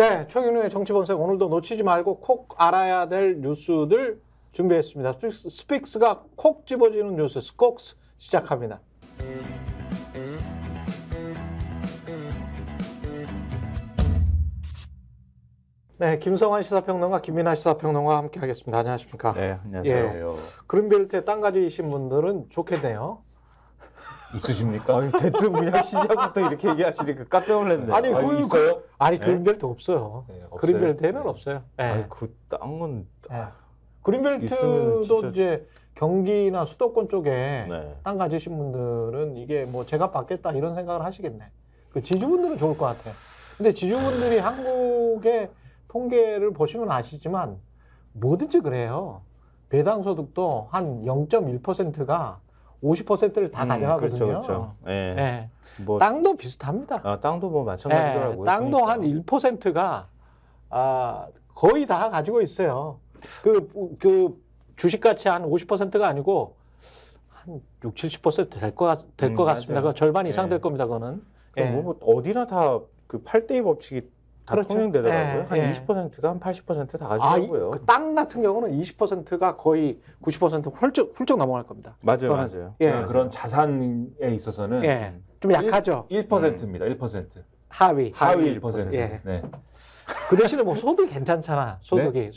네, 최경영의 정치본색 오늘도 놓치지 말고 콕 알아야 될 뉴스들 준비했습니다. 스픽스가 콕 집어지는 뉴스 스콕스 시작합니다. 네, 김성환 시사평론가, 김민하 시사평론가와 함께하겠습니다. 안녕하십니까? 네, 안녕하세요. 예, 그린벨트에 땅 가지신 분들은 좋겠네요. 있으십니까? 아니, 대뜸 그냥 시작부터 이렇게 얘기하시니까 깜짝 놀랐네요. 아니, 있어요? 아니, 네? 그린벨트 없어요. 네, 없어요? 그린벨트에는 없어요. 네. 아니, 그 땅은 네. 그린벨트도 진짜... 이제 경기나 수도권 쪽에 네. 땅 가지신 분들은 이게 뭐 제가 받겠다 이런 생각을 하시겠네. 그 지주분들은 좋을 것 같아요. 근데 지주분들이 한국의 통계를 보시면 아시지만 뭐든지 그래요. 배당 소득도 한 0.1%가 50%를 다 가져가거든요. 그렇죠. 네. 네. 뭐 땅도 비슷합니다. 땅도 뭐 마찬가지더라고요. 네. 땅도 보니까. 한 1%가 거의 다 가지고 있어요. 그 주식가치 한 50%가 아니고 한 6, 70% 될 것 같습니다. 그 절반 이상 될 겁니다. 그거는. 예. 뭐 어디나 다 그 8대2 법칙이 다 그렇죠. 통용되더라고요. 한 예. 20%가 한 80%다 가지고요. 그 땅 같은 경우는 20%가 거의 90% 훌쩍 넘어갈 겁니다. 맞아요, 그거는, 맞아요. 예. 그런 자산에 있어서는 예. 좀 약하죠. 1%입니다. 1%. 하위 1%. 예. 네. 그 대신에 뭐 소득이 괜찮잖아. 소득이.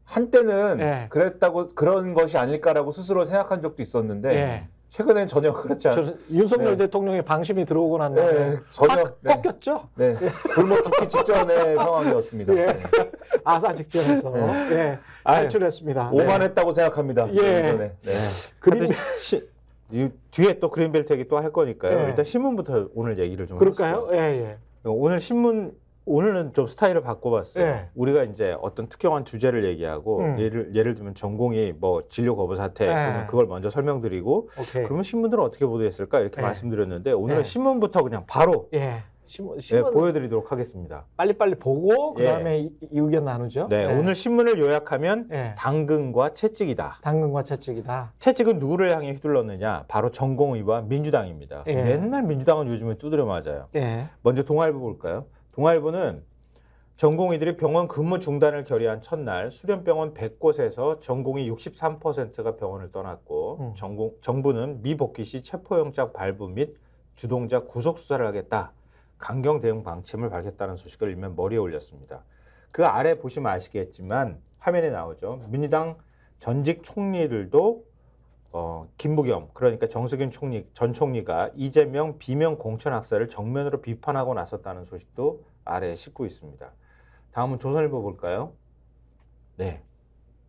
한때는 예. 그랬다고 그런 것이 아닐까라고 스스로 생각한 적도 있었는데 예. 최근엔 전혀 그렇지 않아요. 윤석열 네. 대통령의 방심이 들어오고 난 다음에 네, 전혀 확 꺾였죠. 네. 굶어 죽기 직전의 상황이었습니다. 예. 네. 아사 직전에서 예. 탈출했습니다. 오만했다고 생각합니다. 예. 전에. 네. 뒤에 또 그린벨트 얘기 또 할 거니까요. 예. 일단 신문부터 오늘 얘기를 좀 그럴까요? 하시죠. 예. 오늘 신문 오늘은 좀 스타일을 바꿔봤어요. 예. 우리가 이제 어떤 특정한 주제를 얘기하고 예를 들면 전공이 뭐 진료 거부 사태 그러면 그걸 먼저 설명드리고 오케이. 그러면 신문들은 어떻게 보도했을까 이렇게 예. 말씀드렸는데 오늘은 예. 신문부터 그냥 바로 예. 신문 보여드리도록 하겠습니다. 빨리빨리 보고 예. 그다음에 이 의견 나누죠. 네, 예. 오늘 신문을 요약하면 예. 당근과 채찍이다. 당근과 채찍이다. 채찍은 누구를 향해 휘둘렀느냐? 바로 전공의와 민주당입니다. 예. 맨날 민주당은 요즘에 두드려 맞아요. 예. 먼저 동아일보 볼까요? 동아일보는 전공의들이 병원 근무 중단을 결의한 첫날 수련병원 100곳에서 전공의 63%가 병원을 떠났고 정부는 미복귀 시 체포영장 발부 및 주동자 구속 수사를 하겠다. 강경 대응 방침을 밝혔다는 소식을 일면 머리에 올렸습니다. 그 아래 보시면 아시겠지만 화면에 나오죠. 민주당 전직 총리들도 김부겸 그러니까 정세균 전 총리가 이재명 비명 공천 학살을 정면으로 비판하고 나섰다는 소식도 아래에 싣고 있습니다. 다음은 조선일보 볼까요? 네,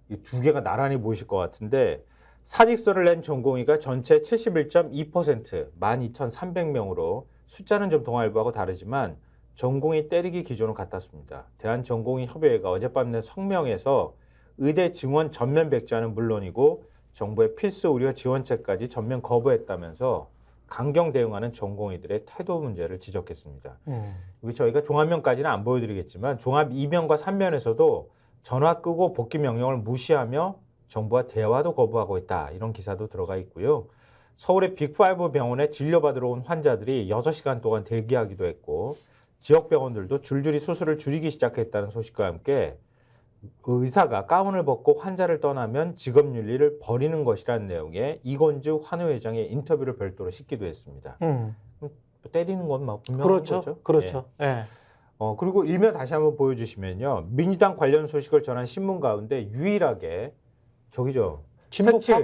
이 두 개가 나란히 보이실 것 같은데 사직서를 낸 전공의가 전체 71.2% 12,300명으로 숫자는 좀 동아일보하고 다르지만 전공의 때리기 기준은 같았습니다. 대한전공의협의회가 어젯밤 낸 성명에서 의대 증원 전면 백지화는 물론이고 정부의 필수 의료 지원책까지 전면 거부했다면서 강경 대응하는 전공의들의 태도 문제를 지적했습니다. 저희가 종합면까지는 안 보여드리겠지만 종합 2면과 3면에서도 전화 끄고 복귀 명령을 무시하며 정부와 대화도 거부하고 있다. 이런 기사도 들어가 있고요. 서울의 빅5 병원에 진료받으러 온 환자들이 6시간 동안 대기하기도 했고 지역 병원들도 줄줄이 수술을 줄이기 시작했다는 소식과 함께 의사가 가운을 벗고 환자를 떠나면 직업윤리를 버리는 것이라는 내용의 이건주 환의회장의 인터뷰를 별도로 싣기도 했습니다. 때리는 건 막 분명한 거죠. 그렇죠. 예. 예. 그리고 일면 다시 한번 보여주시면요. 민주당 관련 소식을 전한 신문 가운데 유일하게 저기죠. 친북파?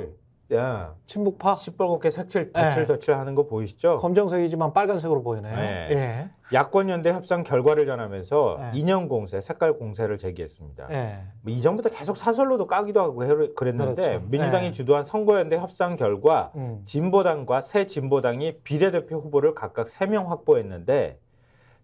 야, 친북파? 시뻘겋게 색칠 덧칠하는 거 보이시죠? 검정색이지만 빨간색으로 보이네요. 네. 예. 야권연대 협상 결과를 전하면서 네. 인형 공세, 색깔 공세를 제기했습니다. 예. 뭐 이전부터 계속 사설로도 까기도 하고 그랬는데 그렇죠. 민주당이 네. 주도한 선거연대 협상 결과 진보당과 새 진보당이 비례대표 후보를 각각 3명 확보했는데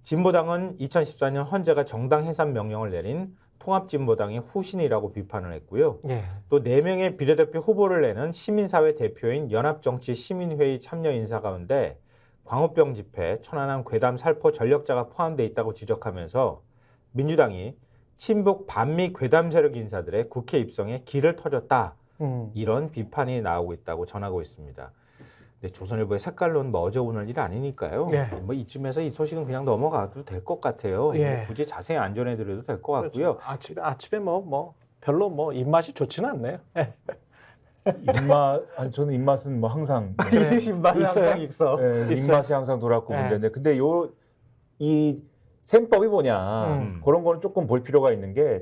진보당은 2014년 헌재가 정당 해산 명령을 내린 통합진보당이 후신이라고 비판을 했고요. 예. 또 4명의 비례대표 후보를 내는 시민사회 대표인 연합정치시민회의 참여 인사 가운데 광우병 집회, 천안함 괴담 살포 전력자가 포함되어 있다고 지적하면서 민주당이 친북 반미 괴담 세력 인사들의 국회 입성에 길을 터졌다. 이런 비판이 나오고 있다고 전하고 있습니다. 네, 조선일보의 색깔론 뭐 어제 오늘 일 아니니까요. 예. 뭐 이쯤에서 이 소식은 그냥 넘어가도 될 것 같아요. 예. 뭐 굳이 자세히 안 전해드려도 될 것 같고요. 아침에 뭐 별로 뭐 입맛이 좋지는 않네요. 예. 아니 저는 입맛은 뭐 항상 입맛이 있어요? 항상 있어. 입맛이 항상 돌았고 네. 문제인데 근데 이 셈법이 뭐냐 그런 거는 조금 볼 필요가 있는 게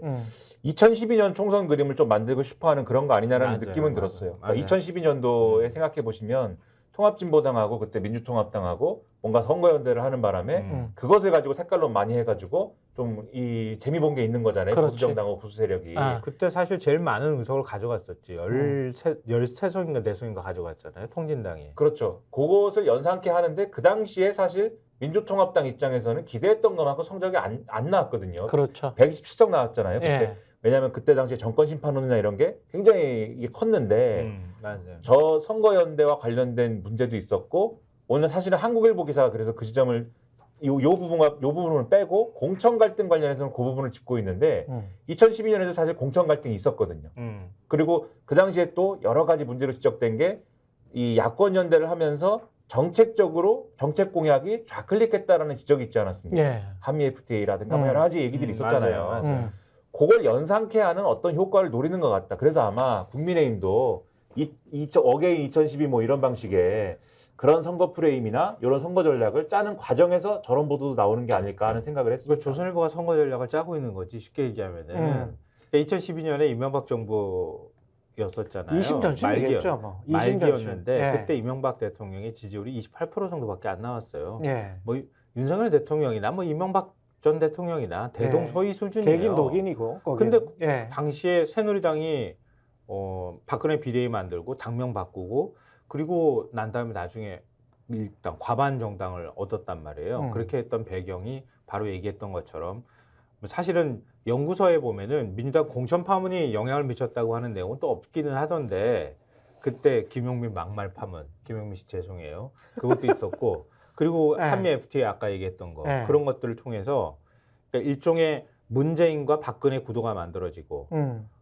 2012년 총선 그림을 좀 만들고 싶어하는 그런 거 아니냐라는 맞아요, 느낌은 맞아요. 들었어요. 맞아요. 그러니까 2012년도에 생각해 보시면 통합진보당하고 그때 민주통합당하고 뭔가 선거연대를 하는 바람에 그것을 가지고 색깔론 많이 해가지고 좀 이 재미 본 게 있는 거잖아요. 그렇지. 보수정당하고 보수 세력이. 그때 사실 제일 많은 의석을 가져갔었지. 13석인가 4석인가 가져갔잖아요. 통진당이. 그렇죠. 그것을 연상케 하는데 그 당시에 사실 민주통합당 입장에서는 기대했던 것만큼 성적이 안 나왔거든요. 그렇죠. 127석 나왔잖아요. 그때. 예. 왜냐하면 그때 당시에 정권 심판론이나 이런 게 굉장히 이게 컸는데 맞아요. 저 선거연대와 관련된 문제도 있었고 오늘 사실은 한국일보 기사가 그래서 그 지점을 요 부분을 빼고 공천 갈등 관련해서는 그 부분을 짚고 있는데 2012년에도 사실 공천 갈등이 있었거든요. 그리고 그 당시에 또 여러 가지 문제로 지적된 게 이 야권 연대를 하면서 정책적으로 정책 공약이 좌클릭했다라는 지적이 있지 않았습니까? 예. 한미 FTA라든가 뭐 여러 가지 얘기들이 있었잖아요. 맞아요. 그걸 연상케 하는 어떤 효과를 노리는 것 같다. 그래서 아마 국민의힘도 어게인 2012 뭐 이런 방식의 그런 선거 프레임이나 이런 선거 전략을 짜는 과정에서 저런 보도도 나오는 게 아닐까 하는 생각을 했습니다. 그러니까 조선일보가 선거 전략을 짜고 있는 거지. 쉽게 얘기하면은 2012년에 이명박 정부였었잖아요. 이심전심이겠죠. 뭐. 말기였는데 예. 그때 이명박 대통령의 지지율이 28% 정도밖에 안 나왔어요. 예. 뭐 윤석열 대통령이나 뭐 이명박 전 대통령이나 대동소이 수준이에요. 개긴 독인이고. 근데 예. 당시에 새누리당이 박근혜 비대위 만들고 당명 바꾸고 그리고 난 다음에 나중에 일단 과반 정당을 얻었단 말이에요. 그렇게 했던 배경이 바로 얘기했던 것처럼 사실은 연구서에 보면은 민주당 공천 파문이 영향을 미쳤다고 하는 내용은 또 없기는 하던데 그때 김용민 막말 파문, 김용민 씨 죄송해요. 그것도 있었고 그리고 네. 한미 FTA 아까 얘기했던 거 네. 그런 것들을 통해서 그러니까 일종의 문재인과 박근혜 구도가 만들어지고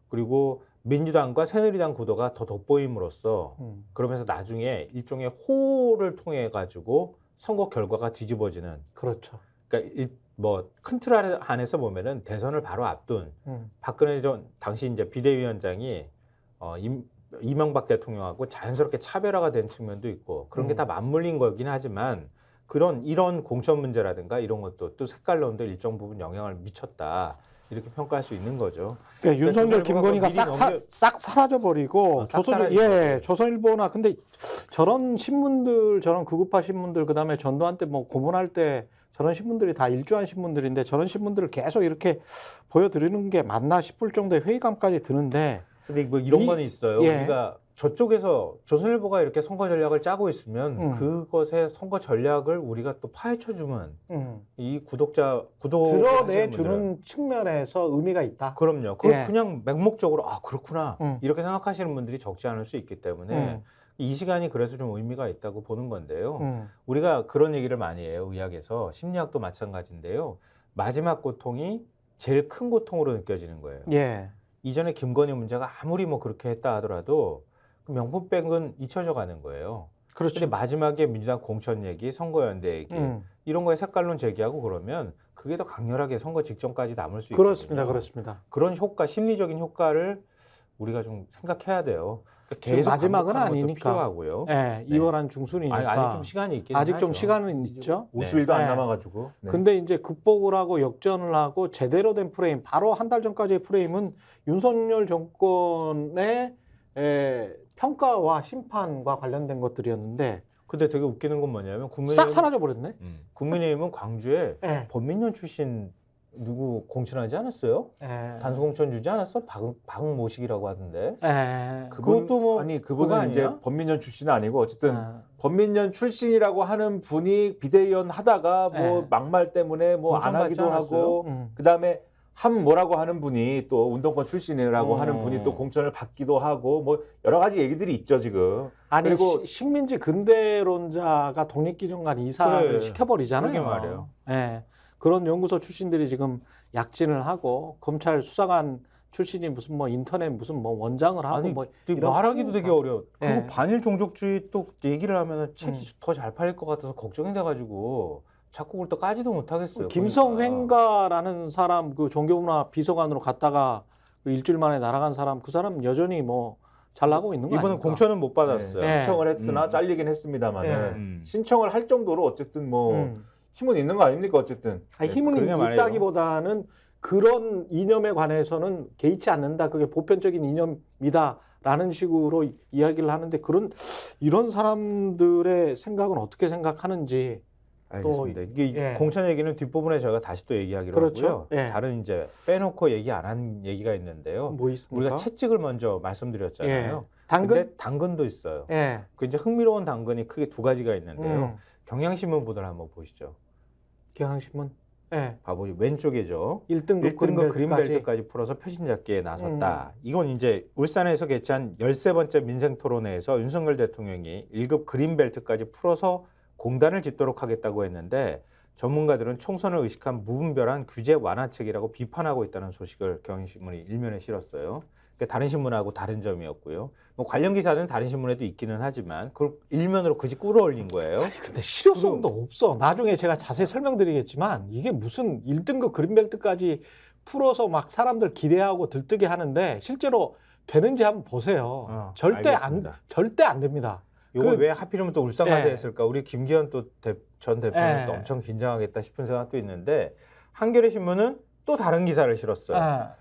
그리고 민주당과 새누리당 구도가 더 돋보임으로써 그러면서 나중에 일종의 호를 통해 가지고 선거 결과가 뒤집어지는 그렇죠. 그러니까 뭐 큰 틀 안에서 보면은 대선을 바로 앞둔 박근혜 전 당시 이제 비대위원장이 이명박 대통령하고 자연스럽게 차별화가 된 측면도 있고 그런 게 다 맞물린 거긴 하지만 이런 공천 문제라든가 이런 것도 또 색깔론도 일정 부분 영향을 미쳤다. 이렇게 평가할 수 있는 거죠. 그러니까 윤석열, 김건희가 조선일보가 싹 사라져버리고 조선일보나 근데 저런 신문들, 저런 극우파 신문들, 그다음에 전두환 때 뭐 고문할 때 저런 신문들이 다 일조한 신문들인데 저런 신문들을 계속 이렇게 보여드리는 게 맞나 싶을 정도의 회의감까지 드는데. 근데 뭐 이런 건 있어요. 예. 우리가 저쪽에서 조선일보가 이렇게 선거 전략을 짜고 있으면 그것의 선거 전략을 우리가 또 파헤쳐주면 이 구독 드러내주는 측면에서 의미가 있다. 그럼요. 예. 그냥 맹목적으로 그렇구나 이렇게 생각하시는 분들이 적지 않을 수 있기 때문에 이 시간이 그래서 좀 의미가 있다고 보는 건데요. 우리가 그런 얘기를 많이 해요. 의학에서 심리학도 마찬가지인데요. 마지막 고통이 제일 큰 고통으로 느껴지는 거예요. 예. 이전에 김건희 문제가 아무리 뭐 그렇게 했다 하더라도 그 명분백은 잊혀져 가는 거예요. 그렇죠. 근데 마지막에 민주당 공천 얘기, 선거연대 얘기 이런 거에 색깔론 제기하고 그러면 그게 더 강렬하게 선거 직전까지 남을 수 있거든요. 그렇습니다. 그런 효과, 심리적인 효과를 우리가 좀 생각해야 돼요. 그러니까 계속 마지막은 반복하는 것도 아니니까. 필요하고요. 네, 2월 한 중순이니까. 아직 좀 시간이 있긴 아직 하죠. 좀 시간은 있죠. 50일도 안 네. 남아가지고. 네. 근데 이제 극복을 하고 역전을 하고 제대로 된 프레임, 바로 한 달 전까지의 프레임은 윤석열 정권의 평가와 심판과 관련된 것들이었는데 근데 되게 웃기는 건 뭐냐면 싹 사라져버렸네. 국민의힘은 광주에 네. 범민련 출신 누구 공천하지 않았어요? 단수 공천 주지 않았어? 박모식이라고 하던데. 그것도 뭐 그분은 그거 이제 아니야? 범민련 출신은 아니고 어쨌든 범민련 출신이라고 하는 분이 비대위원 하다가 뭐 막말 때문에 뭐 안 하기도 하고 그다음에 뭐라고 하는 분이 또 운동권 출신이라고 하는 분이 또 공천을 받기도 하고 뭐 여러 가지 얘기들이 있죠 지금. 아니 그리고 식민지 근대론자가 독립기념관 이사를 그래. 시켜버리잖아요. 그러게 말이에요. 그런 연구소 출신들이 지금 약진을 하고 검찰 수사관 출신이 무슨 뭐 인터넷 무슨 뭐 원장을 하고 아니, 뭐 되게 말하기도 되게 어려워. 예. 그리고 반일 종족주의 또 얘기를 하면 책이 음. 더 잘 팔릴 것 같아서 걱정이 돼가지고 자꾸 그걸 또 까지도 못하겠어요. 보니까. 김성회가라는 사람 그 종교문화 비서관으로 갔다가 그 일주일 만에 날아간 사람 그 사람 여전히 뭐 잘 나가고 있는 거 이번엔 아닙니까? 공천은 못 받았어요. 네. 신청을 했으나 음. 잘리긴 했습니다만은 예. 신청을 할 정도로 어쨌든 뭐 힘은 있는 거 아닙니까 어쨌든. 아니, 힘은 그러게 말이에요. 있다기보다는 그런 이념에 관해서는 개의치 않는다. 그게 보편적인 이념이다라는 식으로 이야기를 하는데 이런 사람들의 생각은 어떻게 생각하는지. 알겠습니다. 이게 예. 공천 얘기는 뒷부분에 저희가 다시 또 얘기하기로 그렇죠. 하고요. 예. 다른 이제 빼놓고 얘기 안 한 얘기가 있는데요. 뭐 있습니까? 우리가 채찍을 먼저 말씀드렸잖아요. 당근? 근데 당근도 있어요. 예. 그 이제 흥미로운 당근이 크게 두 가지가 있는데요. 경향신문 보도를 한번 보시죠. 경향신문. 예. 봐보죠. 왼쪽이죠. 1등급 1등급 그린벨트까지. 그린벨트까지 풀어서 표신 잡기에 나섰다. 이건 이제 울산에서 개최한 13번째 민생토론회에서 윤석열 대통령이 1급 그린벨트까지 풀어서 공단을 짓도록 하겠다고 했는데 전문가들은 총선을 의식한 무분별한 규제 완화책이라고 비판하고 있다는 소식을 경향신문이 일면에 실었어요. 그러니까 다른 신문하고 다른 점이었고요. 뭐 관련 기사는 다른 신문에도 있기는 하지만 그걸 일면으로 굳이 끌어올린 거예요. 아니, 근데 실효성도 없어. 나중에 제가 자세히 설명드리겠지만 이게 무슨 1등급 그린벨트까지 풀어서 막 사람들 기대하고 들뜨게 하는데 실제로 되는지 한번 보세요. 절대 안 됩니다. 요거 왜 하필이면 또 울산까지 예. 했을까? 우리 김기현 또 전 대표는 예. 또 엄청 긴장하겠다 싶은 생각도 있는데 한겨레 신문은 또 다른 기사를 실었어요. 아,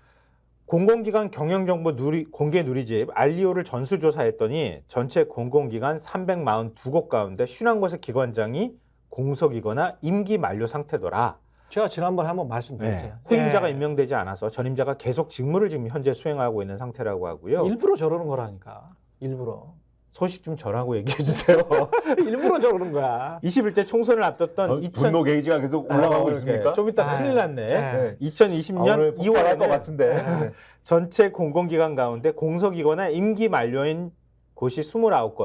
공공기관 경영정보 공개 누리집 알리오를 전수조사했더니 전체 공공기관 342곳 가운데 51곳의 기관장이 공석이거나 임기 만료 상태더라. 제가 지난번에 한번 말씀드렸죠. 네. 후임자가 임명되지 않아서 전임자가 계속 직무를 지금 현재 수행하고 있는 상태라고 하고요. 일부러 저러는 거라니까. 일부러. 소식 좀 전하고 얘기해 주세요. 일부러 저러는 거야. 21대 총선을 앞뒀던 분노 게이지가 계속 올라가고 있습니까? 좀 이따 큰일 났네. 네. 2020년 오늘 2월 것 2월에 같은데. 네. 전체 공공기관 가운데 공석이거나 임기 만료인 곳이 29곳.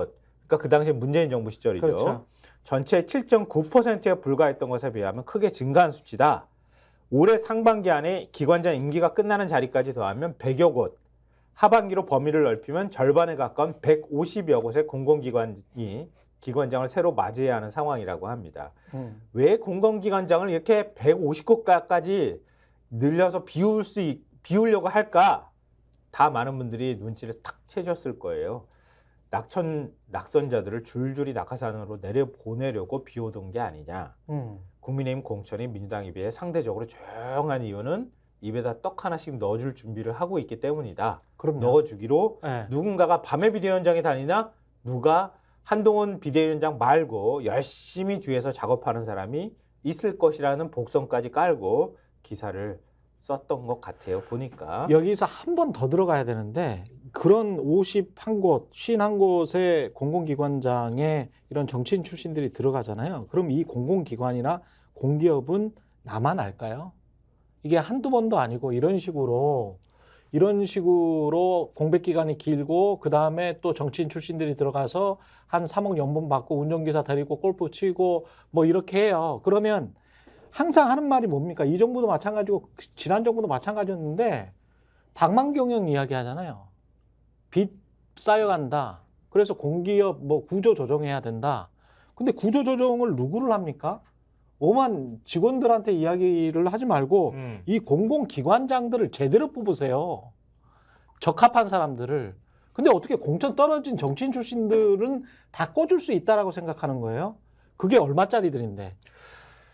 그러니까 그 당시 문재인 정부 시절이죠. 그렇죠. 전체 7.9%에 불과했던 것에 비하면 크게 증가한 수치다. 올해 상반기 안에 기관장 임기가 끝나는 자리까지 더하면 100여 곳. 하반기로 범위를 넓히면 절반에 가까운 150여 곳의 공공기관이 기관장을 새로 맞이해야 하는 상황이라고 합니다. 왜 공공기관장을 이렇게 150곳까지 늘려서 비우려고 할까? 다 많은 분들이 눈치를 탁 채셨을 거예요. 낙선자들을 줄줄이 낙하산으로 내려보내려고 비워둔 게 아니냐. 국민의힘 공천이 민주당에 비해 상대적으로 조용한 이유는 입에다 떡 하나씩 넣어줄 준비를 하고 있기 때문이다. 그럼요. 넣어주기로 네. 누군가가 밤에 비대위원장이 다니나 누가 한동훈 비대위원장 말고 열심히 뒤에서 작업하는 사람이 있을 것이라는 복선까지 깔고 기사를 썼던 것 같아요. 보니까. 여기서 한 번 더 들어가야 되는데 그런 51곳, 51곳의 공공기관장에 이런 정치인 출신들이 들어가잖아요. 그럼 이 공공기관이나 공기업은 나만 알까요? 이게 한두 번도 아니고 이런 식으로 공백 기간이 길고 그 다음에 또 정치인 출신들이 들어가서 한 3억 연봉 받고 운전기사 데리고 골프 치고 뭐 이렇게 해요. 그러면 항상 하는 말이 뭡니까? 이 정부도 마찬가지고 지난 정부도 마찬가지였는데 방망경영 이야기 하잖아요. 빚 쌓여간다. 그래서 공기업 뭐 구조 조정해야 된다. 근데 구조 조정을 누구를 합니까? 오만 직원들한테 이야기를 하지 말고 이 공공기관장들을 제대로 뽑으세요. 적합한 사람들을. 근데 어떻게 공천 떨어진 정치인 출신들은 다 꿔줄 수 있다라고 생각하는 거예요? 그게 얼마짜리들인데.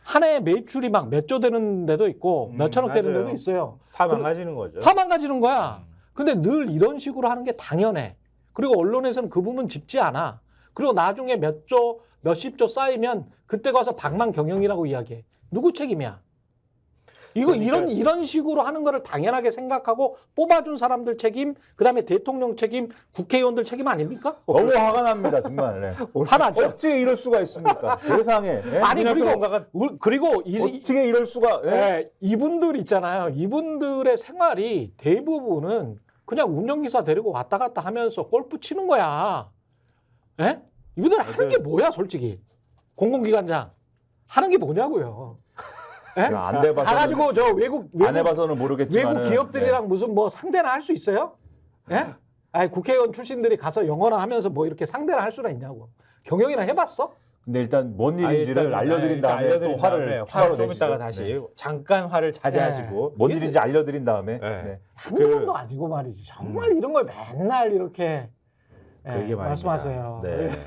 한 해 매출이 막 몇 조 되는 데도 있고 몇 천억 되는 맞아요. 데도 있어요. 다 망가지는 거죠. 다 망가지는 거야. 근데 늘 이런 식으로 하는 게 당연해. 그리고 언론에서는 그 부분 짚지 않아. 그리고 나중에 몇 조, 몇십 조 쌓이면 그때 가서 방망경영이라고 이야기해. 누구 책임이야? 이거 그러니까 이런 식으로 하는 거를 당연하게 생각하고 뽑아준 사람들 책임, 그다음에 대통령 책임, 국회의원들 책임 아닙니까? 너무 화가 납니다 정말. 네. 화나죠. 어떻게 이럴 수가 있습니까? 세상에. 네? 아니 그리고 어떻게 이럴 수가? 네? 네, 이분들 있잖아요. 이분들의 생활이 대부분은 그냥 운전기사 데리고 왔다 갔다 하면서 골프 치는 거야. 예? 이분들 하는 게 뭐야, 솔직히. 공공기관장. 하는 게 뭐냐고요. 예? 안 해봐서는- 가가지고 저 외국 안 해봐서는 모르겠지만 외국 기업들이랑 무슨 뭐 상대나 할 수 있어요? 예? 아니 국회의원 출신들이 가서 영어나 하면서 뭐 이렇게 상대나 할 수나 있냐고. 경영이나 해봤어? 근데 일단 뭔 아, 일인지를 일단, 알려드린 일단 다음에 알려드린 또 화를 다음에 추가로 좀 내시죠. 있다가 다시 네. 잠깐 화를 자제하시고 뭔 일인지 알려드린 다음에 네. 네. 한두 번도 아니고 말이지. 정말 이런 걸 맨날 이렇게 그게 말입니다. 말씀하세요. 네.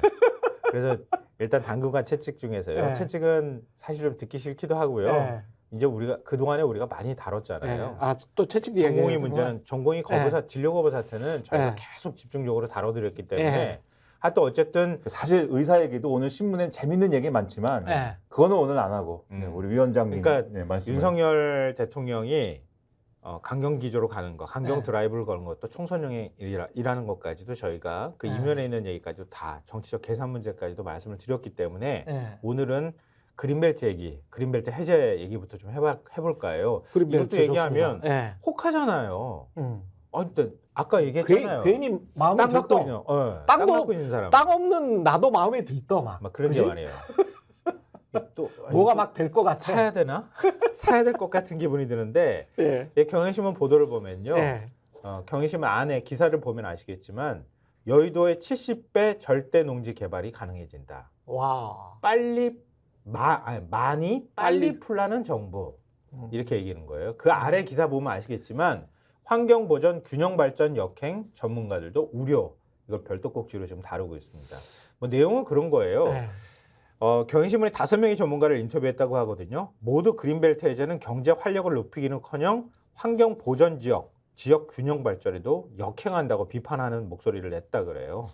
그래서 일단 당근과 채찍 중에서요. 네. 채찍은 사실 좀 듣기 싫기도 하고요. 예. 이제 우리가 그 동안에 우리가 많이 다뤘잖아요. 아또 채찍 전공의 문제는 전공의 거부 진료 거부 사태는 저희가 네. 계속 집중적으로 다뤄드렸기 때문에 네. 하여튼 어쨌든 사실 의사 얘기도 오늘 신문에 재밌는 얘기 많지만 예. 그거는 오늘 안 하고 네, 우리 위원장님 그러니까 네, 말씀을 윤석열 대통령이 강경 기조로 가는 거, 강경 네. 드라이브를 거는 것도 총선용이라는 것까지도 저희가 그 네. 이면에 있는 얘기까지도 다 정치적 계산 문제까지도 말씀을 드렸기 때문에 예. 오늘은 그린벨트 얘기, 그린벨트 해제 얘기부터 좀 해볼까요? 그린벨트 이것도 얘기하면 좋습니다. 예. 혹하잖아요. 근데 아까 얘기했잖아요. 괜히 마음에 땅 갖고 들떠. 있는, 땅도- 땅 갖고 있는 사람, 땅 없는 나도 마음에 들떠 막. 막 그런 그지? 게 아니에요. 또 뭐가 또 막 될 것 같아. 사야 되나? 사야 될 것 같은 기분이 드는데 예. 이 경향신문 보도를 보면요. 예. 경향신문 안에 기사를 보면 아시겠지만 여의도의 70배 절대 농지 개발이 가능해진다. 와. 많이 빨리 풀라는 정부 이렇게 얘기하는 거예요. 그 아래 기사 보면 아시겠지만 환경보전 균형발전 역행 전문가들도 우려 이걸 별도 꼭지로 지금 다루고 있습니다. 뭐 내용은 그런 거예요. 예. 경향신문이 5명의 전문가를 인터뷰했다고 하거든요. 모두 그린벨트 해제는 경제 활력을 높이기는커녕 환경 보전 지역 균형 발전에도 역행한다고 비판하는 목소리를 냈다 그래요.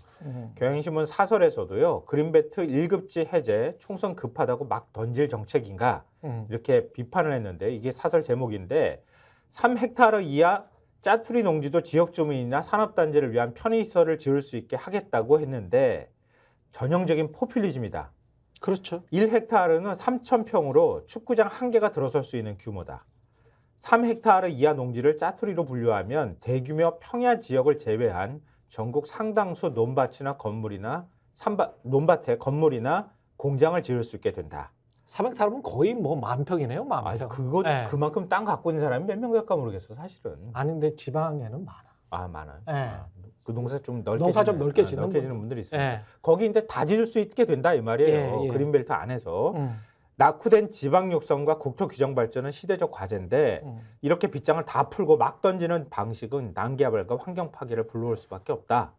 경향신문 사설에서도요. 그린벨트 1급지 해제 총선 급하다고 막 던질 정책인가 이렇게 비판을 했는데 이게 사설 제목인데 3헥타르 이하 짜투리 농지도 지역 주민이나 산업단지를 위한 편의시설을 지을 수 있게 하겠다고 했는데 전형적인 포퓰리즘이다. 그렇죠. 1헥타르는 3,000평으로 축구장 1개가 들어설 수 있는 규모다. 3헥타르 이하 농지를 짜투리로 분류하면 대규모 평야 지역을 제외한 전국 상당수 논밭에 건물이나 공장을 지을 수 있게 된다. 400타르면 거의 뭐 만평이네요, 만평. 그거 네. 그만큼 땅 갖고 있는 사람이 몇 명 될까 모르겠어, 사실은. 아닌데 지방에는 많아. 많아요. 예. 그 농사 좀 넓게 농사 좀 넓게 짓는 분들이 있어요. 예. 거기 이제 다 지을 수 있게 된다 이 말이에요. 예, 예. 그린벨트 안에서. 낙후된 지방 육성과 국토 규정 발전은 시대적 과제인데 이렇게 빗장을 다 풀고 막 던지는 방식은 난개발과 환경 파괴를 불러올 수밖에 없다.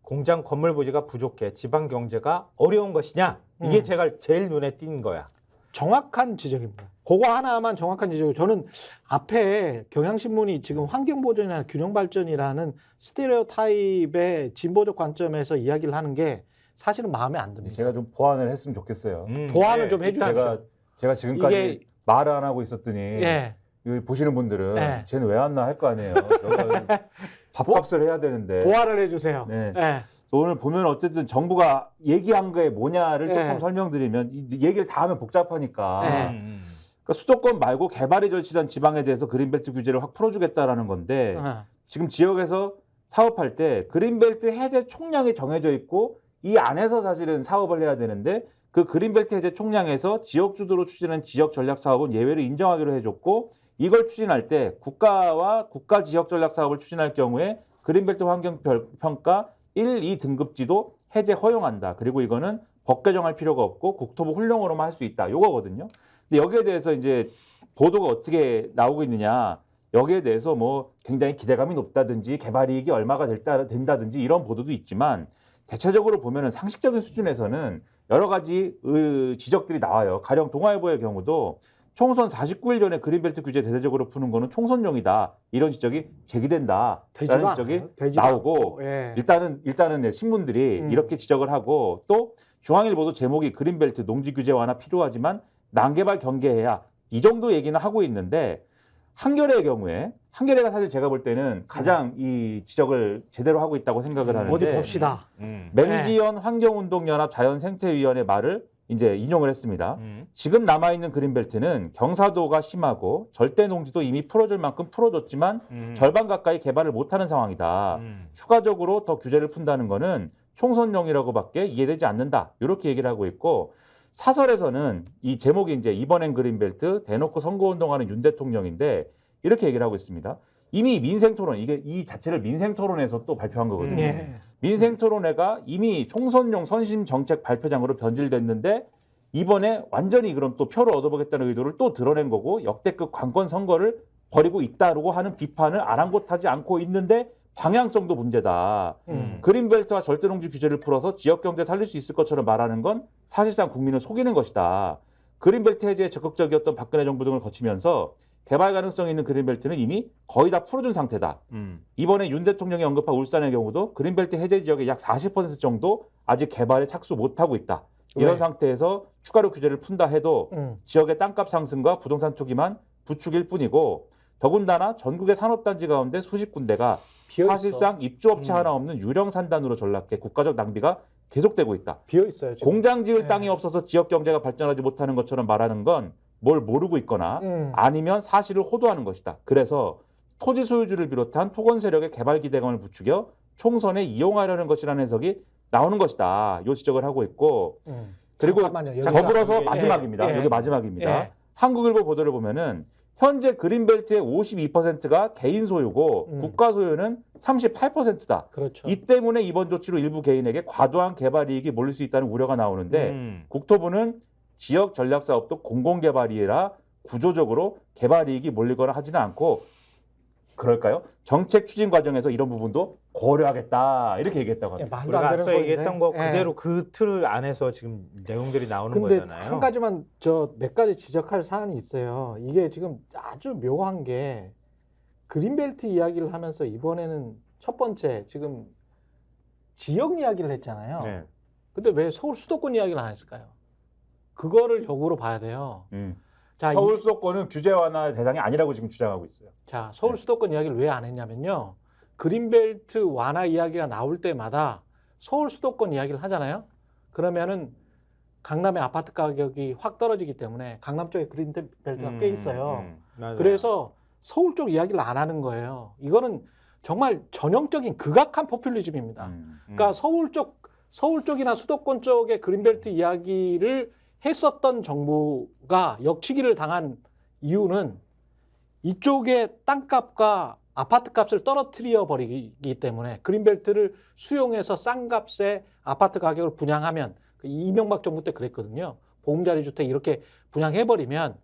공장 건물 부지가 부족해 지방 경제가 어려운 것이냐? 이게 제가 제일 눈에 띈 거야. 정확한 지적입니다. 그거 하나만 정확한 지적이고 저는 앞에 경향신문이 지금 환경보전이나 균형발전이라는 스테레오타입의 진보적 관점에서 이야기를 하는 게 사실은 마음에 안 듭니다. 제가 좀 보완을 했으면 좋겠어요. 보완을 좀 해주십시오. 제가 지금까지 이게- 말을 안 하고 있었더니 예. 여기 보시는 분들은 네. 쟤는 왜 왔나 할 거 아니에요. 여기가 밥값을 해야 되는데. 보완을 해주세요. 네. 예. 오늘 보면 어쨌든 정부가 얘기한 게 뭐냐를 네. 조금 설명드리면 이 얘기를 다 하면 복잡하니까 네. 그러니까 수도권 말고 개발이 절실한 지방에 대해서 그린벨트 규제를 확 풀어주겠다라는 건데 지금 지역에서 사업할 때 그린벨트 해제 총량이 정해져 있고 이 안에서 사실은 사업을 해야 되는데 그 그린벨트 해제 총량에서 지역 주도로 추진하는 지역 전략 사업은 예외를 인정하기로 해줬고 이걸 추진할 때 국가와 국가 지역 전략 사업을 추진할 경우에 그린벨트 환경 평가 1, 2 등급지도 해제 허용한다. 그리고 이거는 법 개정할 필요가 없고 국토부 훈령으로만 할 수 있다. 요거거든요. 근데 여기에 대해서 이제 보도가 어떻게 나오고 있느냐. 여기에 대해서 뭐 굉장히 기대감이 높다든지 개발 이익이 얼마가 된다든지 이런 보도도 있지만 대체적으로 보면은 상식적인 수준에서는 여러 가지 지적들이 나와요. 가령 동아일보의 경우도 총선 49일 전에 그린벨트 규제 대대적으로 푸는 거는 총선용이다. 이런 지적이 제기된다. 라는 지적이 나오고 예. 일단은 신문들이 이렇게 지적을 하고 또 중앙일보도 제목이 그린벨트 농지 규제 완화 필요하지만 난개발 경계해야 이 정도 얘기는 하고 있는데 한겨레의 경우에 한겨레가 사실 제가 볼 때는 가장 이 지적을 제대로 하고 있다고 생각을 하는데 어디 봅시다. 맨지연 환경운동연합 자연생태위원회 말을 이제 인용을 했습니다. 지금 남아있는 그린벨트는 경사도가 심하고 절대 농지도 이미 풀어줄 만큼 풀어줬지만 절반 가까이 개발을 못하는 상황이다. 추가적으로 더 규제를 푼다는 거는 총선용이라고밖에 이해되지 않는다. 이렇게 얘기를 하고 있고 사설에서는 이 제목이 이제 이번엔 그린벨트 대놓고 선거운동하는 윤 대통령인데 이렇게 얘기를 하고 있습니다. 이미 민생토론 이게 이 자체를 민생토론에서 또 발표한 거거든요. 예. 민생토론회가 이미 총선용 선심정책 발표장으로 변질됐는데 이번에 완전히 그럼 또 표를 얻어보겠다는 의도를 또 드러낸 거고 역대급 관권 선거를 벌이고 있다고 하는 비판을 아랑곳하지 않고 있는데 방향성도 문제다. 그린벨트와 절대농지 규제를 풀어서 지역경제 살릴 수 있을 것처럼 말하는 건 사실상 국민을 속이는 것이다. 그린벨트 해제에 적극적이었던 박근혜 정부 등을 거치면서 개발 가능성 있는 그린벨트는 이미 거의 다 풀어준 상태다. 이번에 윤 대통령이 언급한 울산의 경우도 그린벨트 해제 지역의 약 40% 정도 아직 개발에 착수 못하고 있다. 이런 왜? 상태에서 추가로 규제를 푼다 해도 지역의 땅값 상승과 부동산 투기만 부추길 뿐이고 더군다나 전국의 산업단지 가운데 수십 군데가 비어있어. 사실상 입주업체 하나 없는 유령 산단으로 전락해 국가적 낭비가 계속되고 있다. 비어 있어요. 지금. 공장 지을 네. 땅이 없어서 지역 경제가 발전하지 못하는 것처럼 말하는 건 뭘 모르고 있거나 아니면 사실을 호도하는 것이다. 그래서 토지 소유주를 비롯한 토건 세력의 개발 기대감을 부추겨 총선에 이용하려는 것이라는 해석이 나오는 것이다. 요 지적을 하고 있고 그리고 잠깐만요. 여기가- 더불어서 이게- 마지막입니다. 예. 여기 마지막입니다. 예. 한국일보 보도를 보면은 현재 그린벨트의 52%가 개인 소유고 국가 소유는 38%다. 그렇죠. 이 때문에 이번 조치로 일부 개인에게 과도한 개발 이익이 몰릴 수 있다는 우려가 나오는데 국토부는 지역 전략 사업도 공공개발이라 구조적으로 개발 이익이 몰리거나 하지는 않고 그럴까요? 정책 추진 과정에서 이런 부분도 고려하겠다 이렇게 얘기했다고 예, 합니다. 말도 우리가 안 되는 앞서 소리네. 얘기했던 거 예. 그대로 그 틀 안에서 지금 내용들이 나오는 근데 거잖아요. 한 가지만 몇 가지 지적할 사안이 있어요. 이게 지금 아주 묘한 게 그린벨트 이야기를 하면서 이번에는 첫 번째 지금 지역 이야기를 했잖아요. 네. 근데 왜 서울 수도권 이야기를 안 했을까요? 그거를 역으로 봐야 돼요. 자, 서울 수도권은 규제 완화 대상이 아니라고 지금 주장하고 있어요. 자, 서울 수도권 이야기를 왜 안 했냐면요. 그린벨트 완화 이야기가 나올 때마다 서울 수도권 이야기를 하잖아요. 그러면은 강남의 아파트 가격이 확 떨어지기 때문에 강남 쪽에 그린벨트가 꽤 있어요. 맞아요. 그래서 서울 쪽 이야기를 안 하는 거예요. 이거는 정말 전형적인 극악한 포퓰리즘입니다. 그러니까 서울 쪽이나 수도권 쪽의 그린벨트 이야기를 했었던 정부가 역치기를 당한 이유는 이쪽의 땅값과 아파트값을 떨어뜨려 버리기 때문에 그린벨트를 수용해서 싼 값에 아파트 가격을 분양하면 이명박 정부 때 그랬거든요. 보금자리 주택 이렇게 분양해버리면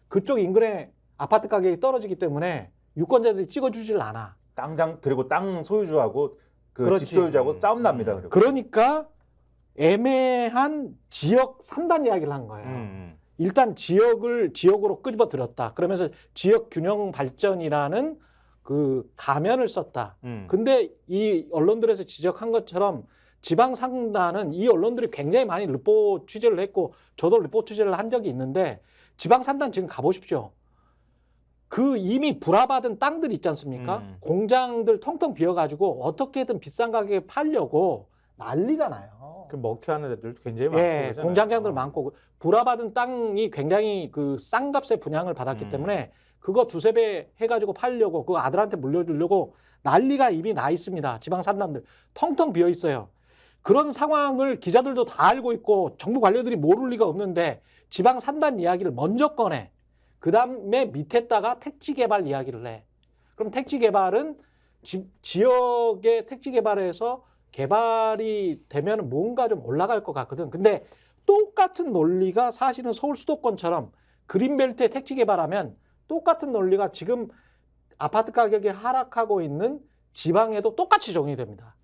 그쪽 인근의 아파트 가격이 떨어지기 때문에 유권자들이 찍어주질 않아. 그리고 땅 소유주하고 그 그렇지. 집 소유주하고 싸움 납니다. 그리고. 그러니까 애매한 지역 산단 이야기를 한 거예요. 일단 지역으로 끄집어들였다. 그러면서 지역 균형 발전이라는 그 가면을 썼다. 근데 이 언론들에서 지적한 것처럼 지방 상단은 이 언론들이 굉장히 많이 르포 취재를 했고 저도 르포 취재를 한 적이 있는데 지방 상단 지금 가보십시오. 그 이미 불화받은 땅들 있지 않습니까? 공장들 텅텅 비어가지고 어떻게든 비싼 가격에 팔려고 난리가 나요. 그 먹튀하는 애들도 굉장히 많고. 예, 그러잖아요. 공장장들 많고 불화받은 땅이 굉장히 그 싼 값에 분양을 받았기 때문에 그거 두세 배 해가지고 팔려고 그 아들한테 물려주려고 난리가 이미 나 있습니다. 지방 산단들 텅텅 비어 있어요. 그런 상황을 기자들도 다 알고 있고 정부 관료들이 모를 리가 없는데 지방 산단 이야기를 먼저 꺼내. 그 다음에 밑에다가 택지 개발 이야기를 해. 그럼 택지 개발은 지역의 택지 개발에서 개발이 되면 뭔가 좀 올라갈 것 같거든. 근데 똑같은 논리가 사실은 서울 수도권처럼 그린벨트에 택지 개발하면 똑같은 논리가 지금 아파트 가격이 하락하고 있는 지방에도 똑같이 적용이 됩니다.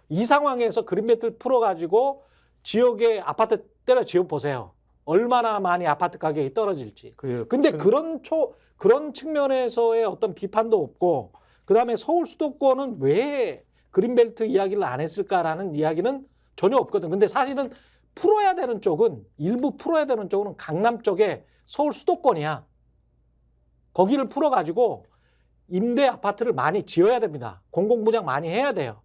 이 상황에서 그린벨트를 풀어가지고 지역의 아파트 때려 지어 보세요. 얼마나 많이 아파트 가격이 떨어질지. 근데 그런 측면에서의 어떤 비판도 없고, 그 다음에 서울 수도권은 왜 그린벨트 이야기를 안 했을까라는 이야기는 전혀 없거든. 근데 사실은 일부 풀어야 되는 쪽은 강남 쪽에 서울 수도권이야. 거기를 풀어가지고 임대 아파트를 많이 지어야 됩니다. 공공분양 많이 해야 돼요.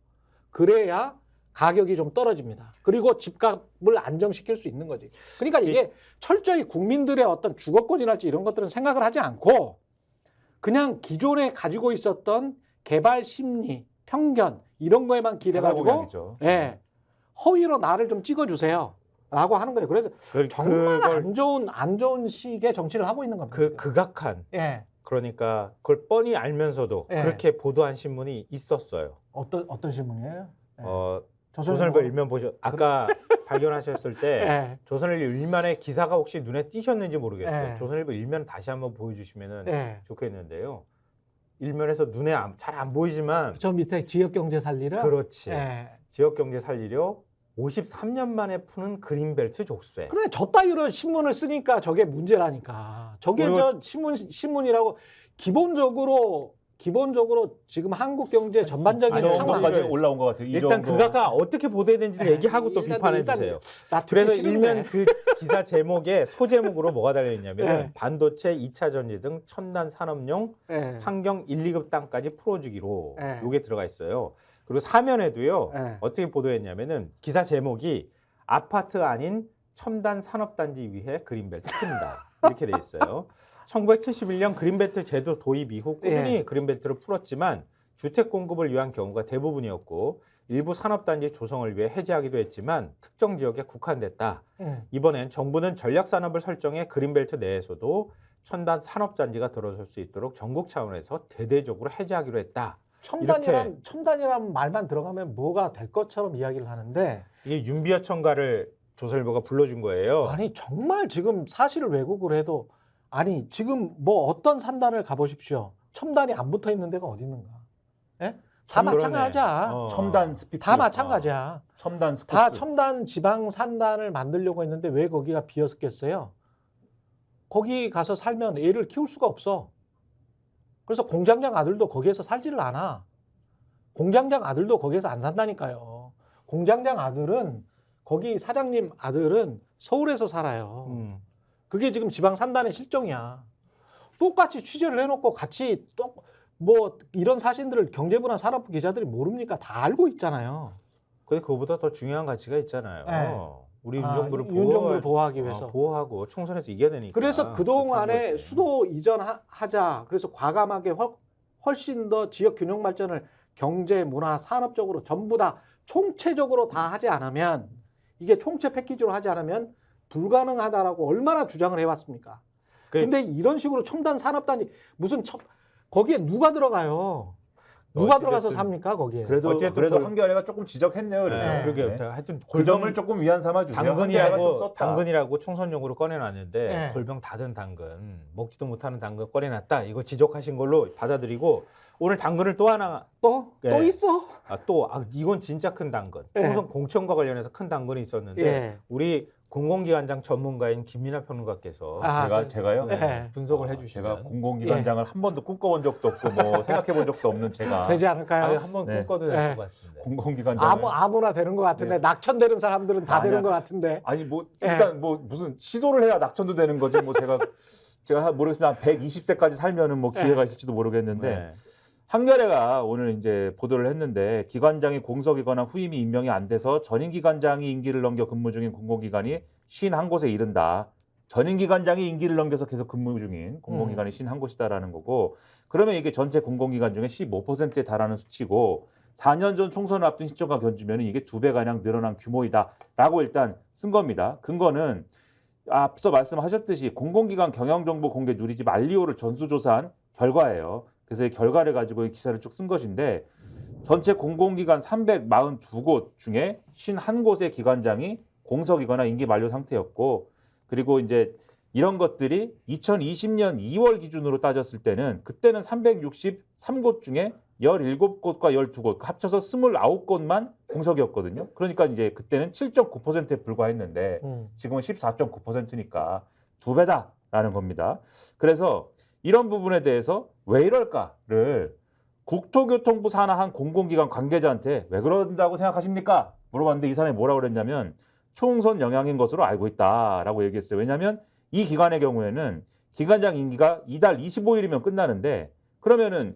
그래야 가격이 좀 떨어집니다. 그리고 집값을 안정시킬 수 있는 거지. 그러니까 이게 철저히 국민들의 어떤 주거권이랄지 이런 것들은 생각을 하지 않고 그냥 기존에 가지고 있었던 개발 심리, 편견 이런 거에만 기대가지고 타다보기하기죠. 예, 허위로 나를 좀 찍어주세요. 라고 하는 거예요. 그래서 정말 그걸 안 좋은 식의 정치를 하고 있는 겁니다. 그 지금. 극악한 예. 그러니까 그걸 뻔히 알면서도 예. 그렇게 보도한 신문이 있었어요. 어떤 신문이에요? 예. 조선일보 일면 보셨 아까 발견하셨을 때 예. 조선일보 일면의 기사가 혹시 눈에 띄셨는지 모르겠어요. 예. 조선일보 일면 다시 한번 보여주시면 예. 좋겠는데요. 일면에서 눈에 잘 안 보이지만 저 밑에 지역 경제 살리라. 그렇지. 예. 지역 경제 살리려 53년 만에 푸는 그린벨트 족쇄. 그래 저 따위로 신문을 쓰니까 저게 문제라니까. 저게 그리고- 저 신문이라고 기본적으로 지금 한국 경제 전반적인 이 아니, 상황. 정도까지 올라온 것 같아요. 이 일단 정도. 그가가 어떻게 보도되는지를 예. 얘기하고 또 일단- 비판해 일단 주세요. 나 듣기 그래서 싫은데. 일면 그 기사 제목에 소제목으로 뭐가 달려 있냐면 예. 반도체, 2차 전지 등 첨단 산업용 예. 환경 1, 2급 땅까지 풀어주기로 예. 요게 들어가 있어요. 그리고 사면에도요. 예. 어떻게 보도했냐면은 기사 제목이 아파트 아닌 첨단 산업단지 위해 그린벨트 푼다. 이렇게 돼 있어요. 1971년 그린벨트 제도 도입 이후 꾸준히 그린벨트를 풀었지만 주택 공급을 위한 경우가 대부분이었고 일부 산업단지 조성을 위해 해제하기도 했지만 특정 지역에 국한됐다. 이번엔 정부는 전략산업을 설정해 그린벨트 내에서도 첨단 산업단지가 들어설 수 있도록 전국 차원에서 대대적으로 해제하기로 했다. 첨단이란 말만 들어가면 뭐가 될 것처럼 이야기를 하는데 이게 윤비어 첨가를 조선일보가 불러준 거예요. 아니 정말 지금 사실을 왜곡을 해도 아니 지금 뭐 어떤 산단을 가보십시오. 첨단이 안 붙어 있는 데가 어디 있는가? 예? 다 그러네. 마찬가지야. 첨단 스피드. 다 마찬가지야. 첨단 스포츠. 다 첨단 지방 산단을 만들려고 했는데 왜 거기가 비었겠어요? 거기 가서 살면 애를 키울 수가 없어. 그래서 공장장 아들도 거기에서 살지를 않아. 공장장 아들도 거기에서 안 산다니까요. 공장장 아들은 거기 사장님 아들은 서울에서 살아요. 그게 지금 지방 산단의 실정이야. 똑같이 취재를 해놓고 같이 뭐 이런 사실들을 경제부나 산업부 기자들이 모릅니까? 다 알고 있잖아요. 근데 그거보다 더 중요한 가치가 있잖아요. 네. 우리 윤정부를 보호하기 위해서. 보호하고 총선에서 이겨야 되니까. 그래서 그동안에 수도 이전하자. 그래서 과감하게 훨씬 더 지역 균형 발전을 경제, 문화, 산업적으로 전부 다 총체적으로 다 하지 않으면 이게 총체 패키지로 하지 않으면 불가능하다라고 얼마나 주장을 해왔습니까? 근데 이런 식으로 첨단 산업단이 무슨 거기에 누가 들어가요? 누가 들어가서 삽니까 거기에? 그래도 한겨레가 조금 지적했네요. 그래도. 네. 그러게 하여튼 그 점을 조금 위안 삼아 주세요. 당근이라고 총선용으로 꺼내놨는데 네. 골병 닫은 당근 먹지도 못하는 당근 꺼내놨다. 이거 지적하신 걸로 받아들이고 오늘 당근을 또 하나 또 있어? 이건 진짜 큰 당근. 네. 총선 공천과 관련해서 큰 당근이 있었는데 예. 우리 공공기관장 전문가인 김민하 평론가께서 제가요? 네. 분석을 해주시면 제가 공공기관장을 한 번도 꿈꿔본 적도 없고 뭐 생각해본 적도 없는 제가 되지 않을까요? 한번 네. 꿈꿔도 될 것 같습니다. 공공기관장 아무나 되는 것 같은데 네. 낙천되는 사람들은 다 되는 것 같은데. 아니 뭐 일단 뭐 무슨 시도를 해야 낙천도 되는 거지 뭐 제가 모르겠습니다. 한 120세까지 살면은 뭐 기회가 있을지도 모르겠는데 네. 한겨레가 오늘 이제 보도를 했는데 기관장이 공석이거나 후임이 임명이 안 돼서 전임 기관장이 임기를 넘겨 근무 중인 공공기관이 51곳에 이른다. 전임 기관장이 임기를 넘겨서 계속 근무 중인 공공기관이 51곳이다라는 거고 그러면 이게 전체 공공기관 중에 15%에 달하는 수치고 4년 전 총선을 앞둔 시점과 견주면 이게 2배가량 늘어난 규모이다라고 일단 쓴 겁니다. 근거는 앞서 말씀하셨듯이 공공기관 경영정보 공개 누리집 알리오를 전수조사한 결과예요. 그래서 이 결과를 가지고 이 기사를 쭉 쓴 것인데 전체 공공기관 342곳 중에 51곳의 기관장이 공석이거나 임기 만료 상태였고 그리고 이제 이런 것들이 2020년 2월 기준으로 따졌을 때는 그때는 363곳 중에 17곳과 12곳 합쳐서 29곳만 공석이었거든요. 그러니까 이제 그때는 7.9%에 불과했는데 지금은 14.9%니까 2배다라는 겁니다. 그래서 이런 부분에 대해서 왜 이럴까를 국토교통부 산하 한 공공기관 관계자한테 왜 그런다고 생각하십니까? 물어봤는데 이 사람이 뭐라고 그랬냐면 총선 영향인 것으로 알고 있다라고 얘기했어요. 왜냐하면 이 기관의 경우에는 기관장 임기가 이달 25일이면 끝나는데 그러면은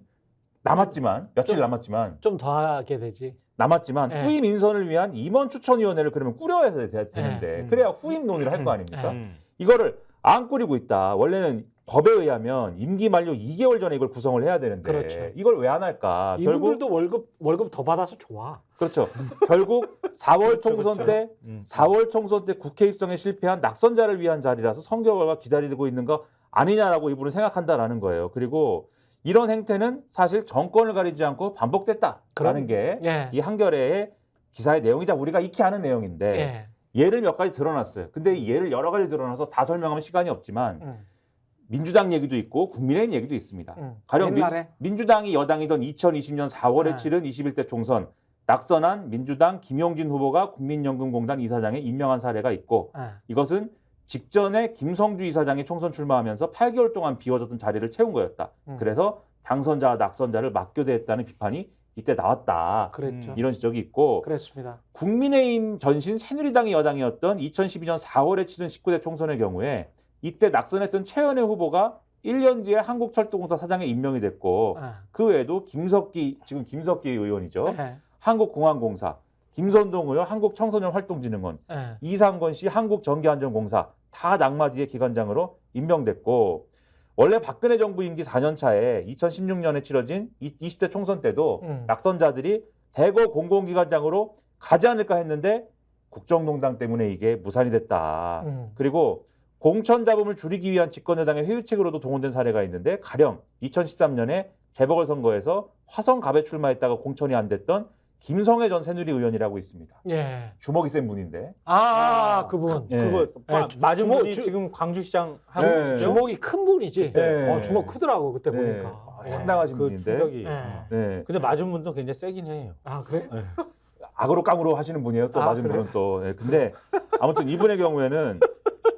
며칠 남았지만 좀 더 하게 되지. 남았지만 네. 후임 인선을 위한 임원 추천위원회를 그러면 꾸려야 되는데 그래야 후임 논의를 할 거 아닙니까? 이거를 안 꾸리고 있다. 원래는 법에 의하면 임기 만료 2개월 전에 이걸 구성을 해야 되는데 그렇죠. 이걸 왜 안 할까? 이분들도 월급 더 받아서 좋아. 그렇죠. 결국 4월 그렇죠, 총선 그렇죠. 때 4월 총선 때 국회 입성에 실패한 낙선자를 위한 자리라서 선거 결과 기다리고 있는 거 아니냐라고 이분은 생각한다라는 거예요. 그리고 이런 행태는 사실 정권을 가리지 않고 반복됐다라는 게 이 예. 한겨레의 기사의 내용이자 우리가 익히 아는 내용인데 예. 예를 몇 가지 드러났어요. 근데 이 예를 여러 가지 드러나서 다 설명하면 시간이 없지만 민주당 얘기도 있고 국민의힘 얘기도 있습니다. 가령 옛날에 민주당이 여당이던 2020년 4월에 네. 치른 21대 총선 낙선한 민주당 김용진 후보가 국민연금공단 이사장에 임명한 사례가 있고 예. 이것은 직전에 김성주 이사장이 총선 출마하면서 8개월 동안 비워졌던 자리를 채운 거였다. 그래서 당선자와 낙선자를 맞교대했다는 비판이 이때 나왔다. 그랬죠. 이런 지적이 있고 그랬습니다. 국민의힘 전신 새누리당이 여당이었던 2012년 4월에 치른 19대 총선의 경우에 이때 낙선했던 최연애 후보가 1년 뒤에 한국철도공사 사장에 임명이 됐고 예. 그 외에도 지금 김석기 의원이죠. 예. 한국공항공사, 김선동 의원 한국청소년활동진흥원, 예. 이상건 씨 한국전기안전공사 다 낙마디의 기관장으로 임명됐고 원래 박근혜 정부 임기 4년 차에 2016년에 치러진 20대 총선 때도 낙선자들이 대거 공공기관장으로 가지 않을까 했는데 국정농단 때문에 이게 무산이 됐다. 그리고 공천 잡음을 줄이기 위한 집권여당의 회유책으로도 동원된 사례가 있는데 가령 2013년에 재보궐선거에서 화성갑에 출마했다가 공천이 안 됐던 김성애 전 새누리 의원이라고 있습니다. 예. 주먹이 센 분인데. 그분. 예. 그거 맞은 주먹, 분이 지금 광주시장 하고 네. 계시죠? 주먹이 큰 분이지. 네. 주먹 크더라고 그때 네. 보니까. 예. 상당하신 그 분인데. 충격이. 예. 네. 근데 맞은 분도 굉장히 세긴 해요. 그래? 악으로 깡으로 하시는 분이에요. 또 맞은 그래? 분은 또. 네. 근데 아무튼 이분의 경우에는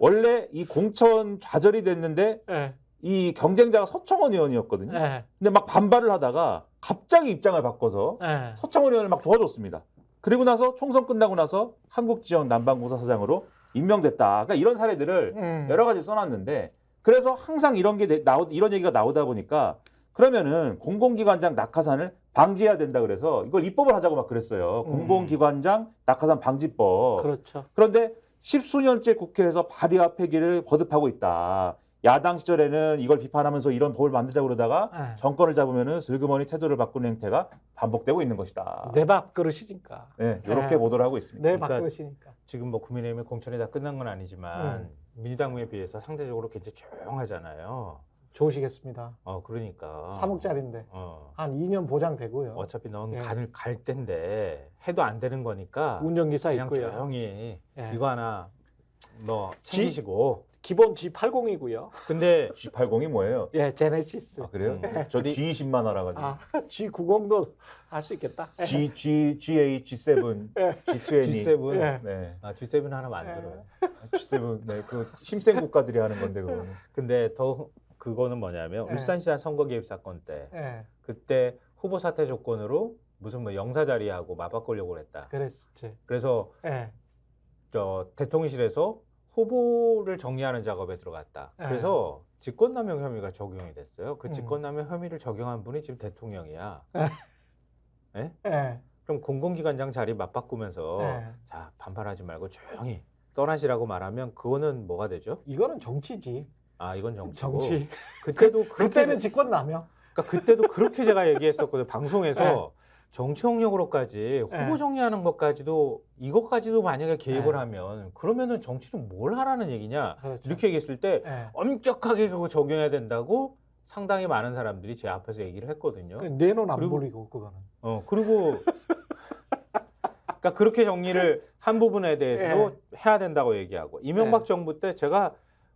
원래 이 공천 좌절이 됐는데 예. 이 경쟁자가 서청원 의원이었거든요. 예. 근데 막 반발을 하다가 갑자기 입장을 바꿔서 예. 서청원 의원을 막 도와줬습니다. 그리고 나서 총선 끝나고 나서 한국지원 남방공사 사장으로 임명됐다. 그러니까 이런 사례들을 여러 가지 써놨는데 그래서 항상 이런 게 이런 얘기가 나오다 보니까 그러면은 공공기관장 낙하산을 방지해야 된다 그래서 이걸 입법을 하자고 막 그랬어요. 공공기관장 낙하산 방지법. 그렇죠. 그런데 십수년째 국회에서 발의와 폐기를 거듭하고 있다. 야당 시절에는 이걸 비판하면서 이런 법을 만들자고 그러다가 예. 정권을 잡으면은 슬그머니 태도를 바꾸는 행태가 반복되고 있는 것이다. 내 밥그릇이니까. 네, 이렇게 예. 보도를 하고 있습니다. 내 그러니까 밥그릇이니까. 지금 뭐 국민의힘의 공천이 다 끝난 건 아니지만 민주당에 비해서 상대적으로 굉장히 조용하잖아요. 좋으시겠습니다. 그러니까 3억짜리인데 한 2년 보장되고요. 어차피 넌 예. 갈 텐데 해도 안 되는 거니까 운전기사 그냥 있고요. 조용히 예. 이거 하나 너 챙기시고. 기본 G80이고요. 근데 G80이 뭐예요? 예, 제네시스. 아, 그래요? 예. 저 G20만 알아가지고. G90도 할 수 있겠다. G8, G7, 예. G20. G7 예. 네. G7 하나 만들어요. G7, 네, 그 힘센 국가들이 하는 건데 그거는. 근데 더 그거는 뭐냐면 예. 울산시장 선거 개입 사건 때 예. 그때 후보 사퇴 조건으로 무슨 뭐 영사 자리하고 맞바꾸려고 그랬다. 그랬지. 그래서 예. 대통령실에서 후보를 정리하는 작업에 들어갔다. 예. 그래서 직권남용 혐의가 적용이 됐어요. 그 음. 직권남용 혐의를 적용한 분이 지금 대통령이야. 예? 예. 그럼 공공기관장 자리 맞바꾸면서 예. 자 반발하지 말고 조용히 떠나시라고 말하면 그거는 뭐가 되죠? 이거는 정치지. 이건 정치고. 정치. 그때도 그렇게 그때는 직권남용. 그러니까 그때도 그렇게 제가 얘기했었거든요. 방송에서 정치 영역으로까지 후보 네. 정리하는 것까지도 이것까지도 만약에 개입을 네. 하면 그러면은 정치는 뭘 하라는 얘기냐 그렇죠. 이렇게 얘기했을 때 예. 엄격하게 그거 적용해야 된다고 상당히 많은 사람들이 제 앞에서 얘기를 했거든요. 내 눈 안 그리고- 보리고 그거는. 그리고 그러니까 그렇게 정리를 한 부분에 대해서도 해야 된다고 얘기하고 이명박 네. 정부 때 제가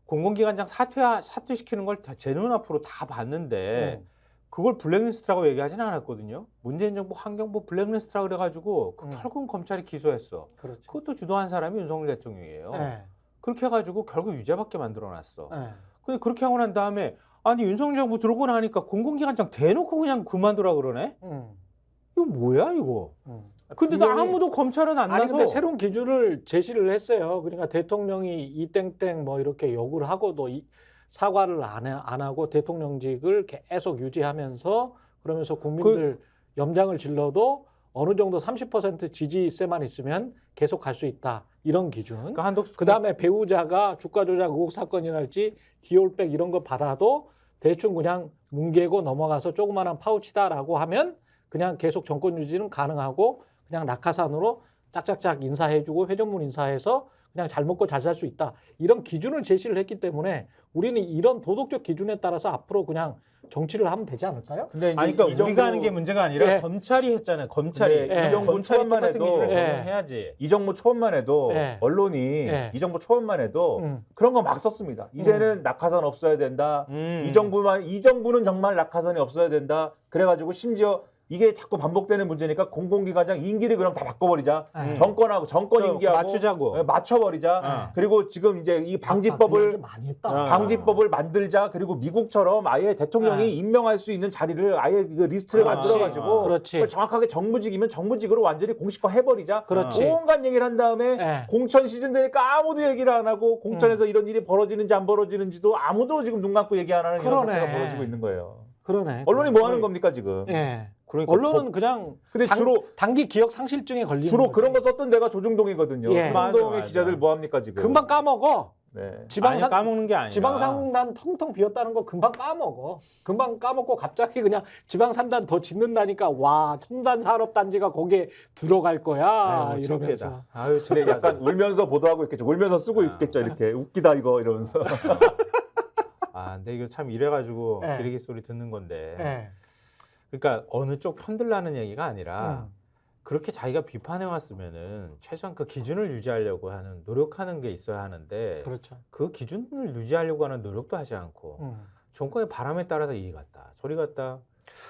공공기관장 사퇴시키는 걸 제 눈앞으로 다 봤는데 그걸 블랙리스트라고 얘기하지는 않았거든요. 문재인 정부 환경부 블랙리스트라고 그래가지고 결국은 검찰이 기소했어. 그렇죠. 그것도 주도한 사람이 윤석열 대통령이에요. 예. 그렇게 해가지고 결국 유죄밖에 만들어놨어. 예. 근데 그렇게 하고 난 다음에 아니 윤석열 정부 들어오고 나니까 공공기관장 대놓고 그냥 그만두라 그러네? 이거 뭐야 이거? 근데 나 아무도 검찰은 안 아니 나서. 근데 새로운 기준을 제시를 했어요. 그러니까 대통령이 이땡땡 뭐 이렇게 요구를 하고도 사과를 안 하고 대통령직을 계속 유지하면서 그러면서 국민들 염장을 질러도 어느 정도 30% 지지세만 있으면 계속 갈 수 있다. 이런 기준. 그러니까 한덕수 그다음에 배우자가 주가 조작 의혹 사건이랄지 디올백 이런 거 받아도 대충 그냥 뭉개고 넘어가서 조그마한 파우치다라고 하면 그냥 계속 정권 유지는 가능하고 그냥 낙하산으로 짝짝짝 인사해주고 회전문 인사해서 그냥 잘 먹고 잘 살 수 있다. 이런 기준을 제시를 했기 때문에 우리는 이런 도덕적 기준에 따라서 앞으로 그냥 정치를 하면 되지 않을까요? 근데 이제 아니 그러니까 이 정도- 우리가 하는 게 문제가 아니라 예. 검찰이 했잖아요. 검찰이 근데 이 정부 검찰이 초반만 똑같은 해도- 기준을 예. 적용해야지. 이 정부 초반만 해도 예. 언론이 예. 이 정부 초반만 해도 그런 거 막 썼습니다. 이제는 낙하산 없어야 된다. 이 정부는 정말 낙하산이 없어야 된다. 그래가지고 심지어 이게 자꾸 반복되는 문제니까 공공기관장 임기를 그럼 다 바꿔버리자. 음. 정권 임기하고 맞추자고. 맞춰버리자. 아. 그리고 지금 이제 이 아, 방지법을 많이 했다. 아. 방지법을 만들자. 그리고 미국처럼 아예 대통령이 아. 임명할 수 있는 자리를 아예 그 리스트를 그렇지. 만들어가지고 그렇지. 그걸 정확하게 정무직이면 정무직으로 완전히 공식화 해버리자. 그렇지. 온갖 얘기를 한 다음에 예. 공천 시즌 되니까 아무도 얘기를 안 하고 공천에서 이런 일이 벌어지는지 안 벌어지는지도 아무도 지금 눈 감고 얘기 안 하는 이런 그러네. 사태가 벌어지고 있는 거예요. 그러네. 언론이 뭐 하는 겁니까 지금? 예. 그러니까 언론은 그냥 근데 단기 기억 상실증에 걸리는 주로 거지. 그런 거 썼던 데가 조중동이거든요. 예. 조중동의 맞아. 기자들 뭐 합니까 지금? 금방 까먹어. 네. 지방상 까먹는 게 아니라 지방상단 텅텅 비었다는 거 금방 까먹어. 금방 까먹고 갑자기 그냥 지방상단 더 짓는다니까 와 첨단 산업단지가 거기에 들어갈 거야 아유, 이러면서. 창피하다. 아유, 근데 약간 울면서 보도하고 있겠죠. 울면서 쓰고 있겠죠. 이렇게 웃기다 이거 이러면서. 아, 근데 이거 참 이래가지고 예. 기레기 소리 듣는 건데. 예. 그러니까 어느 쪽 편들라는 얘기가 아니라 음. 그렇게 자기가 비판해 왔으면은 최소한 그 기준을 유지하려고 하는 노력하는 게 있어야 하는데 그렇죠. 그 기준을 유지하려고 하는 노력도 하지 않고 정권의 바람에 따라서 이리 갔다 저리 갔다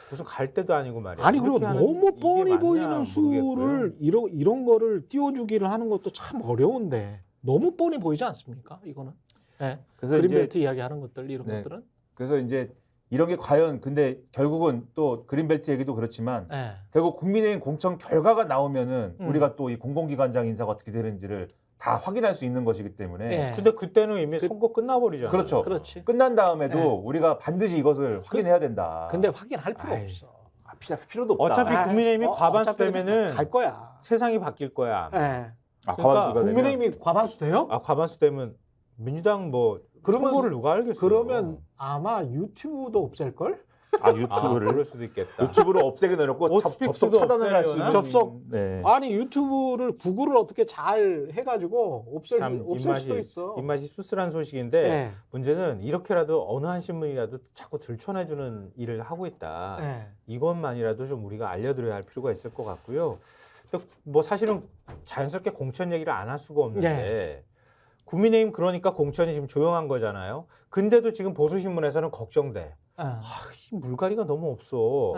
무슨 갈 데도 아니고 말이야. 아니 그리고 이렇게 하는 너무 이게 뻔히 맞냐 보이는 모르겠고요. 수를 이런 거를 띄워주기를 하는 것도 참 어려운데 너무 뻔히 보이지 않습니까? 이거는. 예. 그래서 그린벨트 이야기하는 것들 이런 네. 것들은. 그래서 이제 이런 게 과연 근데 결국은 또 그린벨트 얘기도 그렇지만 예. 결국 국민의힘 공천 결과가 나오면은 음. 우리가 또 이 공공기관장 인사가 어떻게 되는지를 다 확인할 수 있는 것이기 때문에 예. 근데 그때는 이미 선거 끝나버리잖아. 그렇죠. 그렇지. 끝난 다음에도 예. 우리가 반드시 이것을 확인해야 된다. 근데 확인할 필요 아이. 없어. 필요도 없다. 어차피 아, 국민의힘이 과반수 어차피 되면은 갈 거야. 세상이 바뀔 거야. 예. 아, 그러니까 과반수가 되면 국민의힘이 과반수 돼요? 아 과반수 되면 민주당 뭐 그러면- 선거를 누가 알겠어? 그러면 아마 유튜브도 없앨 걸? 아 아, 유튜브를 그럴 수도 있겠다. 유튜브를 없애게 내놓고 접속 오스픽스도 차단을 할 수 있는 없애려나? 접속. 네. 아니 유튜브를 구글을 어떻게 잘 해가지고 없앨 참 수도 있어. 입맛이 씁쓸한 소식인데 예. 문제는 이렇게라도 어느 한 신문이라도 자꾸 들춰내주는 일을 하고 있다. 예. 이것만이라도 좀 우리가 알려드려야 할 필요가 있을 것 같고요. 또 뭐 사실은 자연스럽게 공천 얘기를 안 할 수가 없는데 국민의힘 그러니까 공천이 지금 조용한 거잖아요. 근데도 지금 보수신문에서는 걱정돼. 아, 이 물갈이가 너무 없어.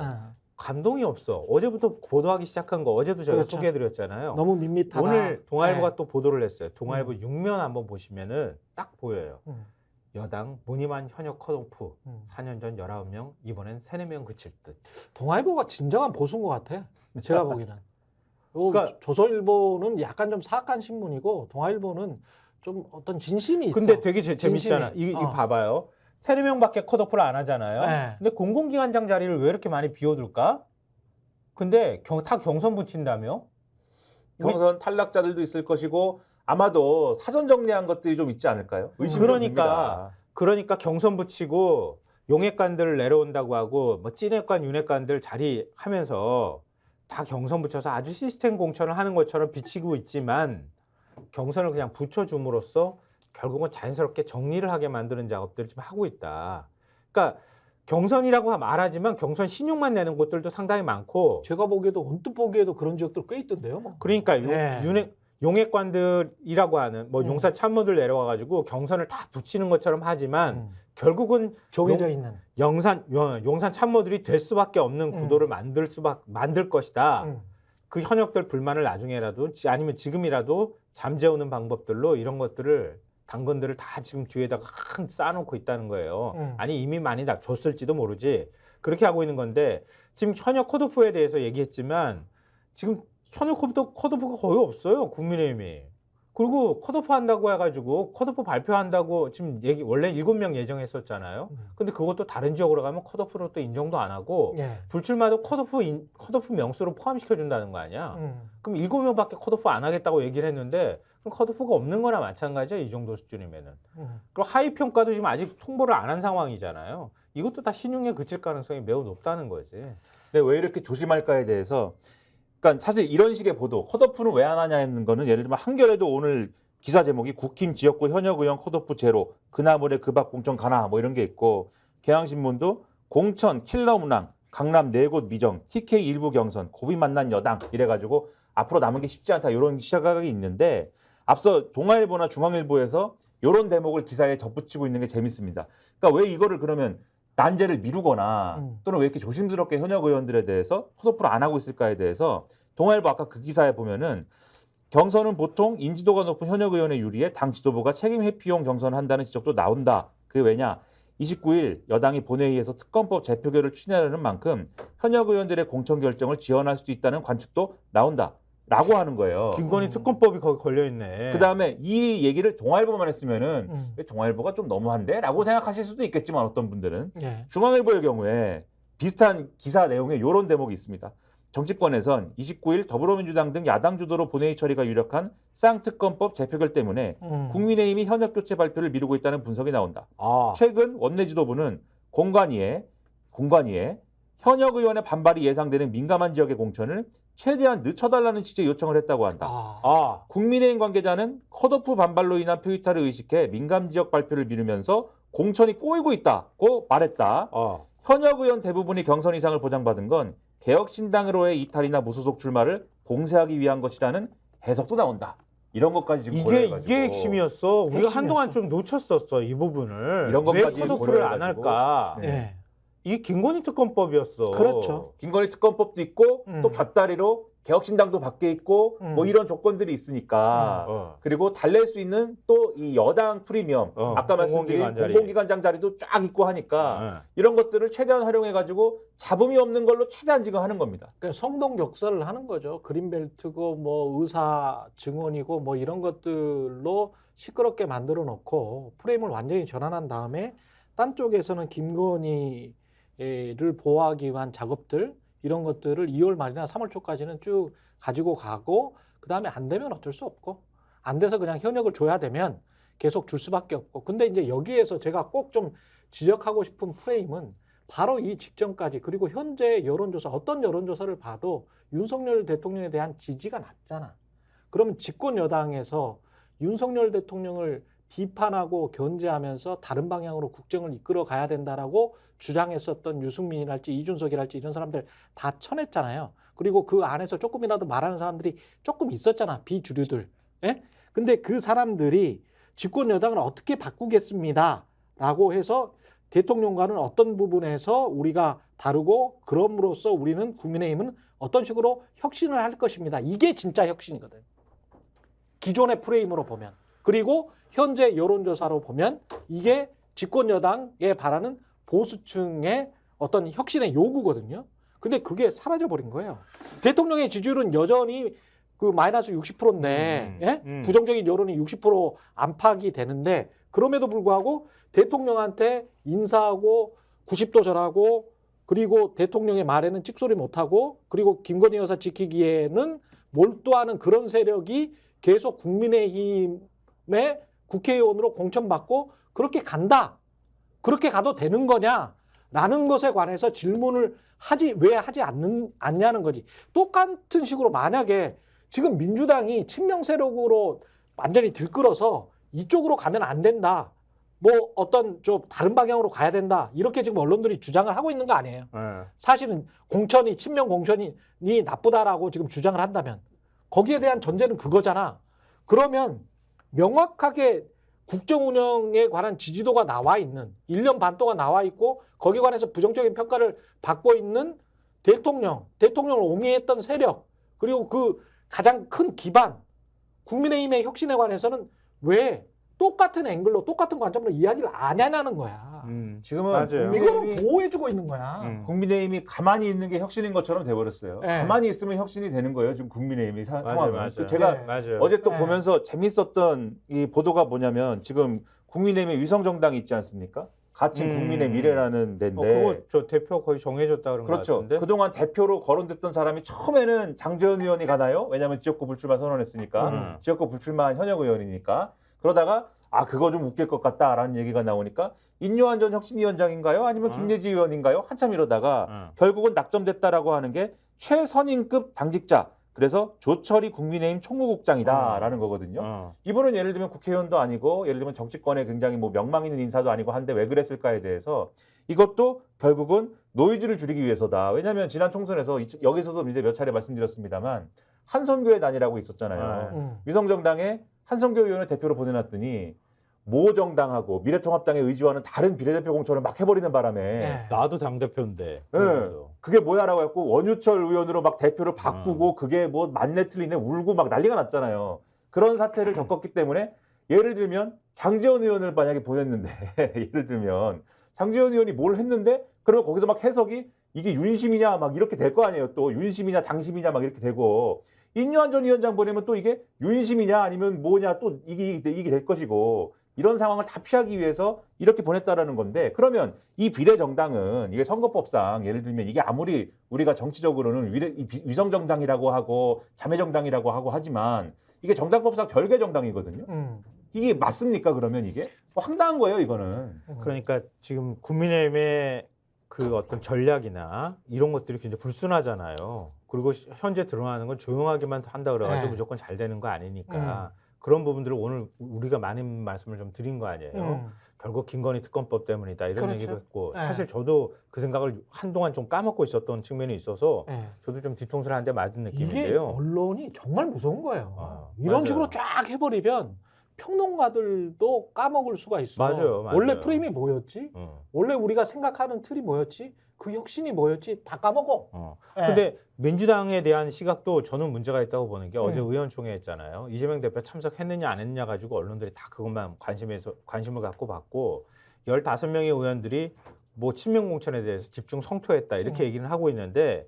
감동이 없어. 어제부터 보도하기 시작한 거 어제도 저희가 그렇죠. 소개해드렸잖아요. 너무 밋밋하다. 오늘 동아일보가 예. 또 보도를 했어요. 동아일보 6면 한번 보시면은 딱 보여요. 음. 여당 무늬만 현역 컷오프 4년 전 19명 이번엔 3, 4명 그칠 듯. 동아일보가 진정한 보수인 것 같아. 제가 보기에는. 그러니까- 조선일보는 약간 좀 사악한 신문이고 동아일보는 좀 어떤 진심이 있어. 근데 되게 진심이. 재밌잖아. 이 어. 봐봐요. 3, 4명밖에 컷오프를 안 하잖아요. 네. 근데 공공기관장 자리를 왜 이렇게 많이 비워둘까? 근데 다 경선 붙인다며? 경선 탈락자들도 있을 것이고 아마도 사전 정리한 것들이 좀 있지 않을까요? 의심이 그러니까. 그러니까 경선 붙이고 용액관들 내려온다고 하고 뭐 찐액관, 윤액관들 자리하면서 다 경선 붙여서 아주 시스템 공천을 하는 것처럼 비치고 있지만 경선을 그냥 붙여줌으로써 결국은 자연스럽게 정리를 하게 만드는 작업들을 지금 하고 있다. 그러니까 경선이라고 말하지만 경선 신용만 내는 곳들도 상당히 많고 제가 보기에도 언뜻 보기에도 그런 지역들 꽤 있던데요. 뭐. 그러니까 네. 용액관들이라고 하는 뭐 음. 용사 참모들 내려와 가지고 경선을 다 붙이는 것처럼 하지만 결국은 정해져 있는. 용산 참모들이 될 수밖에 없는 구도를 만들 것이다. 그 현역들 불만을 나중에라도 아니면 지금이라도 잠재우는 방법들로 이런 것들을 당근들을 다 지금 뒤에다가 쌓아놓고 있다는 거예요. 아니 이미 많이 다 줬을지도 모르지. 그렇게 하고 있는 건데 지금 현역 컷오프에 대해서 얘기했지만 지금 현역 컷오프가 거의 없어요. 국민의힘이. 그리고 컷오프 한다고 해가지고 컷오프 발표한다고 지금 얘기 원래 7명 예정했었잖아요. 근데 그것도 다른 지역으로 가면 컷오프로 또 인정도 안 하고 예. 불출마도 컷오프 명수로 포함시켜 준다는 거 아니야. 그럼 7명밖에 컷오프 안 하겠다고 얘기를 했는데 그럼 컷오프가 없는 거나 마찬가지야. 이 정도 수준이면은. 그리고 하위 평가도 지금 아직 통보를 안 한 상황이잖아요. 이것도 다 신용에 그칠 가능성이 매우 높다는 거지. 근데 왜 이렇게 조심할까에 대해서 그러니까 사실 이런 식의 보도 컷오프는 왜 안 하냐는 거는 예를 들면 한겨레도 오늘 기사 제목이 국힘 지역구 현역 의원 컷오프 제로 그나물에 그밥 공천 가나 뭐 이런 게 있고 경향신문도 공천 킬러 문항 강남 4곳 미정 TK 일부 경선 고비 만난 여당 이래가지고 앞으로 남은 게 쉽지 않다 이런 시각이 있는데 앞서 동아일보나 중앙일보에서 이런 대목을 기사에 덧붙이고 있는 게 재밌습니다. 그러니까 왜 이거를 그러면 난제를 미루거나 또는 왜 이렇게 조심스럽게 현역 의원들에 대해서 컷오프를 안 하고 있을까에 대해서 동아일보 아까 그 기사에 보면은 경선은 보통 인지도가 높은 현역 의원의 유리에 당 지도부가 책임 회피용 경선을 한다는 지적도 나온다. 그게 왜냐? 29일 여당이 본회의에서 특검법 재표결을 추진하려는 만큼 현역 의원들의 공천 결정을 지연할 수도 있다는 관측도 나온다. 라고 하는 거예요. 김건희 특검법이 거기 걸려 있네. 그다음에 이 얘기를 동아일보만 했으면은 왜 동아일보가 좀 너무한데? 라고 생각하실 수도 있겠지만 어떤 분들은 예. 중앙일보의 경우에 비슷한 기사 내용에 이런 대목이 있습니다. 정치권에선 29일 더불어민주당 등 야당 주도로 본회의 처리가 유력한 쌍특검법 재표결 때문에 국민의힘이 현역 교체 발표를 미루고 있다는 분석이 나온다. 아, 최근 원내 지도부는 공관위에 현역 의원의 반발이 예상되는 민감한 지역의 공천을 최대한 늦춰달라는 취지의 요청을 했다고 한다. 아, 국민의힘 관계자는 컷오프 반발로 인한 표이탈을 의식해 민감 지역 발표를 미루면서 공천이 꼬이고 있다고 말했다. 현역 의원 대부분이 경선 이상을 보장받은 건 개혁신당으로의 이탈이나 무소속 출마를 봉쇄하기 위한 것이라는 해석도 나온다. 이런 것까지 지금 고려해가지고. 이게 핵심이었어. 우리가 핵심이었어. 한동안 좀 놓쳤었어 이 부분을. 이런 왜 것까지 컷오프를 안 고려해가지고. 할까? 네. 예. 이게 김건희 특검법이었어. 그렇죠. 김건희 특검법도 있고 또 음. 곁다리로 개혁신당도 밖에 있고 뭐 이런 조건들이 있으니까 그리고 달랠 수 있는 또 이 여당 프리미엄 아까 말씀드린 공공기관 자리. 공공기관장 자리도 쫙 있고 하니까 이런 것들을 최대한 활용해가지고 잡음이 없는 걸로 최대한 지금 하는 겁니다. 그러니까 성동격설을 하는 거죠. 그린벨트고 뭐 의사 증언이고 뭐 이런 것들로 시끄럽게 만들어 놓고 프레임을 완전히 전환한 다음에 딴 쪽에서는 김건희를 보호하기 위한 작업들 이런 것들을 2월 말이나 3월 초까지는 쭉 가지고 가고 그다음에 안 되면 어쩔 수 없고 안 돼서 그냥 현역을 줘야 되면 계속 줄 수밖에 없고 근데 이제 여기에서 제가 꼭 좀 지적하고 싶은 프레임은 바로 이 직전까지 그리고 현재 여론조사 어떤 여론조사를 봐도 윤석열 대통령에 대한 지지가 낮잖아. 그러면 집권 여당에서 윤석열 대통령을 비판하고 견제하면서 다른 방향으로 국정을 이끌어 가야 된다라고 주장했었던 유승민이랄지 이준석이랄지 이런 사람들 다 쳐냈잖아요. 그리고 그 안에서 조금이라도 말하는 사람들이 조금 있었잖아. 비주류들. 예? 근데 그 사람들이 집권 여당을 어떻게 바꾸겠습니다. 라고 해서 대통령과는 어떤 부분에서 우리가 다르고 그럼으로써 우리는 국민의힘은 어떤 식으로 혁신을 할 것입니다. 이게 진짜 혁신이거든. 기존의 프레임으로 보면. 그리고 현재 여론조사로 보면 이게 집권 여당에 바라는 보수층의 어떤 혁신의 요구거든요. 근데 그게 사라져버린 거예요. 대통령의 지지율은 여전히 그 마이너스 60%인데 예? 부정적인 여론이 60% 안팎이 되는데 그럼에도 불구하고 대통령한테 인사하고 90도 절하고 그리고 대통령의 말에는 찍소리 못하고 그리고 김건희 여사 지키기에는 몰두하는 그런 세력이 계속 국민의힘의 국회의원으로 공천받고 그렇게 간다. 그렇게 가도 되는 거냐라는 것에 관해서 질문을 왜 하지 않냐는 거지. 똑같은 식으로 만약에 지금 민주당이 친명 세력으로 완전히 들끓어서 이쪽으로 가면 안 된다. 뭐 어떤 좀 다른 방향으로 가야 된다. 이렇게 지금 언론들이 주장을 하고 있는 거 아니에요. 사실은 친명 공천이 나쁘다라고 지금 주장을 한다면 거기에 대한 전제는 그거잖아. 그러면 명확하게 국정 운영에 관한 지지도가 나와 있는 1년 반 동안 나와 있고 거기에 관해서 부정적인 평가를 받고 있는 대통령을 옹호했던 세력 그리고 그 가장 큰 기반 국민의힘의 혁신에 관해서는 왜 똑같은 앵글로 똑같은 관점으로 이야기를 안 하냐는 거야. 지금은 맞아요. 이거는 보호해주고 있는 거야. 국민의힘이 가만히 있는 게 혁신인 것처럼 돼버렸어요. 네. 가만히 있으면 혁신이 되는 거예요. 지금 국민의힘이 상황은. 맞아요. 제가 네. 맞아요. 어제 또 네. 보면서 재밌었던 이 보도가 뭐냐면 지금 국민의힘의 위성정당이 있지 않습니까? 가칭 국민의 미래라는 데인데 그거 저 대표 거의 정해졌다 그런 거 그렇죠. 같은데. 그동안 대표로 거론됐던 사람이 처음에는 장재현 의원이 가나요? 왜냐하면 지역구 불출마 선언했으니까 지역구 불출마한 현역 의원이니까 그러다가 그거 좀 웃길 것 같다라는 얘기가 나오니까 인요한 전 혁신위원장인가요? 아니면 김예지 의원인가요? 한참 이러다가 결국은 낙점됐다라고 하는 게 최선임급 당직자. 그래서 조철이 국민의힘 총무국장이다라는 거거든요. 이분은 예를 들면 국회의원도 아니고 예를 들면 정치권에 굉장히 뭐 명망 있는 인사도 아니고 한데 왜 그랬을까에 대해서 이것도 결국은 노이즈를 줄이기 위해서다. 왜냐하면 지난 총선에서 여기서도 이제 몇 차례 말씀드렸습니다만 한선교회 단이라고 있었잖아요. 위성정당에 한선교 의원을 대표로 보내놨더니 모 정당하고 미래통합당의 의지와는 다른 비례대표 공천을 막 해버리는 바람에 네. 나도 당 대표인데. 네. 그게 뭐야라고 했고 원유철 의원으로 막 대표를 바꾸고 그게 뭐 맞네 틀리네 울고 막 난리가 났잖아요. 그런 사태를 겪었기 때문에 예를 들면 장재원 의원을 만약에 보냈는데 예를 들면 장재원 의원이 뭘 했는데 그러면 거기서 막 해석이 이게 윤심이냐 막 이렇게 될 거 아니에요. 또 윤심이냐 장심이냐 막 이렇게 되고 인요한 전 위원장 보내면 또 이게 윤심이냐 아니면 뭐냐 또 이게 될 것이고 이런 상황을 다 피하기 위해서 이렇게 보냈다라는 건데 그러면 이 비례정당은 이게 선거법상 예를 들면 이게 아무리 우리가 정치적으로는 위성정당이라고 하고 자매정당이라고 하고 하지만 이게 정당법상 별개 정당이거든요. 이게 맞습니까? 그러면 이게 황당한 거예요, 이거는. 그러니까 지금 국민의힘의 그 어떤 전략이나 이런 것들이 굉장히 불순하잖아요. 그리고 현재 드러나는 건 조용하게만 한다 그래가지고 네. 무조건 잘 되는 거 아니니까 그런 부분들을 오늘 우리가 많은 말씀을 좀 드린 거 아니에요. 결국 김건희 특검법 때문이다 이런 그렇죠. 얘기도 했고 네. 사실 저도 그 생각을 한동안 좀 까먹고 있었던 측면이 있어서 네. 저도 좀 뒤통수를 한 대 맞은 이게 느낌인데요. 언론이 정말 무서운 거예요. 이런 맞아요. 식으로 쫙 해버리면 평론가들도 까먹을 수가 있어. 맞아요. 원래 프레임이 뭐였지? 어. 원래 우리가 생각하는 틀이 뭐였지? 그 혁신이 뭐였지? 다 까먹어. 네. 근데 민주당에 대한 시각도 저는 문제가 있다고 보는 게 어제 음. 의원총회 했잖아요. 이재명 대표 참석했느냐 안 했느냐 가지고 언론들이 다 그것만 관심을 갖고 봤고 15명의 의원들이 뭐 친명 공천에 대해서 집중 성토했다 이렇게 얘기를 하고 있는데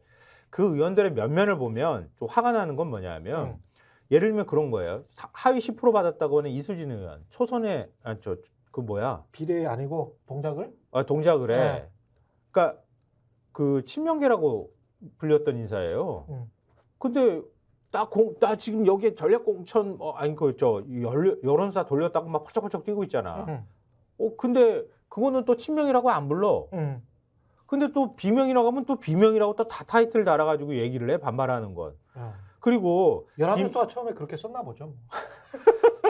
그 의원들의 면면을 보면 좀 화가 나는 건 뭐냐면 예를 들면 그런 거예요. 하위 10% 받았다고 하는 이수진 의원 초선에 비례 아니고 동작을? 동작을 해. 네. 그러니까 그 친명계라고 불렸던 인사예요. 근데 나 지금 여기에 전략 공천 여론사 돌렸다고 막 펄쩍펄쩍 뛰고 있잖아. 근데 그거는 또 친명이라고 안 불러. 근데 또 비명이라고 하면 또 비명이라고 또 다 타이틀 달아가지고 얘기를 해 반발하는 건. 그리고 연합뉴스가 처음에 그렇게 썼나 보죠.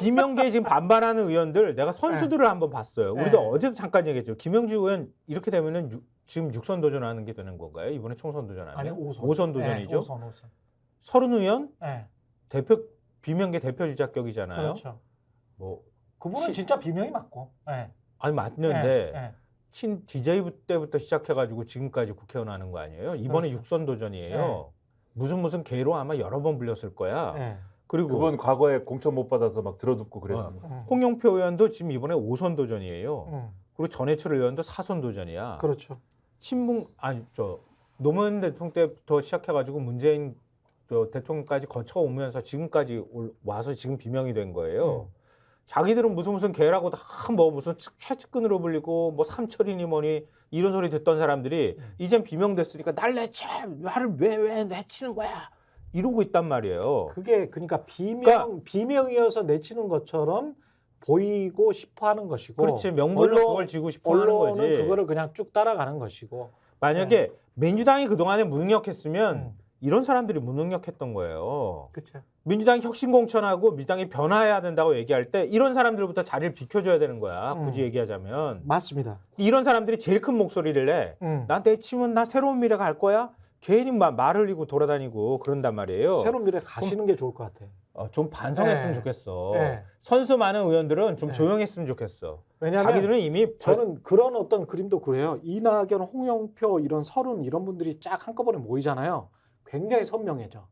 비명계에 지금 반발하는 의원들 내가 선수들을 한번 봤어요. 우리도 어제도 잠깐 얘기했죠. 김영주 의원 이렇게 되면은 지금 6선 도전하는 게 되는 건가요? 이번에 총선 도전하면? 아니 5선. 5선 도전이죠. 5선. 서른 의원 네. 대표 비명계 대표 주자격이잖아요. 그렇죠. 뭐 그분은 진짜 비명이 맞고. 네. 아니 맞는데 친 DJ 때부터 시작해가지고 지금까지 국회의원 하는 거 아니에요? 이번에 그렇죠. 6선 도전이에요. 무슨 개로 아마 여러 번 불렸을 거야. 그리고 그분 과거에 공천 못 받아서 막 들어눕고 그랬습니다. 홍영표 의원도 지금 이번에 5선 도전이에요. 그리고 전해철 의원도 4선 도전이야. 그렇죠. 노무현 대통령 때부터 시작해가지고 문재인 대통령까지 거쳐오면서 지금까지 와서 지금 비명이 된 거예요. 자기들은 무슨 개라고 다 뭐 무슨 최측근으로 불리고 뭐 삼철이니 뭐니 이런 소리 듣던 사람들이 이젠 비명됐으니까 날 내쳐 나를 왜 내치는 거야 이러고 있단 말이에요. 그게 그러니까 비명이어서 내치는 것처럼 보이고 싶어하는 것이고. 그렇지 명분으로 그걸 지고 싶어하는 거지. 언론은 그거를 그냥 쭉 따라가는 것이고. 만약에 민주당이 그동안에 무능력했으면 이런 사람들이 무능력했던 거예요. 그렇죠. 민주당이 혁신 공천하고 민주당이 변화해야 된다고 얘기할 때 이런 사람들부터 자리를 비켜줘야 되는 거야. 굳이 얘기하자면. 맞습니다. 이런 사람들이 제일 큰 목소리를 내. 나한테 치면 나 새로운 미래 갈 거야? 괜히 말 흘리고 돌아다니고 그런단 말이에요. 새로운 미래 가시는 게 좋을 것 같아. 좀 반성했으면 좋겠어. 네. 선수 많은 의원들은 좀 조용했으면 좋겠어. 왜냐하면 자기들은 이미 저는 그런 어떤 그림도 그래요. 이낙연, 홍영표 이런 서른 이런 분들이 쫙 한꺼번에 모이잖아요. 굉장히 선명해져.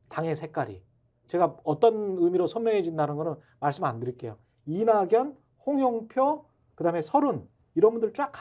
당의 색깔이. 제가 어떤 의미로 선명해진다는 거는 말씀 안 드릴게요. 이낙연, 홍영표, 그다음에 서른 이런 분들 쫙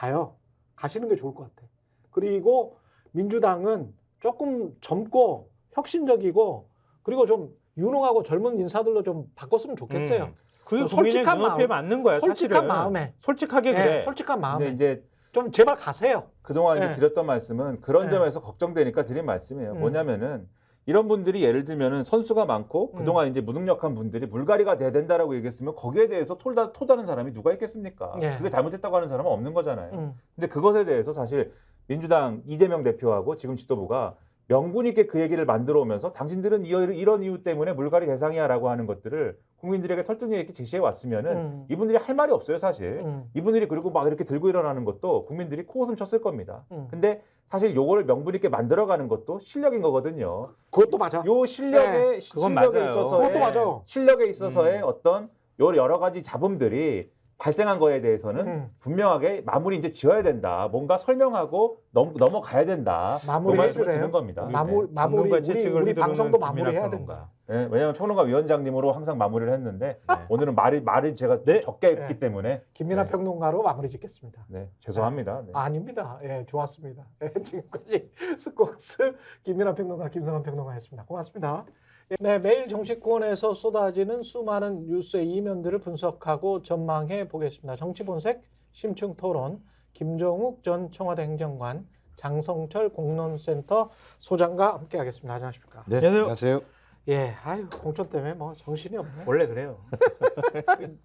가시는 게 좋을 것 같아. 그리고 민주당은 조금 젊고 혁신적이고 그리고 좀 유능하고 젊은 인사들로 좀 바꿨으면 좋겠어요. 그게 솔직한 국민의 눈높이에 맞는 거야. 솔직한 사실은. 마음에. 솔직하게 네, 그래. 솔직한 근데 마음에 이제 좀 제발 가세요. 그동안 이제 네. 드렸던 말씀은 그런 네. 점에서 걱정되니까 드린 말씀이에요. 음. 뭐냐면은 이런 분들이 예를 들면은 선수가 많고 그동안 이제 무능력한 분들이 물갈이가 돼야 된다라고 얘기했으면 거기에 대해서 토다는 사람이 누가 있겠습니까? 네. 그게 잘못됐다고 하는 사람은 없는 거잖아요. 음. 근데 그것에 대해서 사실 민주당 이재명 대표하고 지금 지도부가 명분 있게 그 얘기를 만들어 오면서 당신들은 이런 이유 때문에 물갈이 대상이야라고 하는 것들을 국민들에게 설득력 있게 제시해 왔으면은 이분들이 할 말이 없어요, 사실. 이분들이 그리고 막 이렇게 들고 일어나는 것도 국민들이 코웃음 쳤을 겁니다. 근데 사실 요걸 명분 있게 만들어가는 것도 실력인 거거든요. 그것도 맞아. 요 실력에 그건 실력에 맞아요. 있어서의 그것도 맞아요. 실력에 있어서의 어떤 요 여러 가지 잡음들이 발생한 거에 대해서는 분명하게 마무리 이제 지어야 된다. 뭔가 설명하고 넘어가야 된다. 마무리 요 말씀을 해주래요. 드는 겁니다. 마무리 전문가 채찍을 우리 휘두르는 방송도 김이나 마무리해야 평론가. 된다. 네, 왜냐하면 평론가 위원장님으로 항상 마무리를 했는데 네. 오늘은 말을 제가 좀 네. 적게 했기 네. 때문에 김민하 네. 평론가로 마무리 짓겠습니다. 네, 죄송합니다. 네. 아닙니다. 예, 좋았습니다. 예, 지금까지 스코스 김민하 평론가, 김성환 평론가였습니다. 고맙습니다. 예, 네, 매일 정치권에서 쏟아지는 수많은 뉴스의 이면들을 분석하고 전망해 보겠습니다. 정치본색 심층토론 김정욱 전 청와대 행정관, 장성철 공론센터 소장과 함께하겠습니다. 안녕하십니까? 네, 안녕하세요. 안녕하세요. 예, 아유 공천 때문에 뭐 정신이 없네. 원래 그래요.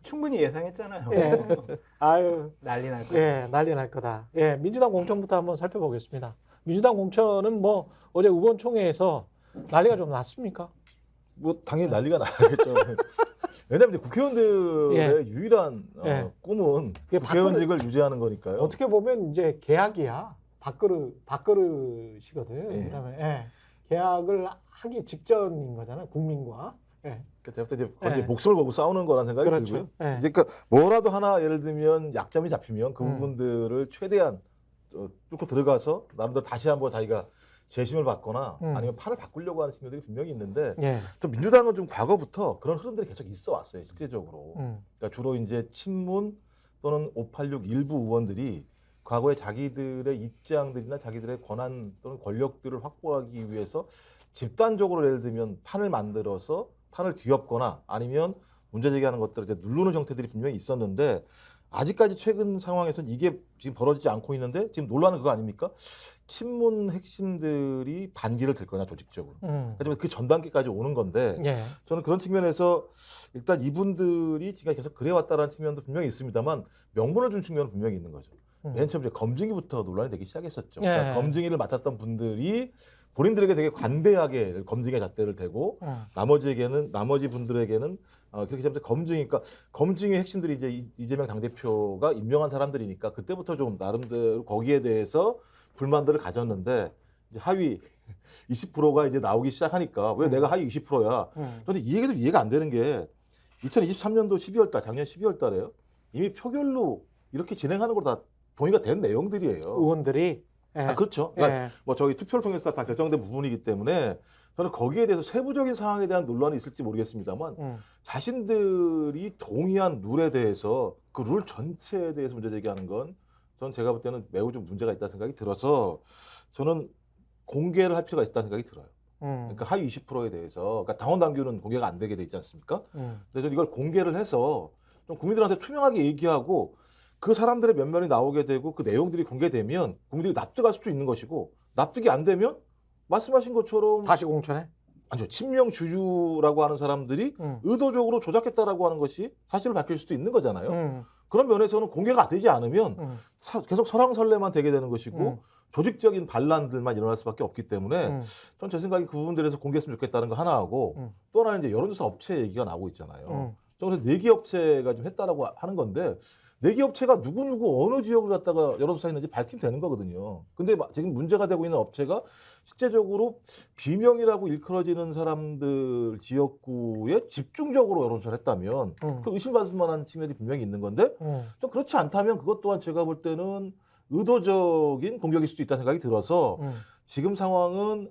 충분히 예상했잖아요. 예. 아유, 난리 날 거야. 예, 난리 날 거다. 예, 민주당 공천부터 한번 살펴보겠습니다. 민주당 공천은 뭐 어제 의원총회에서 난리가 좀 났습니까? 뭐 당연히 난리가 나겠죠. 왜냐하면 이제 국회의원들의 유일한 예. 꿈은 이게 국회의원직을 유지하는 거니까요. 어떻게 보면 이제 계약이야. 밥그릇이거든. 예. 그다음에 예, 계약을 하기 직전인 거잖아요. 국민과. 예. 그러니까 제가 이제 거의 예. 목숨을 걸고 싸우는 거라는 생각이 그렇죠. 들고요. 예. 이제 그러니까 뭐라도 하나 예를 들면 약점이 잡히면 그 음. 부분들을 최대한 뚫고 들어가서 나름대로 다시 한번 자기가 재심을 받거나 아니면 판을 바꾸려고 하는 친구들이 분명히 있는데 예. 또 민주당은 좀 과거부터 그런 흐름들이 계속 있어 왔어요. 실제적으로. 음. 그러니까 주로 이제 친문 또는 586 일부 의원들이 과거에 자기들의 입장들이나 자기들의 권한 또는 권력들을 확보하기 위해서 집단적으로 예를 들면 판을 만들어서 판을 뒤엎거나 아니면 문제 제기하는 것들을 이제 누르는 형태들이 분명히 있었는데 아직까지 최근 상황에서는 이게 지금 벌어지지 않고 있는데 지금 논란은 그거 아닙니까? 친문 핵심들이 반기를 들 거냐 조직적으로. 하지만 그 전 단계까지 오는 건데 예. 저는 그런 측면에서 일단 이분들이 지금 계속 그래왔다라는 측면도 분명히 있습니다만 명분을 준 측면은 분명히 있는 거죠. 맨 처음 이제 검증위부터 논란이 되기 시작했었죠. 그러니까 예. 검증위를 맡았던 분들이 본인들에게 되게 관대하게 검증의 잣대를 대고 나머지 분들에게는 그렇게 하면서 검증이니까 검증의 핵심들이 이제 이재명 당대표가 임명한 사람들이니까 그때부터 좀 나름대로 거기에 대해서 불만들을 가졌는데 이제 하위 20%가 이제 나오기 시작하니까 왜 내가 하위 20%야? 그런데 이 얘기도 이해가 안 되는 게 2023년도 12월 달 작년 12월 달에요. 이미 표결로 이렇게 진행하는 걸로 다 동의가 된 내용들이에요. 의원들이 예. 아, 그렇죠. 그러니까 예. 뭐 저희 투표를 통해서 다 결정된 부분이기 때문에 저는 거기에 대해서 세부적인 사항에 대한 논란이 있을지 모르겠습니다만 자신들이 동의한 룰에 대해서 그 룰 전체에 대해서 문제 제기하는 건 저는 제가 볼 때는 매우 좀 문제가 있다는 생각이 들어서 저는 공개를 할 필요가 있다는 생각이 들어요. 그러니까 하위 20%에 대해서 그러니까 당원 당규는 공개가 안 되게 돼 있지 않습니까? 근데 저는 이걸 공개를 해서 좀 국민들한테 투명하게 얘기하고 그 사람들의 면면이 나오게 되고 그 내용들이 공개되면 국민들이 납득할 수 있는 것이고 납득이 안 되면 말씀하신 것처럼 다시 공천해? 아니요 친명 주주라고 하는 사람들이 의도적으로 조작했다라고 하는 것이 사실을 밝힐 수도 있는 거잖아요. 그런 면에서는 공개가 되지 않으면 계속 설왕설래만 되게 되는 것이고 조직적인 반란들만 일어날 수밖에 없기 때문에 전 제 생각에 그 부분들에서 공개했으면 좋겠다는 거 하나하고 또 하나는 이제 여론조사 업체 얘기가 나오고 있잖아요. 그래서 내기 업체가 좀 했다라고 하는 건데 내기 업체가 누구 어느 지역을 갖다가 여론조사했는지 밝히면 되는 거거든요. 근데 지금 문제가 되고 있는 업체가 실제적으로 비명이라고 일컬어지는 사람들 지역구에 집중적으로 여론조사를 했다면 그 의심받을 만한 측면이 분명히 있는 건데 좀 그렇지 않다면 그것 또한 제가 볼 때는 의도적인 공격일 수도 있다는 생각이 들어서 지금 상황은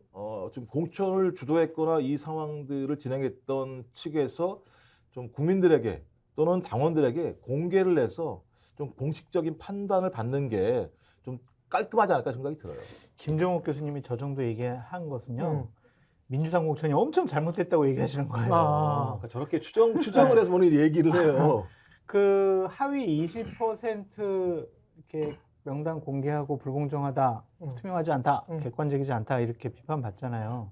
좀 공천을 주도했거나 이 상황들을 진행했던 측에서 좀 국민들에게 또는 당원들에게 공개를 해서 좀 공식적인 판단을 받는 게 좀 깔끔하지 않을까 생각이 들어요. 김정욱 교수님이 저 정도 얘기한 것은요. 민주당 공천이 엄청 잘못됐다고 얘기하시는 거예요. 그러니까 저렇게 추정을 해서 본인이 얘기를 해요. 그 하위 20% 이렇게 명단 공개하고 불공정하다, 투명하지 않다, 객관적이지 않다 이렇게 비판받잖아요.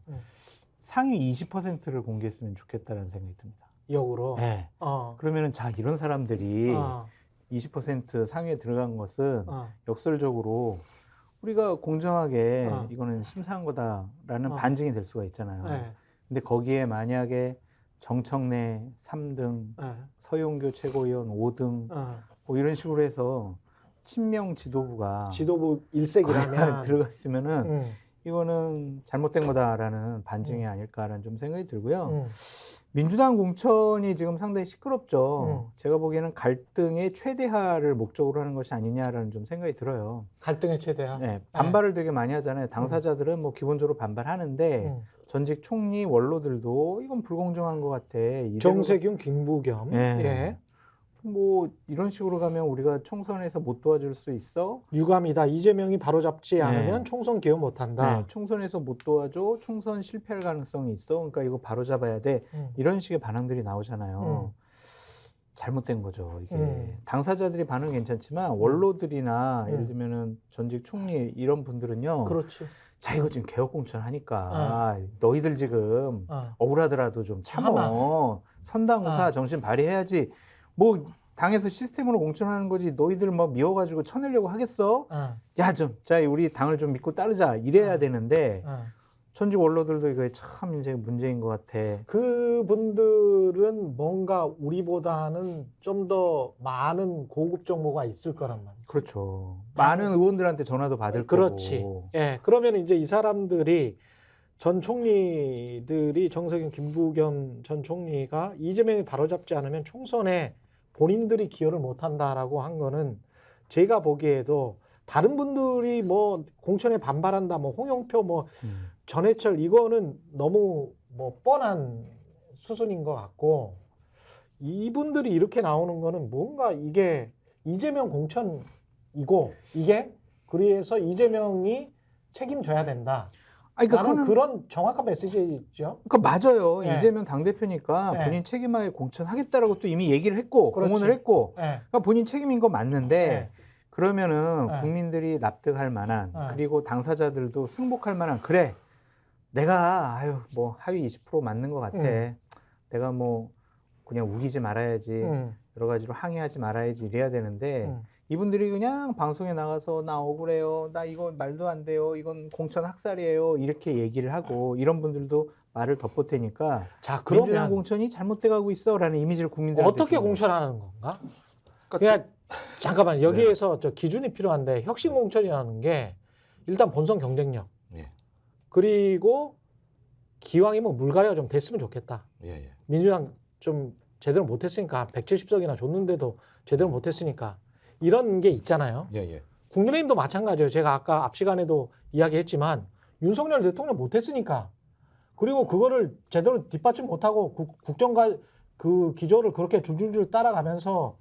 상위 20%를 공개했으면 좋겠다는 생각이 듭니다. 역으로. 네. 그러면은 자 이런 사람들이 20% 상위에 들어간 것은 역설적으로 우리가 공정하게 이거는 심사한 거다라는 반증이 될 수가 있잖아요. 네. 근데 거기에 만약에 정청래 3등, 네. 서용교 최고위원 5등 뭐 이런 식으로 해서 친명 지도부가 지도부 일색이라면 들어갔으면은 이거는 잘못된 거다라는 반증이 아닐까라는 좀 생각이 들고요. 민주당 공천이 지금 상당히 시끄럽죠. 제가 보기에는 갈등의 최대화를 목적으로 하는 것이 아니냐라는 좀 생각이 들어요. 갈등의 최대화. 네, 반발을 되게 많이 하잖아요. 당사자들은 뭐 기본적으로 반발하는데 전직 총리 원로들도 이건 불공정한 것 같아. 정세균, 김부겸. 예. 예. 뭐 이런 식으로 가면 우리가 총선에서 못 도와줄 수 있어. 유감이다. 이재명이 바로잡지 않으면 네. 총선 기여 못한다. 네, 총선에서 못 도와줘. 총선 실패할 가능성이 있어. 그러니까 이거 바로잡아야 돼. 이런 식의 반응들이 나오잖아요. 잘못된 거죠. 이게 당사자들이 반응은 괜찮지만 원로들이나 예를 들면은 전직 총리 이런 분들은요. 그렇지. 자 이거 지금 개혁 공천 하니까 너희들 지금 억울하더라도 좀 참어. 참아. 선당우사 정신 발휘해야지. 뭐 당에서 시스템으로 공천하는 거지 너희들 뭐 미워가지고 쳐내려고 하겠어? 야 좀 자 우리 당을 좀 믿고 따르자 이래야 되는데 전직 원로들도 이거 참 이제 문제인 것 같아. 그분들은 뭔가 우리보다는 좀 더 많은 고급 정보가 있을 거란 말이에요. 그렇죠. 많은 의원들한테 전화도 받을 그렇지. 거고. 예. 그러면 이제 이 사람들이 전 총리들이 정세균, 김부겸 전 총리가 이재명이 바로잡지 않으면 총선에 본인들이 기여를 못한다라고 한 거는 제가 보기에도 다른 분들이 뭐 공천에 반발한다, 뭐 홍영표, 뭐 전해철 이거는 너무 뭐 뻔한 수순인 것 같고 이분들이 이렇게 나오는 거는 뭔가 이게 이재명 공천이고 이게 그래서 이재명이 책임져야 된다. 아니, 나는 그런 정확한 메시지죠. 그러니까 맞아요. 네. 이재명 당대표니까 네. 본인 책임하에 공천하겠다라고 또 이미 얘기를 했고 그렇지. 공언을 했고 네. 그러니까 본인 책임인 거 맞는데 네. 그러면은 네. 국민들이 납득할 만한 네. 그리고 당사자들도 승복할 만한 그래 내가 아유 뭐 하위 20% 맞는 것 같아. 내가 뭐 그냥 우기지 말아야지 여러 가지로 항의하지 말아야지 이래야 되는데 이분들이 그냥 방송에 나가서 나 억울해요. 나 이거 말도 안 돼요. 이건 공천 학살이에요. 이렇게 얘기를 하고 이런 분들도 말을 덮어대니까 자, 민주당 그러면 공천이 잘못돼 가고 있어라는 이미지를 국민들한테 어떻게 주는 거죠. 공천하는 건가? 그러니까 그냥 잠깐만 여기에서 저 기준이 필요한데 혁신 공천이라는 게 일단 본선 경쟁력 예. 그리고 기왕이면 물갈이가 좀 됐으면 좋겠다. 예, 예. 민주당 좀 제대로 못했으니까 170석이나 줬는데도 제대로 못했으니까 이런 게 있잖아요. 예, 예. 국민의힘도 마찬가지예요. 제가 아까 앞 시간에도 이야기했지만 윤석열 대통령 못했으니까 그리고 그거를 제대로 뒷받침 못하고 국정과 그 기조를 그렇게 줄줄줄 따라가면서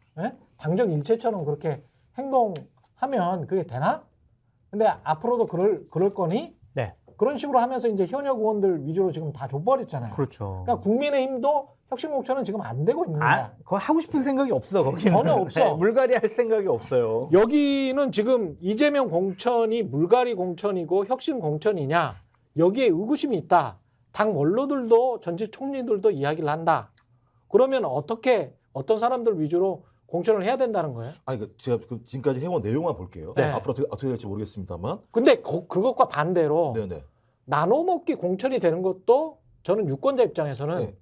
당정 일체처럼 그렇게 행동하면 그게 되나? 근데 앞으로도 그럴 거니? 네. 그런 식으로 하면서 이제 현역 의원들 위주로 지금 다 줘버렸잖아요. 그렇죠. 그러니까 국민의힘도 혁신 공천은 지금 안 되고 있는 거야. 그거 하고 싶은 생각이 없어. 거기는. 전혀 없어. 네, 물갈이 할 생각이 없어요. 여기는 지금 이재명 공천이 물갈이 공천이고 혁신 공천이냐 여기에 의구심이 있다. 당 원로들도 전직 총리들도 이야기를 한다. 그러면 어떤 사람들 위주로 공천을 해야 된다는 거예요? 아니 제가 지금까지 해온 내용만 볼게요. 네. 앞으로 어떻게 될지 모르겠습니다만. 근데 그것과 반대로 네네. 나눠먹기 공천이 되는 것도 저는 유권자 입장에서는 네.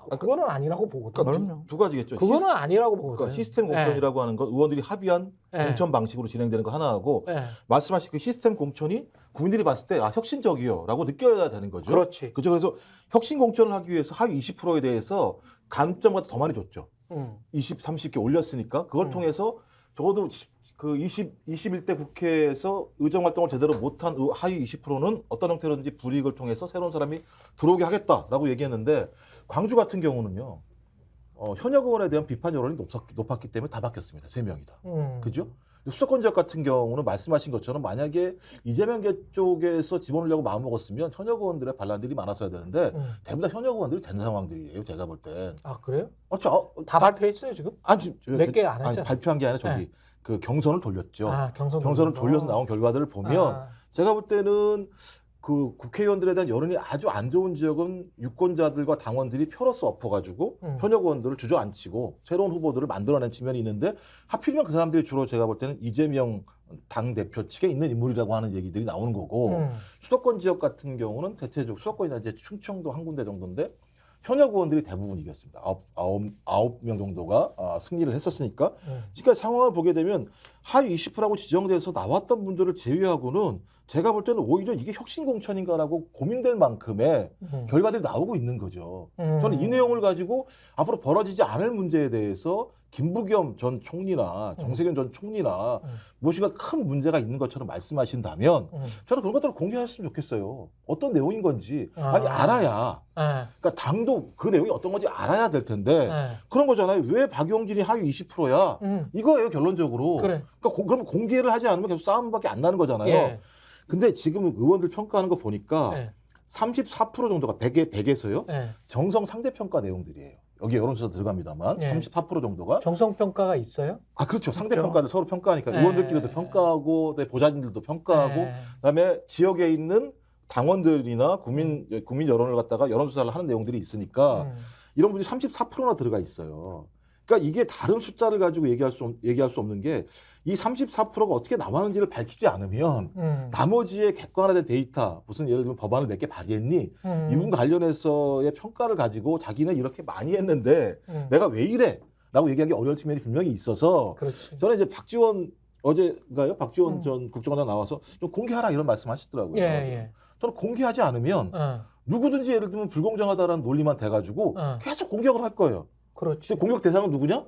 그거는 아니라고 보거든요. 그러니까 그럼요. 두 가지겠죠. 그거는 아니라고 보거든요. 그러니까 시스템 공천이라고 하는 건 의원들이 합의한 네. 공천 방식으로 진행되는 거 하나하고 네. 말씀하신 그 시스템 공천이 국민들이 봤을 때 혁신적이요라고 느껴야 되는 거죠. 그렇지. 그죠. 그래서 혁신 공천을 하기 위해서 하위 20%에 대해서 감점보다 더 많이 줬죠. 20, 30개 올렸으니까 그걸 통해서 적어도 그 21대 국회에서 의정 활동을 제대로 못한 하위 20%는 어떤 형태로든지 불이익을 통해서 새로운 사람이 들어오게 하겠다라고 얘기했는데 광주 같은 경우는요. 현역 의원에 대한 비판 여론이 높았기 때문에 다 바뀌었습니다. 3명이 다. 그죠? 수도권 지역 같은 경우는 말씀하신 것처럼 만약에 이재명 쪽에서 집어넣으려고 마음먹었으면 현역 의원들의 반란들이 많았어야 되는데 대부분 다 현역 의원들이 된 상황들이에요. 제가 볼 땐. 아 그래요? 다 발표했어요 지금? 아니, 몇 개 안 했잖아요. 발표한 게 아니라 저기 네. 그 경선을 돌렸죠. 경선을 돌려서 나온 결과들을 보면 제가 볼 때는 그 국회의원들에 대한 여론이 아주 안 좋은 지역은 유권자들과 당원들이 표로서 엎어가지고 현역 의원들을 주저앉히고 새로운 후보들을 만들어낸 측면이 있는데 하필이면 그 사람들이 주로 제가 볼 때는 이재명 당대표 측에 있는 인물이라고 하는 얘기들이 나오는 거고 수도권 지역 같은 경우는 대체적으로 수도권이나 이제 충청도 한 군데 정도인데 현역 의원들이 대부분 이겼습니다. 9명 정도가 승리를 했었으니까. 그러니까 상황을 보게 되면 하위 20%라고 지정돼서 나왔던 분들을 제외하고는 제가 볼 때는 오히려 이게 혁신 공천인가라고 고민될 만큼의 결과들이 나오고 있는 거죠. 저는 이 내용을 가지고 앞으로 벌어지지 않을 문제에 대해서 김부겸 전 총리나 정세균 전 총리나 무엇인가 큰 문제가 있는 것처럼 말씀하신다면 저는 그런 것들을 공개했으면 좋겠어요. 어떤 내용인 건지. 아니 알아야. 그러니까 당도 그 내용이 어떤 건지 알아야 될 텐데 그런 거잖아요. 왜 박용진이 하위 20%야? 이거예요 결론적으로. 그래. 그러니까 그럼 공개를 하지 않으면 계속 싸움밖에 안 나는 거잖아요. 예. 근데 지금 의원들 평가하는 거 보니까 34% 정도가 100에서요. 정성 상대평가 내용들이에요. 여기 여론조사 들어갑니다만 34% 정도가 정성평가가 있어요? 아 그렇죠. 상대평가들 서로 평가하니까 의원들끼리도 평가하고 보좌진들도 평가하고 그다음에 지역에 있는 당원들이나 국민 여론을 갖다가 여론조사를 하는 내용들이 있으니까 이런 분이 34%나 들어가 있어요. 그러니까 이게 다른 숫자를 가지고 얘기할 수 없는 게 이 34%가 어떻게 나왔는지를 밝히지 않으면 나머지의 객관화된 데이터 무슨 예를 들면 법안을 몇 개 발의했니 이 부분 관련해서의 평가를 가지고 자기는 이렇게 많이 했는데 내가 왜 이래? 라고 얘기하기 어려운 측면이 분명히 있어서 그렇지. 저는 이제 박지원 어제인가요? 박지원 전 국정원장 나와서 좀 공개하라 이런 말씀하시더라고요. 저는 공개하지 않으면 누구든지 예를 들면 불공정하다라는 논리만 돼가지고 계속 공격을 할 거예요. 그렇지. 근데 공격 대상은 누구냐?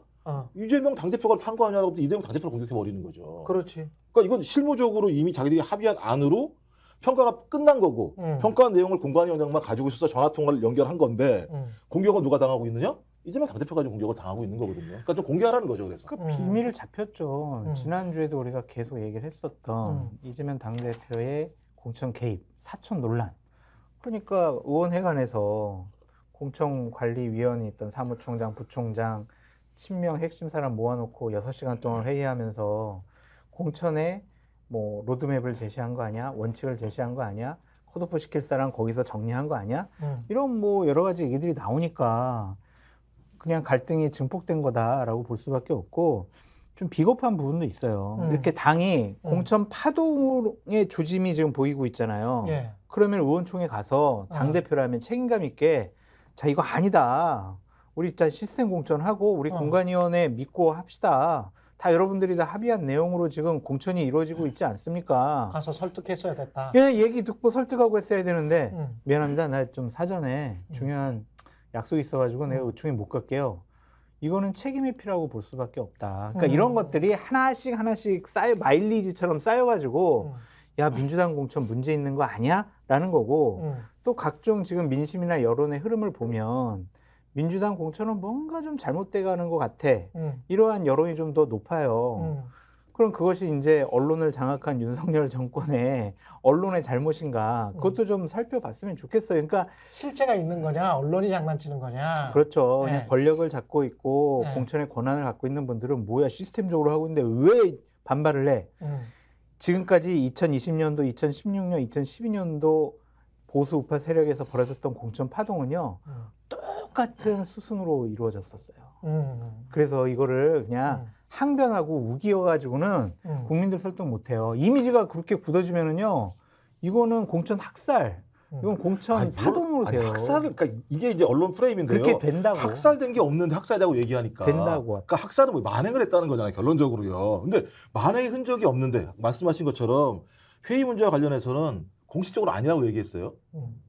이재명 당대표가 한 거 아니냐고 이재명 당대표를 공격해버리는 거죠. 그렇지. 그러니까 이건 실무적으로 이미 자기들이 합의한 안으로 평가가 끝난 거고 평가한 내용을 공관위원장만 가지고 있어서 전화통화를 연결한 건데 공격은 누가 당하고 있느냐? 이재명 당대표가 지금 공격을 당하고 있는 거거든요. 그러니까 좀 공개하라는 거죠. 그래서. 그 비밀을 잡혔죠. 지난주에도 우리가 계속 얘기를 했었던 이재명 당대표의 공천 개입, 사천 논란. 그러니까 의원회관에서 공천관리위원회 있던 사무총장, 부총장, 친명 핵심 사람 모아놓고 6시간 동안 회의하면서 공천에 뭐 로드맵을 제시한 거 아니야? 원칙을 제시한 거 아니야? 컷오프 시킬 사람 거기서 정리한 거 아니야? 이런 뭐 여러 가지 얘기들이 나오니까 그냥 갈등이 증폭된 거다라고 볼 수밖에 없고 좀 비겁한 부분도 있어요. 이렇게 당이 공천 파동의 조짐이 지금 보이고 있잖아요. 그러면 의원총회 가서 당대표라면 책임감 있게 자 이거 아니다. 우리 일단 시스템 공천하고 우리 공관위원회 믿고 합시다. 다 여러분들이 다 합의한 내용으로 지금 공천이 이루어지고 있지 않습니까? 가서 설득했어야 됐다. 예, 얘기 듣고 설득하고 했어야 되는데 미안합니다. 나 좀 사전에 중요한 약속이 있어가지고 내가 의총에 못 갈게요. 이거는 책임 회피라고 볼 수밖에 없다. 그러니까 이런 것들이 하나씩 쌓여 마일리지처럼 쌓여가지고 야 민주당 공천 문제 있는 거 아니야? 라는 거고 또 각종 지금 민심이나 여론의 흐름을 보면 민주당 공천은 뭔가 좀 잘못돼 가는 것 같아. 이러한 여론이 좀 더 높아요. 그럼 그것이 이제 언론을 장악한 윤석열 정권의 언론의 잘못인가? 그것도 좀 살펴봤으면 좋겠어요. 그러니까 실체가 있는 거냐, 언론이 장난치는 거냐. 그렇죠. 그냥 권력을 잡고 있고 공천의 권한을 갖고 있는 분들은 뭐야 시스템적으로 하고 있는데 왜 반발을 해? 지금까지 2020년도, 2016년, 2012년도 보수 우파 세력에서 벌어졌던 공천 파동은요. 똑같은 수순으로 이루어졌었어요. 그래서 이거를 그냥 항변하고 우기여가지고는 국민들 설득 못해요. 이미지가 그렇게 굳어지면은요, 이거는 공천 학살, 이건 공천 파동으로 돼요. 학살을, 그러니까 이게 이제 언론 프레임인데요. 그렇게 된다고. 학살된 게 없는데 학살이라고 얘기하니까. 된다고. 그러니까 학살은 뭐 만행을 했다는 거잖아요, 결론적으로요. 근데 만행의 흔적이 없는데, 말씀하신 것처럼 회의 문제와 관련해서는 공식적으로 아니라고 얘기했어요.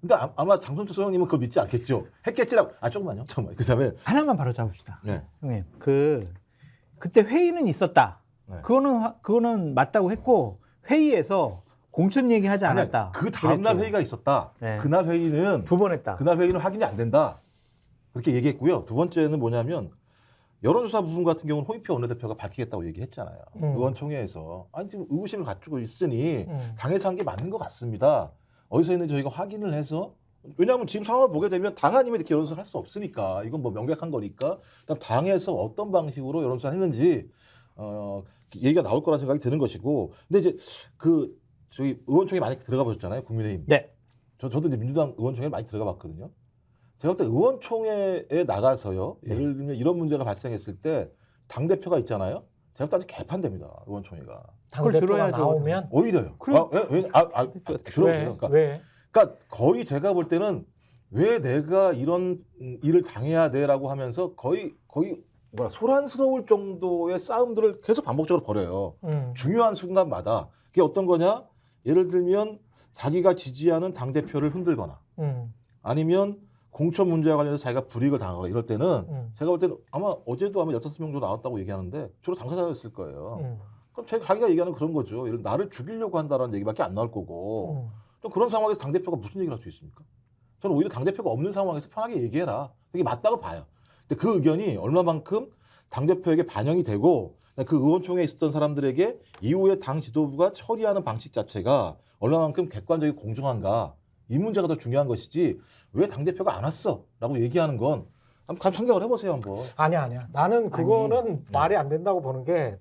근데 아마 장성철 소장님은 그걸 믿지 않겠죠. 했겠지라고. 조금만요. 잠깐만. 그 다음에. 하나만 바로 잡읍시다. 네. 형님, 그때 회의는 있었다. 네. 그거는 맞다고 했고, 회의에서 공천 얘기하지 않았다. 그 다음날 회의가 있었다. 네. 그날 회의는. 2번 했다. 그날 회의는 확인이 안 된다. 그렇게 얘기했고요. 두 번째는 뭐냐면 여론조사 부분 같은 경우는 홍익표 원내대표가 밝히겠다고 얘기했잖아요. 의원총회에서 아니 지금 의구심을 가지고 있으니 당에서 한 게 맞는 것 같습니다. 어디서 했는지 저희가 확인을 해서 왜냐하면 지금 상황을 보게 되면 당 아니면 이렇게 여론조사를 할 수 없으니까 이건 뭐 명백한 거니까 일단 당에서 어떤 방식으로 여론조사를 했는지 얘기가 나올 거라는 생각이 드는 것이고 근데 이제 그 저희 의원총회 많이 들어가 보셨잖아요. 국민의힘. 네. 저도 이제 민주당 의원총회 많이 들어가 봤거든요. 제가 볼 때 의원총회에 나가서요. 예를 들면 이런 문제가 발생했을 때 당대표가 있잖아요. 제가 볼 때 아주 개판됩니다. 의원총회가. 당대표가 들어야죠. 나오면 오히려요. 들어보세요. 그러니까 거의 제가 볼 때는 왜 내가 이런 일을 당해야 돼라고 하면서 거의 뭐라 소란스러울 정도의 싸움들을 계속 반복적으로 벌여요. 중요한 순간마다 그게 어떤 거냐? 예를 들면 자기가 지지하는 당대표를 흔들거나 아니면 공천 문제와 관련해서 자기가 불이익을 당하거나 이럴 때는 제가 볼 때는 아마 어제도 아마 15명 정도 나왔다고 얘기하는데 주로 당사자였을 거예요. 그럼 자기가 얘기하는 그런 거죠. 예를 나를 죽이려고 한다라는 얘기밖에 안 나올 거고 좀 그런 상황에서 당대표가 무슨 얘기를 할 수 있습니까? 저는 오히려 당대표가 없는 상황에서 편하게 얘기해라. 그게 맞다고 봐요. 근데 그 의견이 얼마만큼 당대표에게 반영이 되고 그 의원총회에 있었던 사람들에게 이후에 당 지도부가 처리하는 방식 자체가 얼마만큼 객관적이고 공정한가 이 문제가 더 중요한 것이지 왜 당대표가 안 왔어? 라고 얘기하는 건 한번 생각을 해보세요 한번. 아니야. 나는 그거는 말이 안 된다고 보는 게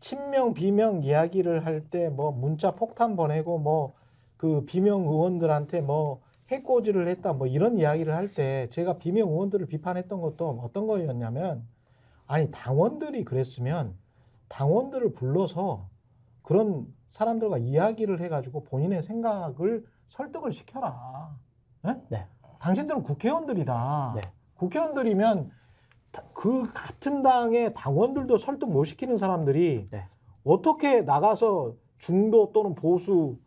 친명 비명 이야기를 할 때 뭐 문자 폭탄 보내고 뭐 그 비명 의원들한테 뭐 해코지를 했다 뭐 이런 이야기를 할 때 제가 비명 의원들을 비판했던 것도 어떤 거였냐면 아니 당원들이 그랬으면 당원들을 불러서 그런 사람들과 이야기를 해가지고 본인의 생각을 설득을 시켜라. 네? 네. 당신들은 국회의원들이다. 네. 국회의원들이면 그 같은 당의 당원들도 설득 못 시키는 사람들이 네. 어떻게 나가서 중도 또는 보수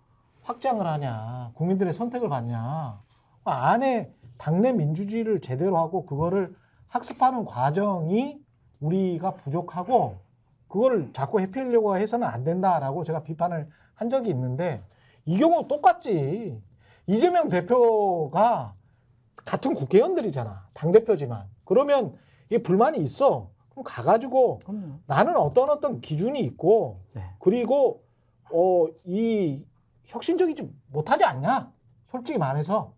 확장을 하냐. 국민들의 선택을 받냐. 안에 당내 민주주의를 제대로 하고 그거를 학습하는 과정이 우리가 부족하고 그거를 자꾸 해피하려고 해서는 안 된다라고 제가 비판을 한 적이 있는데 이 경우 똑같지. 이재명 대표가 같은 국회의원들이잖아. 당대표지만. 그러면 이게 불만이 있어. 그럼 가가지고 나는 어떤 기준이 있고 네. 그리고 이 혁신적이지 못하지 않냐? 솔직히 말해서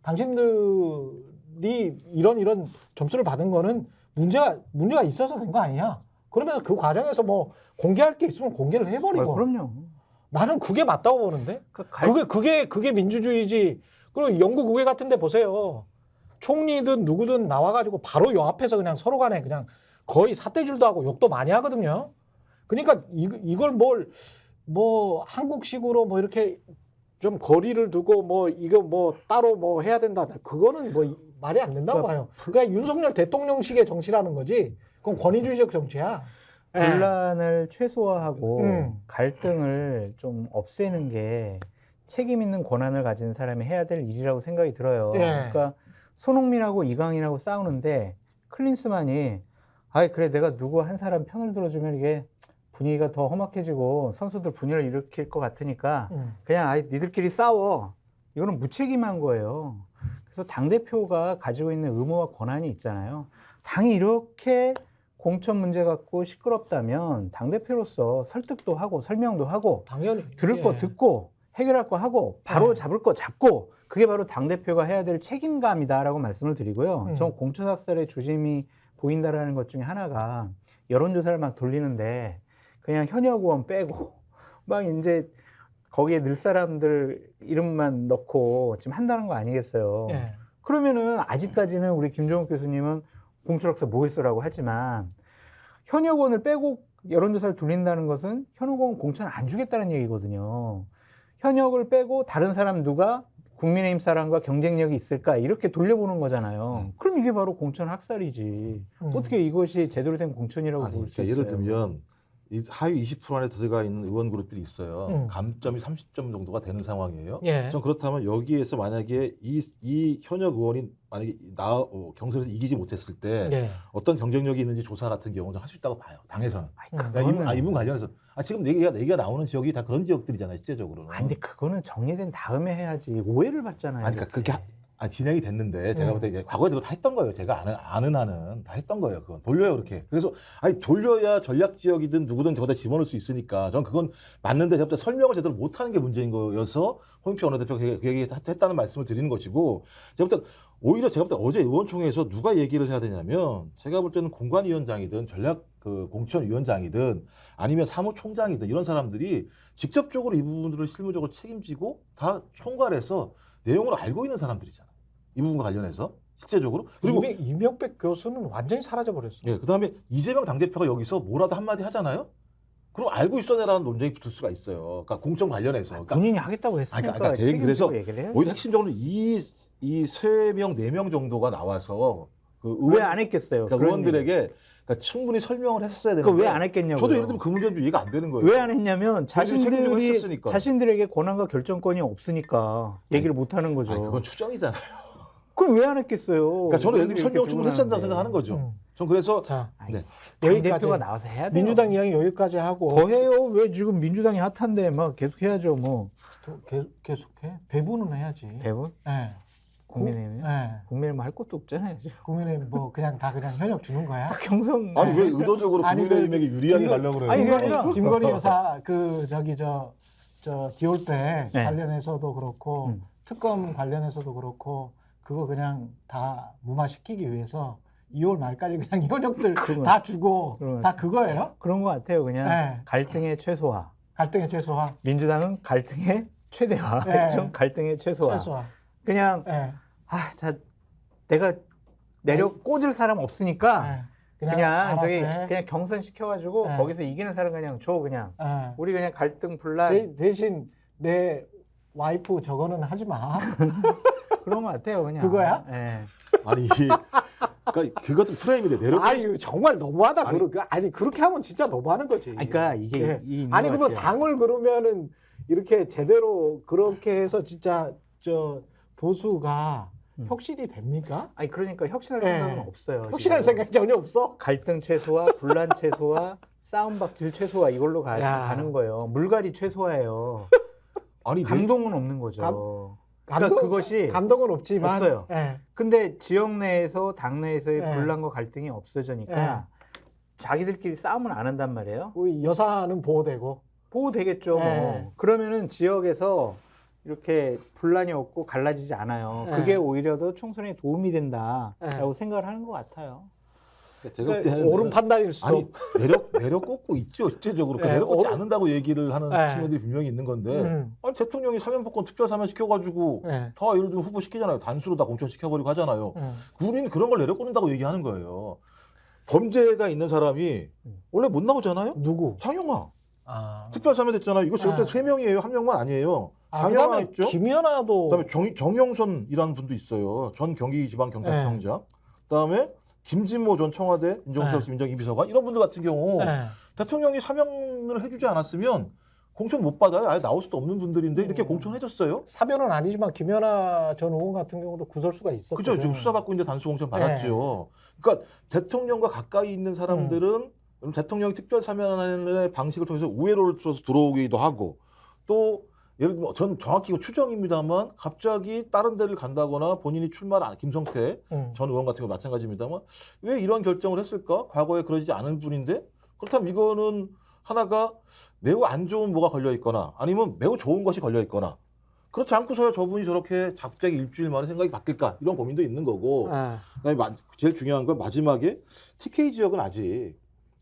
당신들이 이런 점수를 받은 거는 문제가 있어서 된 거 아니냐? 그러면서 그 과정에서 뭐 공개할 게 있으면 공개를 해버리고. 그럼요. 나는 그게 맞다고 보는데. 그게 민주주의지. 그리고 영국 의회 같은 데 보세요. 총리든 누구든 나와가지고 바로 요 앞에서 그냥 서로 간에 그냥 거의 삿대질도 하고 욕도 많이 하거든요. 그러니까 이걸 뭐 한국식으로 뭐 이렇게 좀 거리를 두고 뭐 이거 뭐 따로 뭐 해야 된다. 그거는 뭐 말이 안 된다고 봐요. 그냥 윤석열 대통령식의 정치라는 거지. 그건 권위주의적 정치야. 분란을 최소화하고 갈등을 좀 없애는 게 책임 있는 권한을 가진 사람이 해야 될 일이라고 생각이 들어요. 그러니까 손흥민하고 이강인하고 싸우는데 클린스만이 그래 내가 누구 한 사람 편을 들어주면 이게 분위기가 더 험악해지고 선수들 분열을 일으킬 것 같으니까 그냥 니들끼리 싸워. 이거는 무책임한 거예요. 그래서 당대표가 가지고 있는 의무와 권한이 있잖아요. 당이 이렇게 공천 문제 갖고 시끄럽다면 당대표로서 설득도 하고 설명도 하고 당연히 들을 거 듣고 해결할 거 하고 바로 잡을 거 잡고 그게 바로 당대표가 해야 될 책임감이다라고 말씀을 드리고요. 전 공천학살의 조짐이 보인다라는 것 중에 하나가 여론조사를 막 돌리는데 그냥 현역 의원 빼고 막 이제 거기에 늘 사람들 이름만 넣고 지금 한다는 거 아니겠어요. 그러면은 아직까지는 우리 김종욱 교수님은 공천학살 뭐 했어라고 하지만 현역 의원을 빼고 여론조사를 돌린다는 것은 현역 의원 공천 안 주겠다는 얘기거든요. 현역을 빼고 다른 사람 누가 국민의힘 사람과 경쟁력이 있을까 이렇게 돌려보는 거잖아요. 그럼 이게 바로 공천 학살이지. 어떻게 이것이 제대로 된 공천이라고 볼 수 있어요? 예를 들면 이 하위 20% 안에 들어가 있는 의원 그룹들이 있어요. 감점이 30점 정도가 되는 상황이에요. 전 그렇다면 여기에서 만약에 이 현역 의원이 만약에 경선에서 이기지 못했을 때 예. 어떤 경쟁력이 있는지 조사 같은 경우는 할 수 있다고 봐요. 당에서는. 그거는- 이분 관련해서 지금 얘기가 나오는 지역이 다 그런 지역들이잖아요. 실제적으로는. 근데 그거는 정리된 다음에 해야지. 오해를 받잖아요. 그러니까 그게 진행이 됐는데 제가 볼 때 이제 과거에 그거 다 했던 거예요. 제가 아는 한은 다 했던 거예요. 그건 돌려요 그렇게. 그래서 돌려야 전략 지역이든 누구든 저거다 집어넣을 수 있으니까 저는 그건 맞는데 제가 볼 때 설명을 제대로 못하는 게 문제인 거여서 홍익표 원내대표가 그 얘기 했다는 말씀을 드리는 것이고 제가 볼 때 오히려 제가 볼 때 어제 의원총회에서 누가 얘기를 해야 되냐면 제가 볼 때는 공관위원장이든 전략 공천위원장이든 아니면 사무총장이든 이런 사람들이 직접적으로 이 부분들을 실무적으로 책임지고 다 총괄해서 내용을 알고 있는 사람들이잖아요. 이 부분과 관련해서 실제적으로 그리고 이명백 교수는 완전히 사라져 버렸어. 예, 그다음에 이재명 당대표가 여기서 뭐라도 한마디 하잖아요. 그럼 알고 있어내라는 논쟁이 붙을 수가 있어요. 그러니까 공천 관련해서. 그러니까 본인이 하겠다고 했으니까 그러니까 그래서 얘기를 해요. 오히려 핵심적으로 이 3명, 4명 정도가 나와서 그 왜 안 했겠어요? 그러니까 그런 의원들에게 그러니까 충분히 설명을 했었어야 되는데 그거 왜 안 했겠냐고요. 저도 예를 들면 그 문제는 좀 이해가 안 되는 거예요. 왜 안 했냐면 책임지고 했었으니까. 자신들에게 권한과 결정권이 없으니까 얘기를 못 하는 거죠. 아니, 그건 추정이잖아요. 그럼 왜 안 했겠어요? 그러니까 저는 예를 들면 설명 충분히 했었다고 하는데. 생각하는 거죠. 음. 전 그래서 자, 네. 당 여기까지. 대표가 나와서 해야 돼요. 민주당 이야기 여기까지 하고 더 해요. 왜 지금 민주당이 핫한데 막 계속 해야죠. 뭐 계속해. 배분은 해야지. 대본 예. 국민의힘 예. 국민의힘 할 것도 없잖아요. 지금. 국민의힘 뭐 그냥 현역 주는 거야. 딱 경선 아니 왜 의도적으로 아니, 국민의힘에게 유리하게 김건- 가려고 그래요? 아니, 그게 김건희, 아니라- 김건희 여사 저 디올백 네. 관련해서도 그렇고 음. 특검 관련해서도 그렇고 그거 그냥 다 무마시키기 위해서 2월 말까지 그냥 현역들 그런 다 주고 그런 다 그거예요. 그런 것 같아요. 그냥 네. 갈등의 최소화. 갈등의 최소화. 민주당은 갈등의 최대화. 네. 좀 갈등의 최소화. 최소화. 그냥 예. 내가 내려 꽂을 사람 없으니까 예. 그냥 알아서 저기 해. 그냥 경선 시켜가지고 네. 거기서 이기는 사람 그냥 줘 그냥. 예. 우리 그냥 갈등 분란 대신 내 와이프 저거는 하지 마. 그런 것 같아요. 그냥. 그거야? 예. 아니 그러니까 그것도 프레임인데 내려 아니 정말 너무하다. 아니, 아니 그렇게 하면 진짜 너무하는 거지. 아니, 그러니까 이게 예. 있는 아니 것 그러면 같아요. 당을 그러면은 이렇게 제대로 그렇게 해서 진짜 저 보수가 혁신이 됩니까? 아니 그러니까 혁신할 예. 생각은 없어요. 혁신할 지금. 생각이 전혀 없어. 갈등 최소화, 분란 최소화, 싸움박질 최소화 이걸로 야. 가는 거예요. 물갈이 최소화예요. 아니 감동은 없는 거죠. 감동, 그러니까 그것이 감동은 없지만 없어요. 예. 근데 지역 내에서 당 내에서의 네. 분란과 갈등이 없어지니까 자기들끼리 싸움은 안 한단 말이에요. 우리 여사는 보호되고. 보호되겠죠. 네. 뭐. 그러면은 지역에서 이렇게 분란이 없고 갈라지지 않아요. 네. 그게 오히려 더 총선에 도움이 된다라고 네. 생각을 하는 것 같아요. 제가 볼 때는 옳은 판단일 수도. 아니 내려 꽂고 있죠 실제적으로 그러니까 네, 내려 꽂지 어른- 않는다고 얘기를 하는 네. 측면들이 분명히 있는 건데 음. 아니 대통령이 사면복권 투표 사면 시켜가지고 예. 다 예를 들면 후보 시키잖아요 단수로 다 공천 시켜버리고 하잖아요. 우리는 그런 걸 내려 꽂는다고 얘기하는 거예요. 범죄가 있는 사람이 원래 못 나오잖아요. 누구? 장영화 아. 특별 사면됐잖아요. 이거 제가 아. 볼때 3명이에요. 한 명만 아니에요. 아, 장영화 그다음에 있죠. 김연아도 그다음에 정영선이라는 분도 있어요. 전 경기지방경찰청장. 그다음에 김진모 전 청와대 민정수석 네. 민정임비서관 이런 분들 같은 경우 예. 대통령이 사면을 해주지 않았으면 공천 못 받아요. 아예 나올 수도 없는 분들인데 이렇게 공천해줬어요. 사변은 아니지만 김연아 전 의원 같은 경우도 구설수가 있었거든요. 그죠? 지금 수사받고 있는데 단수 공천 받았죠. 그러니까 대통령과 가까이 있는 사람들은 대통령이 특별 사면의 방식을 통해서 우회로를 틀어서 들어오기도 하고 또 예를 들면 전 정확히 이거 추정입니다만 갑자기 다른 데를 간다거나 본인이 출마를 안 김성태 전 의원 같은 경우 마찬가지입니다만 왜 이런 결정을 했을까? 과거에 그러지 않은 분인데 그렇다면 이거는 하나가 매우 안 좋은 뭐가 걸려 있거나 아니면 매우 좋은 것이 걸려 있거나 그렇지 않고서야 저분이 저렇게 갑자기 일주일 만에 생각이 바뀔까 이런 고민도 있는 거고 그다음에 제일 중요한 건 마지막에 TK 지역은 아직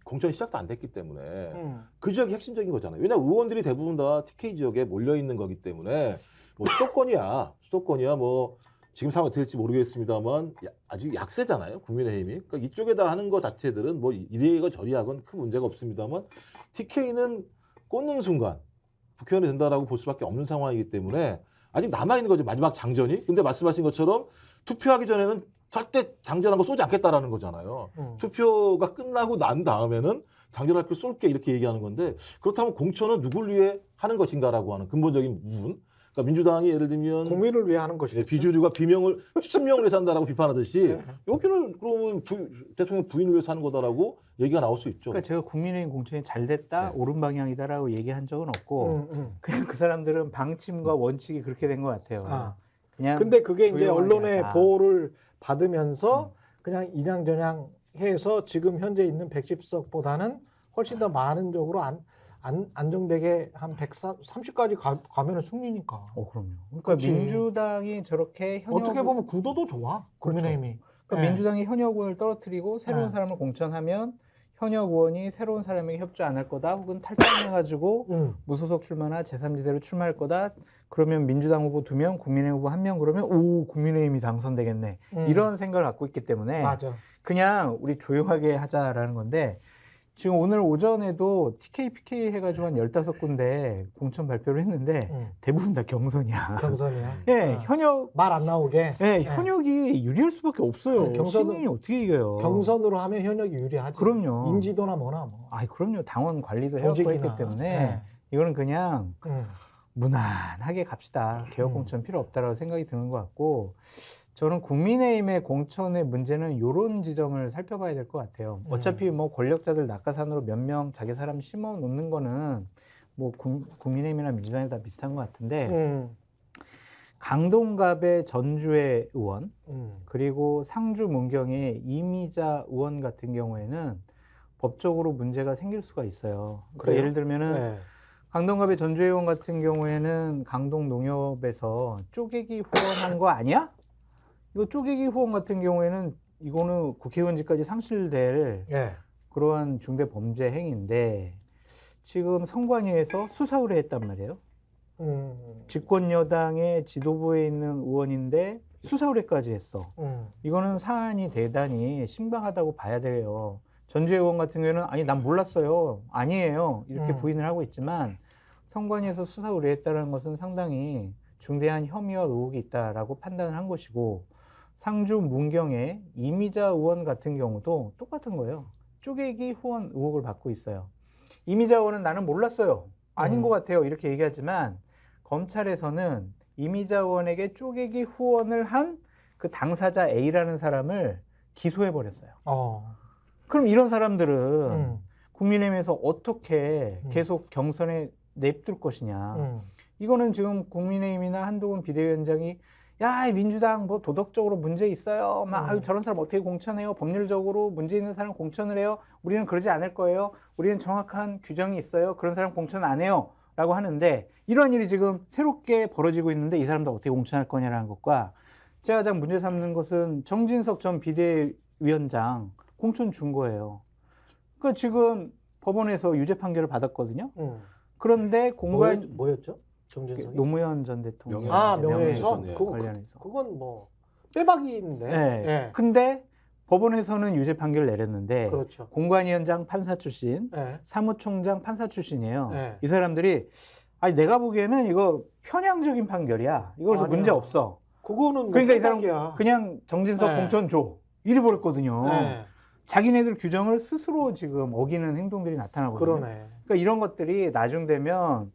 공천이 시작도 안 됐기 때문에 그 지역이 핵심적인 거잖아요. 왜냐하면 의원들이 대부분 다 TK 지역에 몰려 있는 거기 때문에 뭐 수도권이야 뭐 지금 상황 어떻게 될지 모르겠습니다만 아직 약세잖아요. 국민의힘이. 그러니까 이쪽에다 하는 거 자체들은 뭐 이리하건 저리하건 큰 문제가 없습니다만 TK는 꽂는 순간 국회의원이 된다라고 볼 수밖에 없는 상황이기 때문에 아직 남아있는 거죠. 마지막 장전이. 근데 말씀하신 것처럼 투표하기 전에는 절대 장전한 거 쏘지 않겠다라는 거잖아요. 투표가 끝나고 난 다음에는 장전할 걸 쏠게 이렇게 얘기하는 건데 그렇다면 공천은 누굴 위해 하는 것인가라고 하는 근본적인 부분. 그러니까 민주당이 예를 들면 국민을 위해 하는 것이죠. 비주류가 친명을 위해서 한다라고 비판하듯이 여기는 그러면 대통령 부인을 위해서 하는 거다라고 얘기가 나올 수 있죠. 그러니까 제가 국민의힘 공천이 잘 됐다, 네. 옳은 방향이다라고 얘기한 적은 없고 그냥 그 사람들은 방침과 원칙이 그렇게 된 것 같아요. 아. 그냥 근데 그게 이제 조용하게 언론의 하자. 보호를 받으면서 그냥 인양전양 해서 지금 현재 있는 110석보다는 훨씬 더 많은 쪽으로 안정되게 한 130까지 가면은 승리니까. 그럼요. 그러니까 그렇지. 민주당이 저렇게 현역 어떻게 보면 구도도 좋아. 국민의힘이. 그러니까 네. 민주당이 현역 의원을 떨어뜨리고 새로운 네. 사람을 공천하면 현역 의원이 새로운 사람에게 협조 안 할 거다, 혹은 탈당해가지고 무소속 출마나 제3지대로 출마할 거다. 그러면 민주당 후보 2명, 국민의힘 후보 1명 그러면 오, 국민의힘이 당선되겠네. 이런 생각을 갖고 있기 때문에 맞아. 그냥 우리 조용하게 하자라는 건데, 지금 오늘 오전에도 TK, PK 해가지고 한 15군데 공천 발표를 했는데 대부분 다 경선이야. 경선이야. 예, 현역 말 안 나오게. 예, 현역이 유리할 수밖에 없어요. 신인이 어떻게 이겨요? 경선으로 하면 현역이 유리하지. 그럼요. 인지도나 뭐나 뭐. 아, 그럼요. 당원 관리도 해왔고 조직이나. 했기 때문에 네. 이거는 그냥 음. 무난하게 갑시다. 개혁 공천 필요 없다라고 생각이 드는 것 같고, 저는 국민의힘의 공천의 문제는 이런 지점을 살펴봐야 될 것 같아요. 어차피 뭐 권력자들 낙하산으로 몇 명 자기 사람 심어 놓는 거는 뭐 국민의힘이나 민주당이 다 비슷한 것 같은데, 강동갑의 전주의 의원, 그리고 상주 문경의 이미자 의원 같은 경우에는 법적으로 문제가 생길 수가 있어요. 그러니까 그래요? 예를 들면은 네. 강동갑의 전주의 의원 같은 경우에는 강동농협에서 쪼개기 후원한 거 아니야? 이거 쪼개기 후원 같은 경우에는 이거는 국회의원직까지 상실될 예. 그러한 중대 범죄 행위인데, 지금 선관위에서 수사 의뢰했단 말이에요. 집권 여당의 지도부에 있는 의원인데 수사 의뢰까지 했어. 이거는 사안이 대단히 신박하다고 봐야 돼요. 전주의 의원 같은 경우에는 아니 난 몰랐어요, 아니에요, 이렇게 부인을 하고 있지만 선관위에서 수사 의뢰했다는 것은 상당히 중대한 혐의와 의혹이 있다라고 판단을 한 것이고, 상주 문경의 이미자 의원 같은 경우도 똑같은 거예요. 쪼개기 후원 의혹을 받고 있어요. 이미자 의원은 나는 몰랐어요, 아닌 것 같아요, 이렇게 얘기하지만 검찰에서는 이미자 의원에게 쪼개기 후원을 한 그 당사자 A라는 사람을 기소해 버렸어요. 그럼 이런 사람들은 국민의힘에서 어떻게 계속 경선에 냅둘 것이냐. 이거는 지금 국민의힘이나 한동훈 비대위원장이 야, 민주당 뭐 도덕적으로 문제 있어요, 막 아유, 저런 사람 어떻게 공천해요, 법률적으로 문제 있는 사람 공천을 해요, 우리는 그러지 않을 거예요, 우리는 정확한 규정이 있어요, 그런 사람 공천 안 해요 라고 하는데, 이런 일이 지금 새롭게 벌어지고 있는데 이 사람들 어떻게 공천할 거냐라는 것과, 제가 가장 문제 삼는 것은 정진석 전 비대위원장 공천 준 거예요. 그러니까 지금 법원에서 유죄 판결을 받았거든요. 그런데 공간 뭐였죠? 정진석이? 노무현 전 대통령 명예훼손. 네. 관련해서. 그건 뭐 빼박이인데. 네. 예. 근데 법원에서는 유죄 판결을 내렸는데, 그렇죠. 공관위원장 판사 출신, 예. 사무총장 판사 출신이에요. 네. 이 사람들이 아니 내가 보기에는 이거 편향적인 판결이야, 이거서 아니야. 문제 없어. 그거는 그러니까 이 사람 빼박이야. 그냥 정진석 네. 공천 줘, 이래 버렸거든요. 네. 자기네들 규정을 스스로 지금 어기는 행동들이 나타나거든요. 그러네. 그러니까 이런 것들이 나중 되면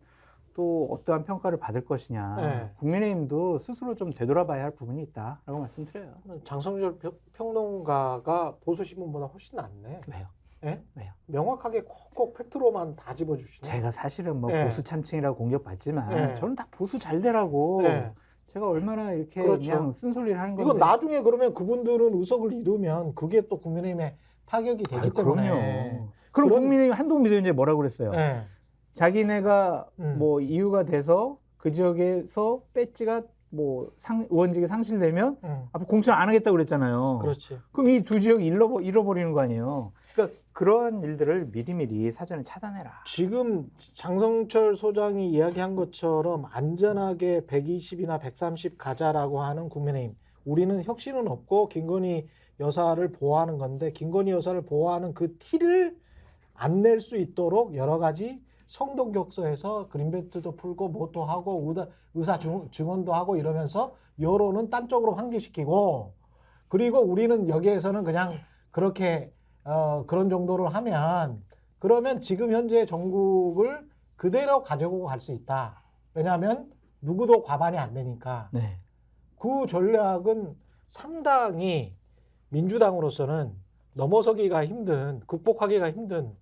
또 어떠한 평가를 받을 것이냐. 네. 국민의힘도 스스로 좀 되돌아봐야 할 부분이 있다라고 말씀드려요. 장성철 평론가가 보수신문보다 훨씬 낫네. 왜요? 예? 왜요? 명확하게 콕콕 팩트로만 다 집어주시네. 제가 사실은 뭐 네. 보수 참칭이라고 공격받지만 네. 저는 다 보수 잘 되라고. 네. 제가 얼마나 이렇게 그렇죠. 그냥 쓴소리를 하는 건데. 이건 나중에 그러면 그분들은 의석을 이루면 그게 또 국민의힘에 타격이 되기 때문에. 그럼요. 그럼 그런- 국민의힘 한동훈 비대위원장이 뭐라고 그랬어요? 예. 자기네가 뭐 이유가 돼서 그 지역에서 배지가 뭐 의원직이 상실되면 앞으로 공천 안 하겠다고 그랬잖아요. 그렇지. 그럼 이 두 지역이 잃어버리는 거 아니에요. 그러니까 그런 일들을 미리미리 사전에 차단해라. 지금 장성철 소장이 이야기한 것처럼 안전하게 120이나 130 가자라고 하는 국민의힘. 우리는 혁신은 없고 김건희 여사를 보호하는 건데, 김건희 여사를 보호하는 그 티를 안 낼 수 있도록 여러 가지 성동격서에서 그린벨트도 풀고 뭐도 하고 의사 증언도 하고 이러면서 여론은 딴 쪽으로 환기시키고, 그리고 우리는 여기에서는 그냥 그렇게 그런 정도로 하면, 그러면 지금 현재 전국을 그대로 가지고 갈 수 있다. 왜냐하면 누구도 과반이 안 되니까 네. 그 전략은 상당히 민주당으로서는 넘어서기가 힘든, 극복하기가 힘든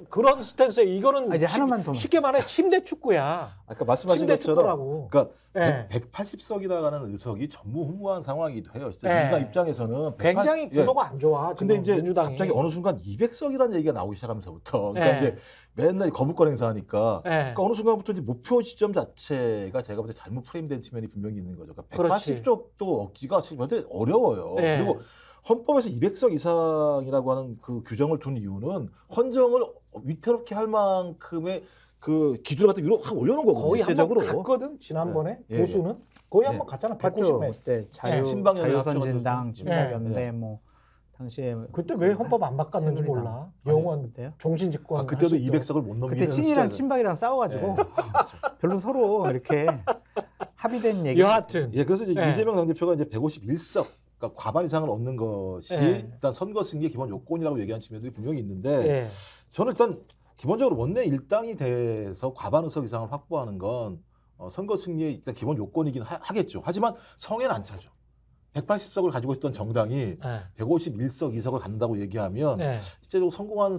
그런 스탠스에 이거는 이제 하나만 더 쉽게 말해 침대 축구야. 아까 말씀하신 침대 것처럼 축구라고. 그러니까 예. 180석이라는 의석이 전무후무한 상황이기도 해요. 진짜 예. 민주당 입장에서는 굉장히 구도가 안 좋아. 근데 지금 이제 민주당이. 갑자기 어느 순간 200석이라는 얘기가 나오기 시작하면서부터 그러니까 예. 이제 맨날 거부권 행사하니까 예. 그러니까 어느 순간부터 이제 목표 지점 자체가 제가 볼 때 잘못 프레임된 측면이 분명히 있는 거죠. 그러니까 그렇지. 180석도 얻기가 굉장히 어려워요. 예. 그리고 헌법에서 200석 이상이라고 하는 그 규정을 둔 이유는 헌정을 위태롭게 할 만큼의 그 기준 같은 위로 확 올려놓은 거거든요. 거의 한 번 실제적으로. 갔거든 지난번에 예, 보수는 거의 예. 한 번 갔잖아. 봤죠. 190매. 그때 친박연대 자유선진당, 합쳐가지고. 친박연대 예. 뭐 당시에 그때 왜 헌법 안 바꿨는지 새누리당. 몰라. 영원 그때요? 종신집권. 아, 그때도 할수 있도록. 200석을 못 넘기는 그때 친이랑 숫자죠. 친박이랑 싸워가지고 예. 별로 서로 이렇게 합의된 얘기. 여하튼 예, 그래서 이제 예. 이재명 당대표가 이제 151석, 그러니까 과반 이상을 얻는 것이 예. 일단 선거 승리의 기본 요건이라고 얘기하는 측면들이 분명히 있는데 예. 저는 일단 기본적으로 원내 일당이 돼서 과반 의석 이상을 확보하는 건 선거 승리의 일단 기본 요건이긴 하겠죠. 하지만 성에는 안 차죠. 180석을 가지고 있던 정당이 예. 151석, 2석을 갖는다고 얘기하면 예. 실제로 성공한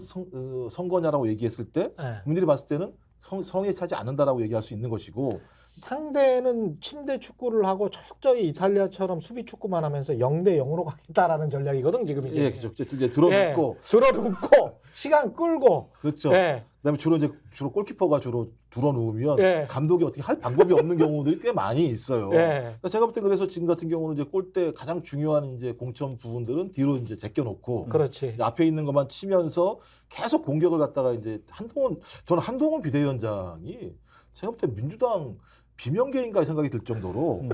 선거냐라고 얘기했을 때 예. 국민들이 봤을 때는 성에 차지 않는다라고 얘기할 수 있는 것이고 상대는 침대 축구를 하고 철저히 이탈리아처럼 수비 축구만 하면서 0대 0으로 가겠다라는 전략이거든 지금 이제. 예, 그렇죠. 이제 들어놓고 들어놓고 시간 끌고. 그렇죠. 예. 그다음에 주로 골키퍼가 주로 들어놓으면 예. 감독이 어떻게 할 방법이 없는 경우들이 꽤 많이 있어요. 예. 그러니까 제가 볼 때 그래서 지금 같은 경우는 이제 골대 가장 중요한 이제 공천 부분들은 뒤로 이제 제껴놓고 그렇지. 이제 앞에 있는 것만 치면서 계속 공격을 갖다가 이제 저는 한동훈 비대위원장이 제가 볼 때 민주당 비명계인가 생각이 들 정도로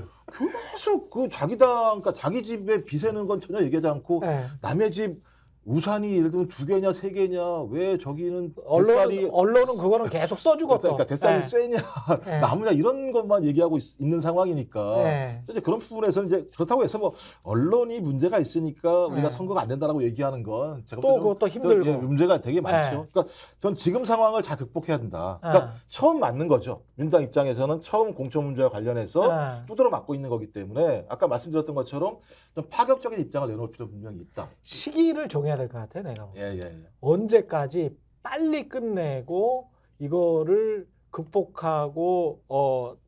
계속 그 자기 당, 그러니까 자기 집에 비세는 건 전혀 얘기하지 않고 예. 남의 집 우산이 예를 들면 2개냐 3개냐 왜 저기는 뱃살이 언론은 그거는 계속 써주고 또. 그러니까 뱃살이 예. 쇠냐 예. 나무냐 이런 것만 얘기하고 있는 상황이니까 예. 이제 그런 부분에서는 이제 그렇다고 해서 뭐 언론이 문제가 있으니까 우리가 예. 선거가 안 된다라고 얘기하는 건 제가 또 그것도 힘들고. 예, 문제가 되게 많죠. 예. 그러니까 전 지금 상황을 잘 극복해야 된다. 그러니까 예. 처음 맞는 거죠. 민주당 입장에서는 처음 공천 문제와 관련해서 예. 두드러 맞고 있는 거기 때문에 아까 말씀드렸던 것처럼 좀 파격적인 입장을 내놓을 필요 분명히 있다. 시기를 정해야 될 것 같아 내가. 예, 예. 언제까지 빨리 끝내고 이거를 극복하고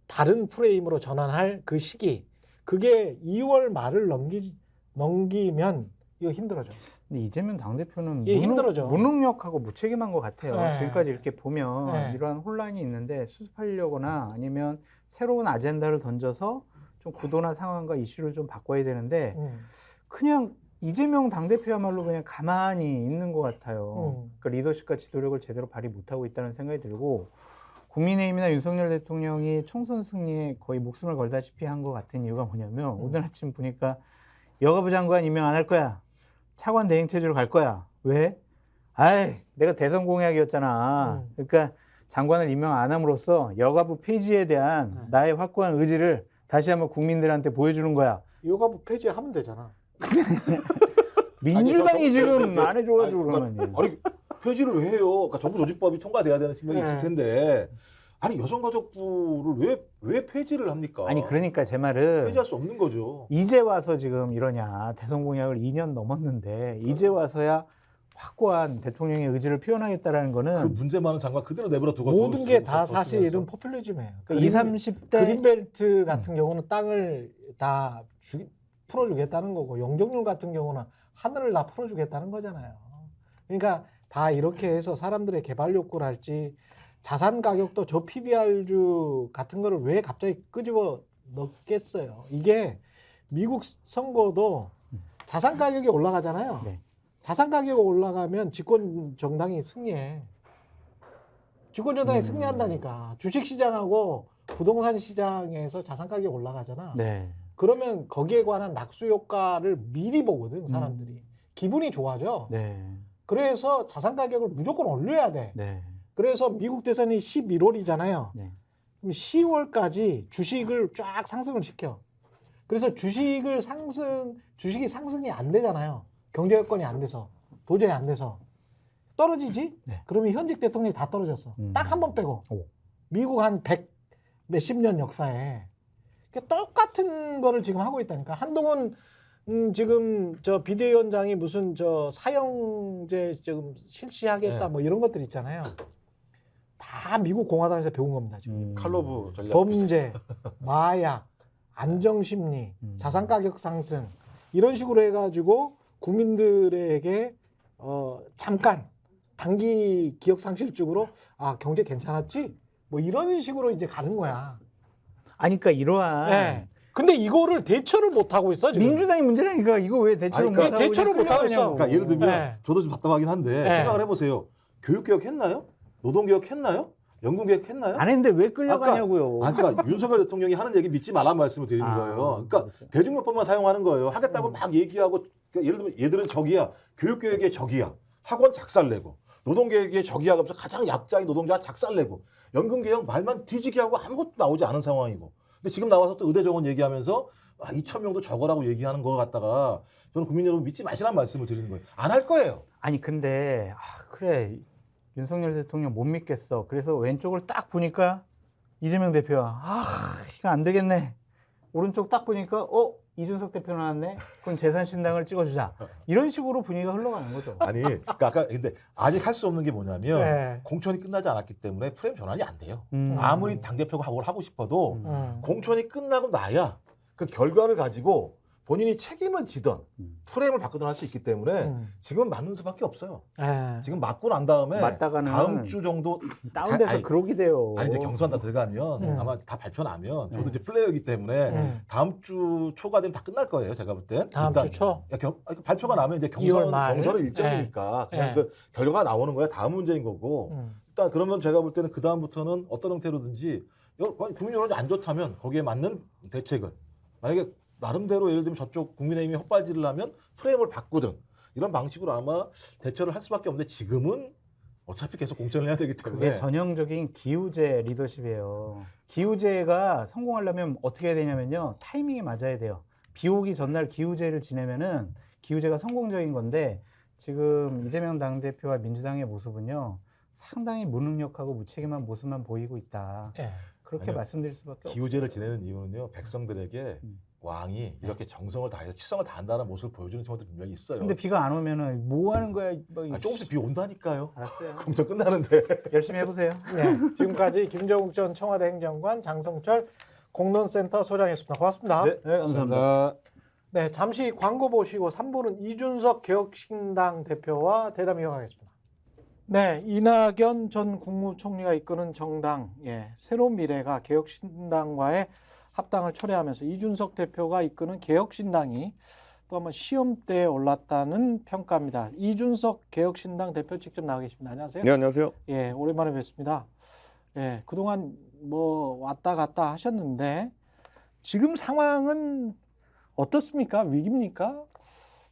다른 프레임으로 전환할 그 시기. 그게 2월 말을 넘기면 이거 힘들어져. 근데 이재명 당대표는 예, 힘들어져. 무능력하고 무책임한 것 같아요. 네. 지금까지 이렇게 보면 네. 이러한 혼란이 있는데 수습하려거나 아니면 새로운 아젠다를 던져서 좀 구도나 상황과 이슈를 좀 바꿔야 되는데 그냥 이재명 당대표야말로 그냥 가만히 있는 것 같아요. 그 리더십과 지도력을 제대로 발휘 못하고 있다는 생각이 들고 국민의힘이나 윤석열 대통령이 총선 승리에 거의 목숨을 걸다시피 한 것 같은 이유가 뭐냐면 오늘 아침 보니까 여가부 장관 임명 안 할 거야. 차관 대행 체제로 갈 거야. 왜? 아이, 내가 대선 공약이었잖아. 그러니까 장관을 임명 안 함으로써 여가부 폐지에 대한 나의 확고한 의지를 다시 한번 국민들한테 보여주는 거야. 여가부 폐지하면 되잖아. 민주당이 지금 안 해줘가지고 아니, 그러면. 아니 폐지를 왜 해요? 그러니까 정부 조직법이 통과돼야 되는 측면이 있을 텐데 아니 여성가족부를 왜 폐지를 합니까? 아니 그러니까 제 말은 폐지할 수 없는 거죠. 이제 와서 지금 이러냐. 대선 공약을 2년 넘었는데 이제 와서야 확고한 대통령의 의지를 표현하겠다라는 그 거는 문제 많은 장관 그대로 내버려 두고 모든 게 다 사실은 포퓰리즘이에요. 그러니까 20, 30대 그린벨트 같은 경우는 땅을 다 풀어주겠다는 거고 영종률 같은 경우는 하늘을 다 풀어주겠다는 거잖아요. 그러니까 다 이렇게 해서 사람들의 개발 욕구를 할지 자산 가격도 저 PBR주 같은 거를 왜 갑자기 끄집어 넣겠어요. 이게 미국 선거도 자산 가격이 올라가잖아요. 네. 자산 가격이 올라가면 집권 정당이 승리해. 집권 정당이 승리한다니까. 주식 시장하고 부동산 시장에서 자산 가격이 올라가잖아. 네. 그러면 거기에 관한 낙수 효과를 미리 보거든, 사람들이. 기분이 좋아져. 네. 그래서 자산 가격을 무조건 올려야 돼. 네. 그래서 미국 대선이 11월이잖아요. 네. 그럼 10월까지 주식을 쫙 상승을 시켜. 그래서 주식이 상승이 안 되잖아요. 경제 여건이 안 돼서. 도저히 안 돼서. 떨어지지? 네. 그러면 현직 대통령이 다 떨어졌어. 딱 한 번 빼고. 오. 미국 한 몇십 년 역사에 똑같은 거를 지금 하고 있다니까. 한동훈 지금 저 비대위원장이 무슨 저 사형제 지금 실시하겠다 네. 뭐 이런 것들 있잖아요. 다 미국 공화당에서 배운 겁니다 지금. 칼로브 전략. 범죄, 마약, 안정심리, 자산 가격 상승 이런 식으로 해가지고 국민들에게 잠깐 단기 기억 상실증으로 아 경제 괜찮았지? 뭐 이런 식으로 이제 가는 거야. 아니 그러니까 이러한 네. 근데 이거를 대처를 못 하고 있어 지금. 민주당이 문제라니까 이거 왜 대처를 아니, 그러니까 못하고 대처를 그냥 못하고 있어. 끌려가냐고. 그러니까 예를 들면 네. 저도 좀 답답하긴 한데 네. 생각을 해보세요. 교육개혁 했나요? 노동개혁 했나요? 연금개혁 했나요? 안 했는데 왜 끌려가냐고요. 그러니까 윤석열 대통령이 하는 얘기 믿지 말란 말씀을 드리는 거예요. 그러니까 그렇죠. 대중요법만 사용하는 거예요. 하겠다고 막 얘기하고 그러니까 예를 들면 얘들은 적이야. 교육개혁의 적이야. 학원 작살내고 노동개혁의 적이야. 그래서 가장 약자인 노동자 작살내고 연금개혁 말만 뒤지게 하고 아무것도 나오지 않은 상황이고 근데 지금 나와서 또 의대 정원 얘기하면서 2,000명도 적어라고 얘기하는 거 갖다가 저는 국민 여러분 믿지 마시라는 말씀을 드리는 거예요. 안 할 거예요. 아니 근데 그래 윤석열 대통령 못 믿겠어. 그래서 왼쪽을 딱 보니까 이재명 대표야. 이거 안 되겠네. 오른쪽 딱 보니까 이준석 대표 나왔네. 그럼 재산신당을 찍어주자. 이런 식으로 분위기가 흘러가는 거죠. 아니, 그러니까 아까 근데 아직 할 수 없는 게 뭐냐면 네. 공천이 끝나지 않았기 때문에 프레임 전환이 안 돼요. 음. 아무리 당 대표가 뭘 하고 싶어도 음. 공천이 끝나고 나야 그 결과를 가지고 본인이 책임을 지던 프레임을 바꾸던 할 수 있기 때문에 지금은 맞는 수밖에 없어요. 지금 맞고 난 다음에 맞다가는 다음 주 정도 다운돼서 아니, 그러기 돼요. 아니 이제 경선 다 들어가면 아마 다 발표 나면 저도 이제 플레이어이기 때문에 다음 주 초가 되면 다 끝날 거예요. 제가 볼 땐. 다음 주 초? 발표가 나면 이제 2월 말. 경선은 일정이니까 그냥 네. 그 결과가 나오는 거야. 다음 문제인 거고. 일단 그러면 제가 볼 때는 그 다음부터는 어떤 형태로든지 국민 여론이 안 좋다면 거기에 맞는 대책을 만약에 나름대로 예를 들면 저쪽 국민의힘이 헛발질을 하면 프레임을 바꾸든 이런 방식으로 아마 대처를 할 수밖에 없는데 지금은 어차피 계속 공천을 해야 되기 때문에 그게 전형적인 기우제 리더십이에요. 기우제가 성공하려면 어떻게 해야 되냐면요. 타이밍이 맞아야 돼요. 비 오기 전날 기우제를 지내면은 기우제가 성공적인 건데 지금 이재명 당대표와 민주당의 모습은요. 상당히 무능력하고 무책임한 모습만 보이고 있다. 그렇게 아니요. 말씀드릴 수밖에 없어요. 기우제를 지내는 이유는요. 백성들에게 왕이 이렇게 정성을 다해서 치성을 다한다는 모습을 보여주는 경우도 분명히 있어요. 근데 비가 안 오면은 뭐 하는 거야? 뭐 조금씩 비 온다니까요. 알았어요. 공천 끝나는데. 열심히 해보세요. 네. 지금까지 김정욱 전 청와대 행정관, 장성철 공론센터 소장이었습니다. 고맙습니다. 네, 감사합니다. 네, 잠시 광고 보시고 3부는 이준석 개혁신당 대표와 대담 이어가겠습니다. 네, 이낙연 전 국무총리가 이끄는 정당, 새로운 미래가 개혁신당과의 합당을 철회하면서 이준석 대표가 이끄는 개혁신당이 또 한번 시험대에 올랐다는 평가입니다. 이준석 개혁신당 대표 직접 나와 계십니다. 안녕하세요. 네, 안녕하세요. 예, 오랜만에 뵙습니다. 예, 그동안 뭐 왔다 갔다 하셨는데 지금 상황은 어떻습니까? 위기입니까?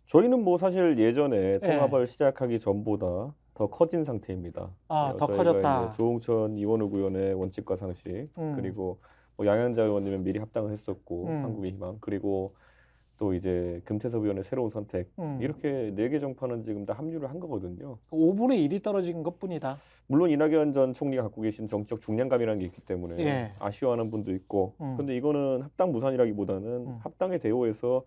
저희는 뭐 사실 예전에 통합을 시작하기 전보다 더 커진 상태입니다. 아, 더 저희가 커졌다. 이제 조홍천 이원욱 의원의 원칙과 상식 그리고 뭐 양현자 의원님은 미리 합당을 했었고 한국의 희망 그리고 또 이제 금태섭 의원의 새로운 선택 이렇게 4개 정파는 지금 다 합류를 한 거거든요. 5분의 1이 떨어진 것뿐이다. 물론 이낙연 전 총리가 갖고 계신 정치적 중량감이라는 게 있기 때문에 예. 아쉬워하는 분도 있고 근데 이거는 합당 무산이라기보다는 합당의 대오에서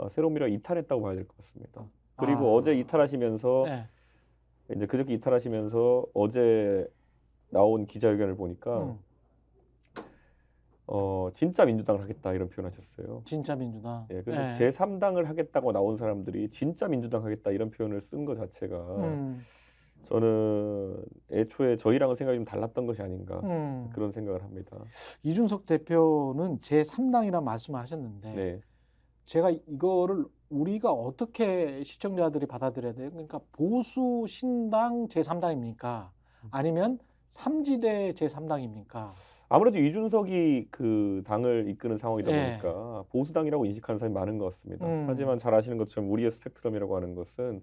새로운 미래가 이탈했다고 봐야 될 것 같습니다. 그리고 어제 이탈하시면서 이제 그저께 이탈하시면서 어제 나온 기자회견을 보니까 진짜 민주당을 하겠다 이런 표현하셨어요. 진짜 민주당. 예, 그래서 제3당을 하겠다고 나온 사람들이 진짜 민주당 하겠다 이런 표현을 쓴 것 자체가 저는 애초에 저희랑은 생각이 좀 달랐던 것이 아닌가 그런 생각을 합니다. 이준석 대표는 제3당이라는 말씀을 하셨는데 네. 제가 이거를 우리가 어떻게 시청자들이 받아들여야 돼요? 그러니까 보수 신당 제3당입니까? 아니면 삼지대 제3당입니까? 아무래도 이준석이 그 당을 이끄는 상황이다 보니까 보수당이라고 인식하는 사람이 많은 것 같습니다. 하지만 잘 아시는 것처럼 우리의 스펙트럼이라고 하는 것은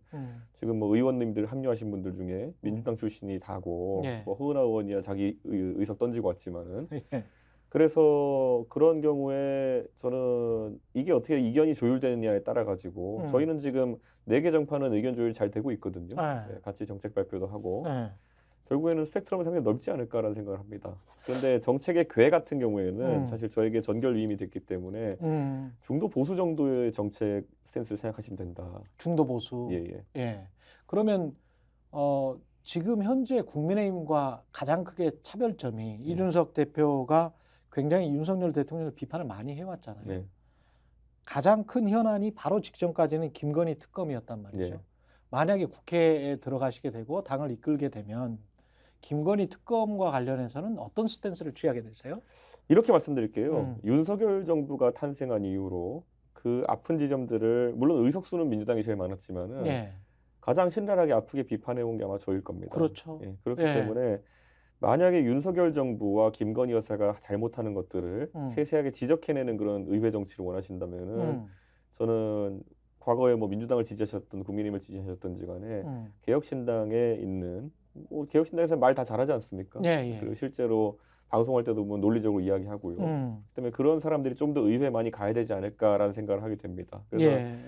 지금 뭐 의원님들 합류하신 분들 중에 민주당 출신이 다고 뭐 허은하 의원이야 자기 의석 던지고 왔지만은 그래서 그런 경우에 저는 이게 어떻게 이견이 조율되느냐에 따라 가지고 저희는 지금 4개 정파는 의견 조율이 잘 되고 있거든요. 같이 정책 발표도 하고 결국에는 스펙트럼은 상당히 넓지 않을까라는 생각을 합니다. 그런데 정책의 궤 같은 경우에는 사실 저에게 전결위임이 됐기 때문에 중도 보수 정도의 정책 스탠스를 생각하시면 된다. 중도 보수. 예. 예. 그러면 지금 현재 국민의힘과 가장 크게 차별점이 이준석 대표가 굉장히 윤석열 대통령을 비판을 많이 해왔잖아요. 네. 가장 큰 현안이 바로 직전까지는 김건희 특검이었단 말이죠. 네. 만약에 국회에 들어가시게 되고 당을 이끌게 되면 김건희 특검과 관련해서는 어떤 스탠스를 취하게 되세요? 이렇게 말씀드릴게요. 윤석열 정부가 탄생한 이후로 그 아픈 지점들을 물론 의석수는 민주당이 제일 많았지만은 네. 가장 신랄하게 아프게 비판해 온 게 아마 저일 겁니다. 그렇죠. 예, 그렇기 예. 때문에 만약에 윤석열 정부와 김건희 여사가 잘못하는 것들을 세세하게 지적해내는 그런 의회 정치를 원하신다면은 저는 과거에 뭐 민주당을 지지하셨던 국민의힘을 지지하셨던지 간에 개혁신당에 있는 뭐 개혁신당에서 말 다 잘하지 않습니까? 예. 그리고 실제로 방송할 때도 뭐 논리적으로 이야기하고요. 그다음에 그런 사람들이 좀 더 의회 많이 가야 되지 않을까라는 생각을 하게 됩니다. 그래서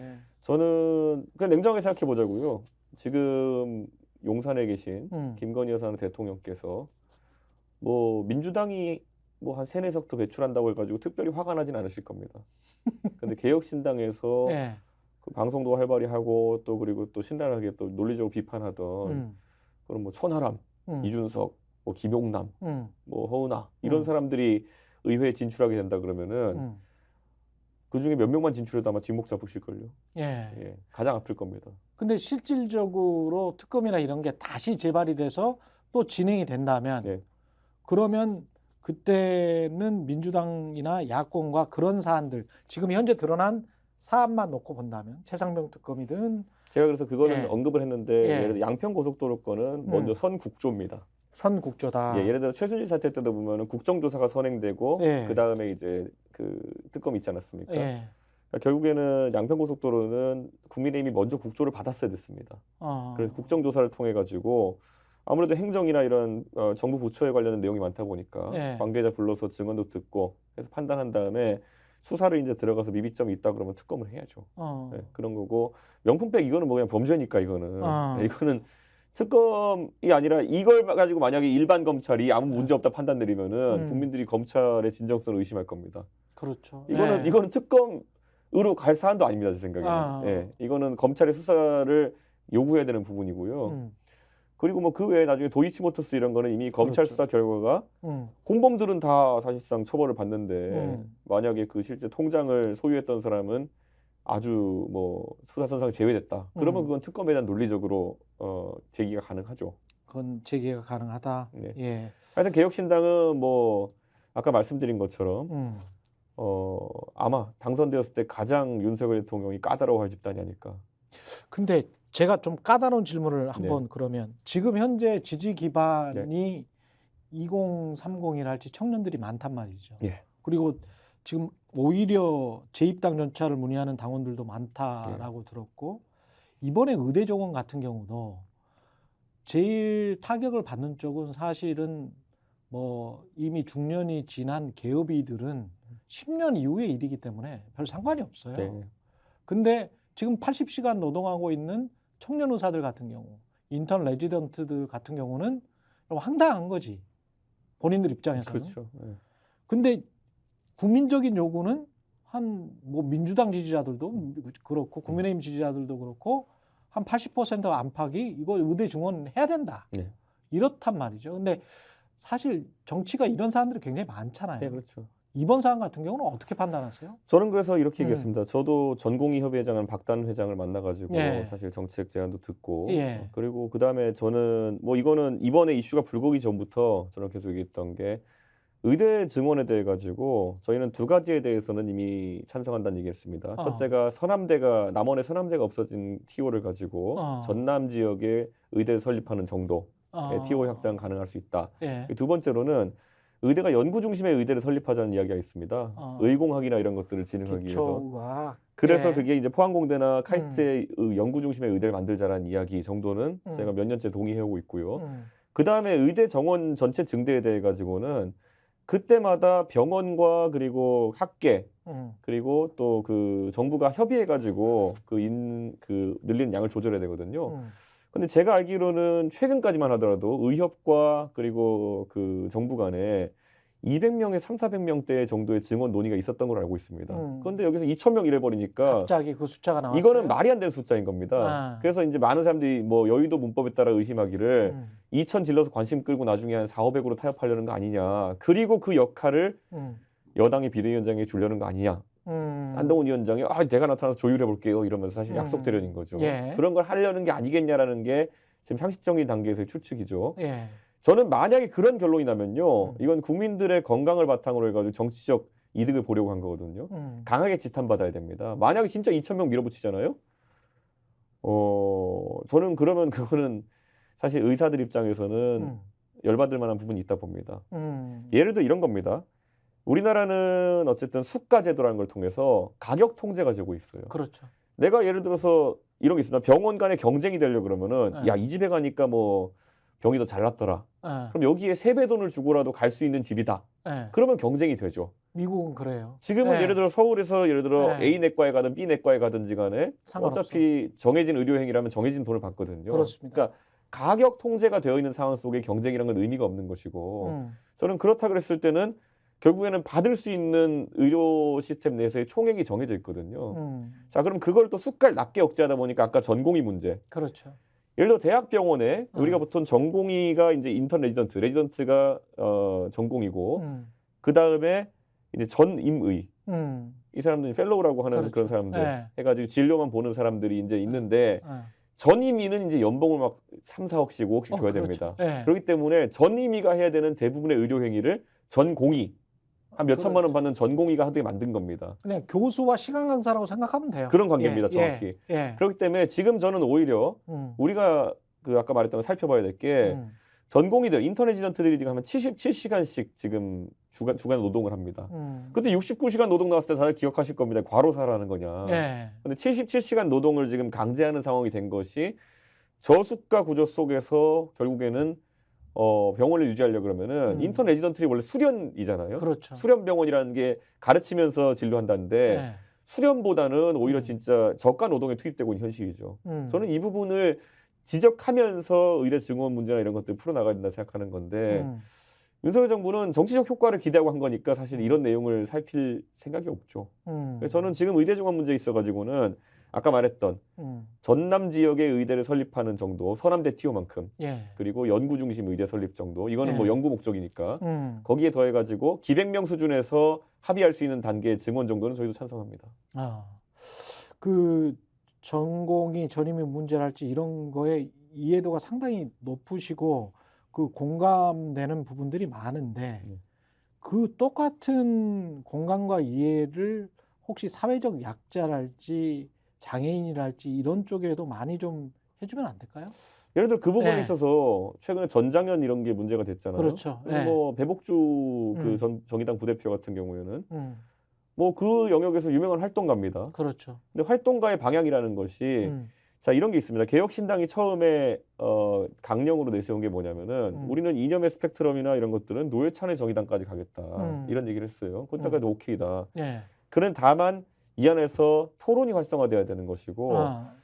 저는 그냥 냉정하게 생각해 보자고요. 지금 용산에 계신 김건희 여사는 대통령께서 뭐 민주당이 뭐 한 3-4석 더 배출한다고 해가지고 특별히 화가 나진 않으실 겁니다. 근데 개혁신당에서 예. 그 방송도 활발히 하고 또 그리고 또 신랄하게 또 논리적으로 비판하던 그런 뭐 천하람, 이준석, 뭐 김용남, 뭐 허은하 이런 사람들이 의회에 진출하게 된다 그러면은 그 중에 몇 명만 진출해도 아마 뒷목 잡으실걸요. 예, 가장 아플 겁니다. 근데 실질적으로 특검이나 이런 게 다시 재발이 돼서 또 진행이 된다면 예. 그러면 그때는 민주당이나 야권과 그런 사안들 지금 현재 드러난 사안만 놓고 본다면 최상병 특검이든 제가 그래서 그거는 예. 언급을 했는데 예. 예를 들어 양평 고속도로 건은 먼저 선국조입니다. 선국조다. 예, 예를 들어 최순실 사태 때도 보면은 국정조사가 선행되고 예. 그 다음에 이제 그 특검 있지 않았습니까? 예. 그러니까 결국에는 양평 고속도로는 국민의힘이 먼저 국조를 받았어야 됐습니다. 그래서 국정조사를 통해 가지고 아무래도 행정이나 이런 정부 부처에 관련된 내용이 많다 보니까 예. 관계자 불러서 증언도 듣고 해서 판단한 다음에 수사를 이제 들어가서 미비점이 있다 그러면 특검을 해야죠. 예, 그런 거고 명품백 이거는 뭐 그냥 범죄니까 이거는 예, 이거는 특검이 아니라 이걸 가지고 만약에 일반 검찰이 아무 문제 없다 판단 내리면은 국민들이 검찰의 진정성을 의심할 겁니다. 그렇죠. 이거는 특검으로 갈 사안도 아닙니다, 제 생각에는. 예, 이거는 검찰의 수사를 요구해야 되는 부분이고요. 그리고 뭐 그 외에 나중에 도이치모터스 이런 거는 이미 검찰 그렇죠. 수사 결과가 공범들은 다 사실상 처벌을 받는데 만약에 그 실제 통장을 소유했던 사람은 아주 뭐 수사선상에 제외됐다. 그러면 그건 특검에 대한 논리적으로 제기가 가능하죠. 그건 제기가 가능하다. 네. 예. 하여튼 개혁신당은 뭐 아까 말씀드린 것처럼 아마 당선되었을 때 가장 윤석열 대통령이 까다로워할 집단이 아닐까. 근데 제가 좀 까다로운 질문을 한번 그러면 지금 현재 지지 기반이 2030이랄지 청년들이 많단 말이죠. 예. 그리고 지금 오히려 재입당 전차를 문의하는 당원들도 많다라고 들었고 이번에 의대 정원 같은 경우도 제일 타격을 받는 쪽은 사실은 뭐 이미 중년이 지난 개업이들은 10년 이후의 일이기 때문에 별 상관이 없어요. 네. 근데 지금 80시간 노동하고 있는 청년 의사들 같은 경우, 인턴 레지던트들 같은 경우는 좀 황당한 거지. 본인들 입장에서는. 그렇죠. 네. 근데 국민적인 요구는 한 뭐 민주당 지지자들도 그렇고 국민의힘 지지자들도 그렇고 한 80% 안팎이 이거 의대 증원 해야 된다. 네. 이렇단 말이죠. 근데 사실 정치가 이런 사안들이 굉장히 많잖아요. 네, 그렇죠. 이번 사안 같은 경우는 어떻게 판단하세요? 저는 그래서 이렇게 얘기했습니다. 저도 전공의 협의회장은 박단 회장을 만나가지고 사실 정책 제안도 듣고 그리고 그 다음에 저는 뭐 이거는 이번에 이슈가 불거기 전부터 저는 계속 얘기했던 게 의대 증원에 대해 가지고 저희는 두 가지에 대해서는 이미 찬성한다는 얘기했습니다. 첫째가 남원의 서남대가 없어진 TO를 가지고 전남 지역에 의대를 설립하는 정도의 TO 확장 가능할 수 있다. 두 번째로는 의대가 연구 중심의 의대를 설립하자는 이야기가 있습니다. 의공학이나 이런 것들을 진행하기 위해서. 그래서 그게 이제 포항공대나 카이스트의 연구 중심의 의대를 만들자라는 이야기 정도는 제가 몇 년째 동의해오고 있고요. 그 다음에 의대 정원 전체 증대에 대해 가지고는 그때마다 병원과 그리고 학계 그리고 또 그 정부가 협의해 가지고 그 늘리는 양을 조절해야 되거든요. 근데 제가 알기로는 최근까지만 하더라도 의협과 그리고 그 정부 간에 200명에 3,400명대 정도의 증원 논의가 있었던 걸로 알고 있습니다. 그런데 여기서 2,000명 이래버리니까 갑자기 그 숫자가 나왔어요. 이거는 말이 안 되는 숫자인 겁니다. 아. 그래서 이제 많은 사람들이 뭐 여의도 문법에 따라 의심하기를 2,000 질러서 관심 끌고 나중에 한 4,500으로 타협하려는 거 아니냐. 그리고 그 역할을 여당의 비대위원장에 주려는 거 아니냐. 한동훈 위원장이 제가 나타나서 조율해 볼게요 이러면서 사실 약속 대련인 거죠. 예. 그런 걸 하려는 게 아니겠냐라는 게 지금 상식적인 단계에서의 추측이죠. 예. 저는 만약에 그런 결론이 나면요, 이건 국민들의 건강을 바탕으로 해가지고 정치적 이득을 보려고 한 거거든요. 강하게 지탄받아야 됩니다. 만약에 진짜 2,000명 밀어붙이잖아요. 저는 그러면 그거는 사실 의사들 입장에서는 열받을 만한 부분이 있다 봅니다. 예를 들어 이런 겁니다. 우리나라는 어쨌든 수가제도라는 걸 통해서 가격 통제가 되고 있어요. 그렇죠. 내가 예를 들어서 이런 게 있습니다. 병원 간의 경쟁이 되려고 그러면은 야, 이 집에 가니까 뭐 병이 더 잘 낫더라. 그럼 여기에 3배 돈을 주고라도 갈 수 있는 집이다. 그러면 경쟁이 되죠. 미국은 그래요. 지금은 예를 들어 서울에서 예를 들어 네. A 내과에 가든 B 내과에 가든지 간에 상관없어. 어차피 정해진 의료행위라면 정해진 돈을 받거든요. 그렇습니다. 그러니까 가격 통제가 되어 있는 상황 속에 경쟁이라는 건 의미가 없는 것이고 저는 그렇다 그랬을 때는 결국에는 받을 수 있는 의료 시스템 내에서의 총액이 정해져 있거든요. 자, 그럼 그걸 또 숟갈 낮게 억제하다 보니까 아까 전공의 문제. 그렇죠. 예를 들어 대학병원에 우리가 보통 전공의가 이제 인턴 레지던트가 전공이고 그 다음에 이제 전임의 이 사람들이 펠로우라고 하는 그렇죠. 그런 사람들 네. 해가지고 진료만 보는 사람들이 이제 있는데 전임의는 이제 연봉을 막 3, 4억씩 5억씩 줘야 됩니다. 네. 그렇기 때문에 전임의가 해야 되는 대부분의 의료 행위를 전공의 한 몇 천만 원 받는 전공의가 하도록 만든 겁니다. 그냥 교수와 시간 강사라고 생각하면 돼요. 그런 관계입니다, 정확히. 예. 그렇기 때문에 지금 저는 오히려 우리가 그 아까 말했던 거 살펴봐야 될 게 전공의들, 인터넷 지던트들이 하면 77시간씩 지금 주간 노동을 합니다. 그때 69시간 노동 나왔을 때 다들 기억하실 겁니다. 과로사라는 거냐. 예. 근데 77시간 노동을 지금 강제하는 상황이 된 것이 저수가 구조 속에서 결국에는 병원을 유지하려고 그러면은 인턴 레지던트리 원래 수련이잖아요. 그렇죠. 수련 병원이라는 게 가르치면서 진료한다는데 예. 수련보다는 오히려 진짜 저가 노동에 투입되고 있는 현실이죠. 저는 이 부분을 지적하면서 의대 증원 문제나 이런 것들 풀어나가야 된다 생각하는 건데 윤석열 정부는 정치적 효과를 기대하고 한 거니까 사실 이런 내용을 살필 생각이 없죠. 그래서 저는 지금 의대 증원 문제에 있어가지고는 아까 말했던 전남 지역의 의대를 설립하는 정도, 서남대 티오만큼 예. 그리고 연구 중심 의대 설립 정도, 이거는 예. 뭐 연구 목적이니까 거기에 더해가지고 기백명 수준에서 합의할 수 있는 단계의 증원 정도는 저희도 찬성합니다. 그 전공이 전임의 문제랄지 이런 거에 이해도가 상당히 높으시고 그 공감되는 부분들이 많은데 그 똑같은 공감과 이해를 혹시 사회적 약자랄지 장애인이랄지 이런 쪽에도 많이 좀 해주면 안 될까요? 예를 들어 그 부분에 네. 있어서 최근에 전장현 이런 게 문제가 됐잖아요. 그렇죠. 네. 뭐 배복주 그 정의당 부대표 같은 경우에는 뭐 그 영역에서 유명한 활동가입니다. 그렇죠. 근데 활동가의 방향이라는 것이 자 이런 게 있습니다. 개혁신당이 처음에 강령으로 내세운 게 뭐냐면은 우리는 이념의 스펙트럼이나 이런 것들은 노회찬의 정의당까지 가겠다 이런 얘기를 했어요. 그때까지 오케이다. 예. 그는 다만 이 안에서 토론이 활성화돼야 되는 것이고